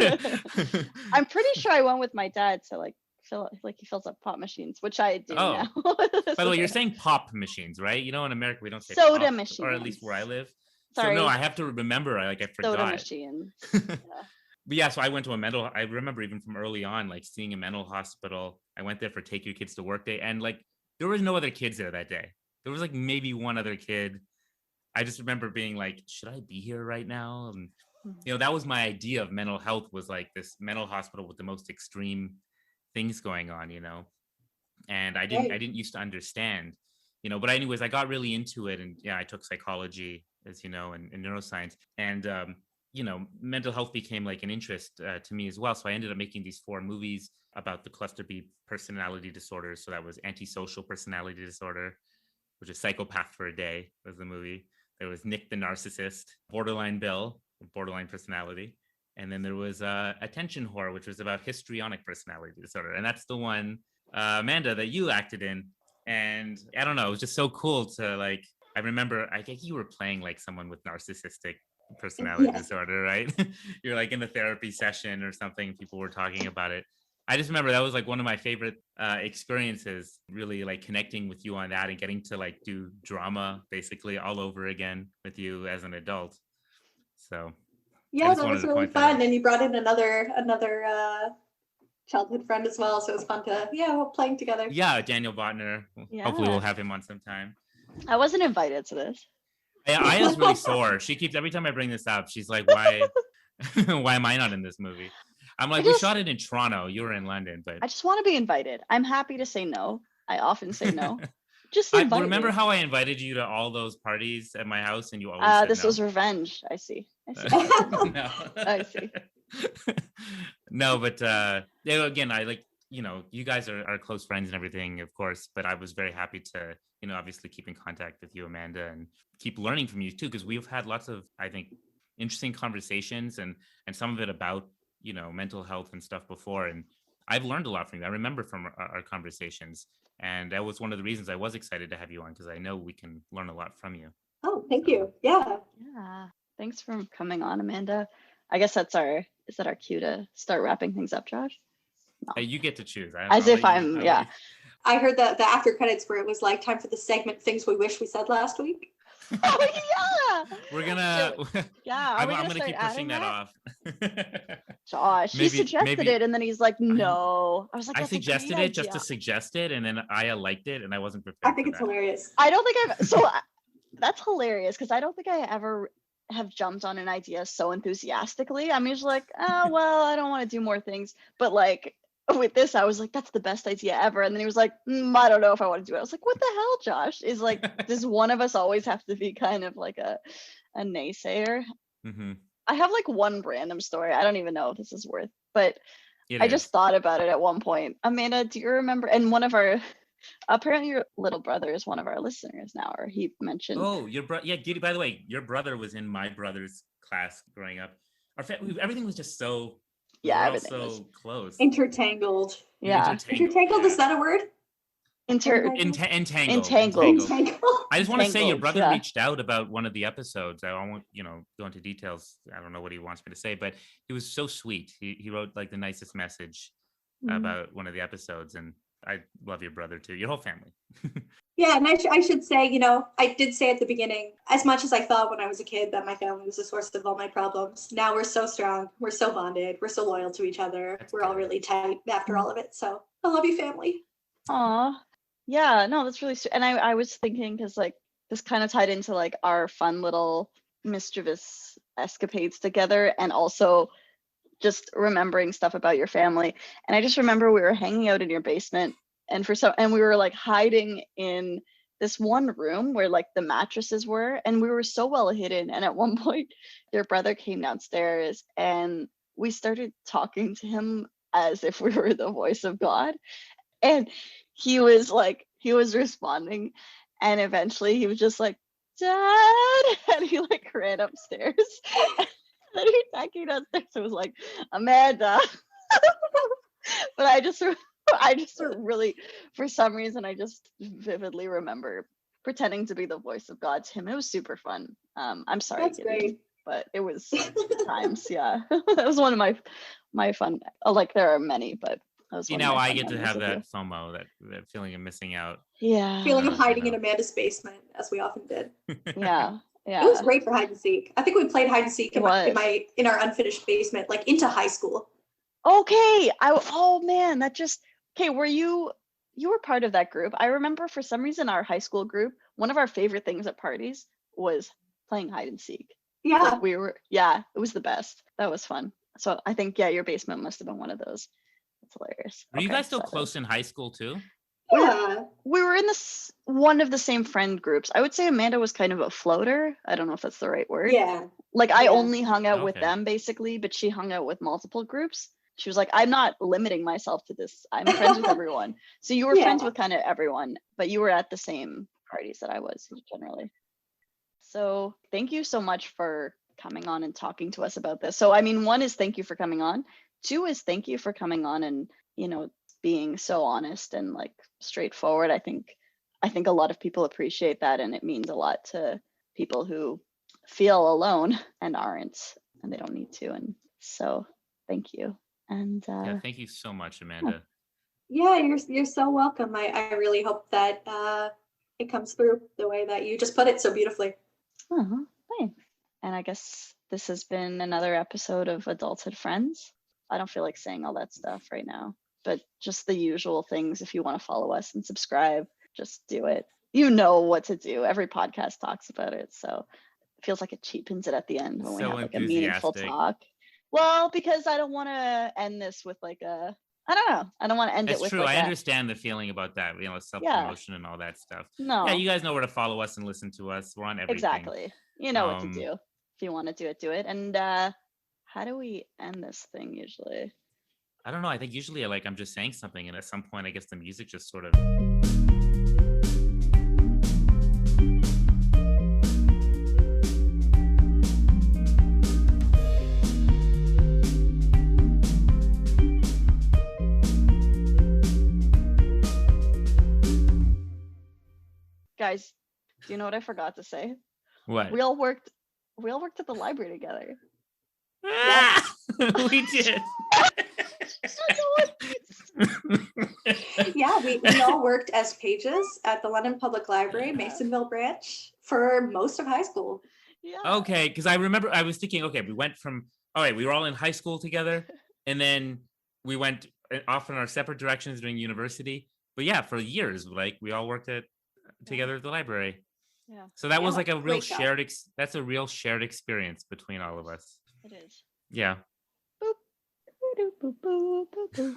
dad. I'm pretty sure I went with my dad to like he fills up pop machines, which I do now. By the way, you're saying pop machines, right? In America we don't say soda pop, machines, or at least where I live. Sorry. So no, I have to remember. I forgot. Soda machine. But yeah, so I went to I remember even from early on, like seeing a mental hospital. I went there for Take Your Kids to Work Day, and like there was no other kids there that day. There was like maybe one other kid. I just remember being like, should I be here right now? And that was my idea of mental health, was like this mental hospital with the most extreme things going on, and I didn't used to understand, but anyways, I got really into it, and I took psychology, as and neuroscience, and mental health became like an interest to me as well. So I ended up making these 4 movies about the cluster B personality disorders. So that was Antisocial Personality Disorder, which is Psychopath for a Day was the movie. There was Nick the Narcissist, Borderline Bill, Borderline Personality. And then there was Attention Whore, which was about histrionic personality disorder. And that's the one, Amanda, that you acted in. And I don't know, it was just so cool to like, I remember, I think you were playing like someone with narcissistic personality disorder, right? You're like in a therapy session or something, people were talking about it. I just remember that was like one of my favorite experiences, really like connecting with you on that and getting to like do drama basically all over again with you as an adult. So yeah, that was really fun. And you brought in another childhood friend as well. So it was fun to, we're playing together. Yeah, Daniel Botner. Yeah. Hopefully we'll have him on sometime. I wasn't invited to this. Aya's really sore. She keeps, every time I bring this up, she's like, why am I not in this movie? I'm like, we shot it in Toronto. You were in London, but I just want to be invited. I'm happy to say no. I often say no. Just invite I remember me. how I invited you to all those parties at my house, and you always said this no. was revenge. I see. No. I see. No, but again, I like, you guys are close friends and everything, of course, but I was very happy to, obviously keep in contact with you, Amanda, and keep learning from you too, because we've had lots of, I think, interesting conversations and some of it about, mental health and stuff before. And I've learned a lot from you. I remember from our conversations, and that was one of the reasons I was excited to have you on, because I know we can learn a lot from you. Oh, thank you. Yeah. Thanks for coming on, Amanda. I guess is that our cue to start wrapping things up, Josh? No. You get to choose. As if I'm, yeah. I heard the after credits where it was like time for the segment things we wish we said last week. Oh yeah. We're gonna. Yeah. I'm gonna keep pushing that off. Josh, he suggested it, and then he's like, "No." I was like, I suggested it just to suggest it, and then Aya liked it, and I wasn't prepared. I think it's hilarious. I don't think that's hilarious because I don't think I ever have jumped on an idea so enthusiastically. I'm usually like, oh well, I don't want to do more things, but like with this, I was like, that's the best idea ever. And then he was like, I don't know if I want to do it. I was like, what the hell, Josh? Is like, does one of us always have to be kind of like a naysayer? Mm-hmm. I have like one random story. I don't even know if this is worth, but I just thought about it at one point. Amanda, do you remember? And apparently your little brother is one of our listeners now, or he mentioned. Oh, your brother. Yeah, Giddy, by the way, your brother was in my brother's class growing up. Everything was just so. Yeah, everything was close. Intertangled. Yeah. Intertangled, is that a word? Entangled. I just want to say your brother reached out about one of the episodes. I won't, go into details. I don't know what he wants me to say, but he was so sweet. He wrote like the nicest message about one of the episodes, and I love your brother too, your whole family. Yeah, and I should say, I did say at the beginning, as much as I thought when I was a kid that my family was the source of all my problems, now we're so strong, we're so bonded, we're so loyal to each other, we're all really tight after all of it. So I love you, family. Aw, yeah, no, that's really sweet. And I was thinking, because like this kind of tied into like our fun little mischievous escapades together, and also just remembering stuff about your family. And I just remember we were hanging out in your basement, and we were like hiding in this one room where like the mattresses were, and we were so well hidden. And at one point your brother came downstairs and we started talking to him as if we were the voice of God. And he was responding, and eventually he was just like, "Dad," and he like ran upstairs. Then he came downstairs and was like, "Amanda." But I just really, for some reason, I just vividly remember pretending to be the voice of God to him. It was super fun. I'm sorry, that's great, but it was times. Yeah, that was one of my fun. Like there are many, but that was now I get to have that FOMO, that feeling of missing out. Yeah, feeling of hiding in Amanda's basement, as we often did. Yeah. It was great for hide and seek. I think we played hide and seek in our unfinished basement, like into high school. Okay. Oh man, were you were part of that group? I remember for some reason our high school group, one of our favorite things at parties was playing hide and seek. Yeah. Like it was the best. That was fun. So I think your basement must have been one of those. That's hilarious. Were you guys still close in high school too? Yeah. We were in one of the same friend groups. I would say Amanda was kind of a floater. I don't know if that's the right word. Yeah. Like I only hung out with them basically, but she hung out with multiple groups. She was like, I'm not limiting myself to this. I'm friends with everyone. So you were friends with kind of everyone, but you were at the same parties that I was generally. So thank you so much for coming on and talking to us about this. So, I mean, one is thank you for coming on. Two is thank you for coming on and, being so honest and like straightforward. I think a lot of people appreciate that, and it means a lot to people who feel alone and aren't, and they don't need to. And so thank you. And thank you so much, Amanda. Yeah, you're so welcome. I really hope that it comes through the way that you just put it so beautifully. Oh, thanks. And I guess this has been another episode of Adulthood Friends. I don't feel like saying all that stuff right now, but just the usual things. If you want to follow us and subscribe, just do it. You know what to do. Every podcast talks about it. So it feels like it cheapens it at the end when we have like a meaningful talk. Well, because I don't want to end this with like I don't know. I don't want to end it with. That's true. I understand the feeling about that, self-promotion and all that stuff. No. Yeah, you guys know where to follow us and listen to us. We're on everything. Exactly. You know what to do. If you want to do it, do it. And how do we end this thing usually? I don't know. I think usually I'm just saying something, and at some point I guess the music just sort of. Guys, do you know what I forgot to say? What? We all worked We all worked at the library together. We did. Yeah, we all worked as pages at the London Public Library, Masonville branch, for most of high school. Yeah. Okay, because I remember I was thinking, okay, we went from, all right, we were all in high school together, and then we went off in our separate directions during university. But yeah, for years, like we all worked together at the library. Yeah. So that was Yeah, like a real great job. that's a real shared experience between all of us. It is. Yeah. Boop. Boop, boop, boop, boop, boop.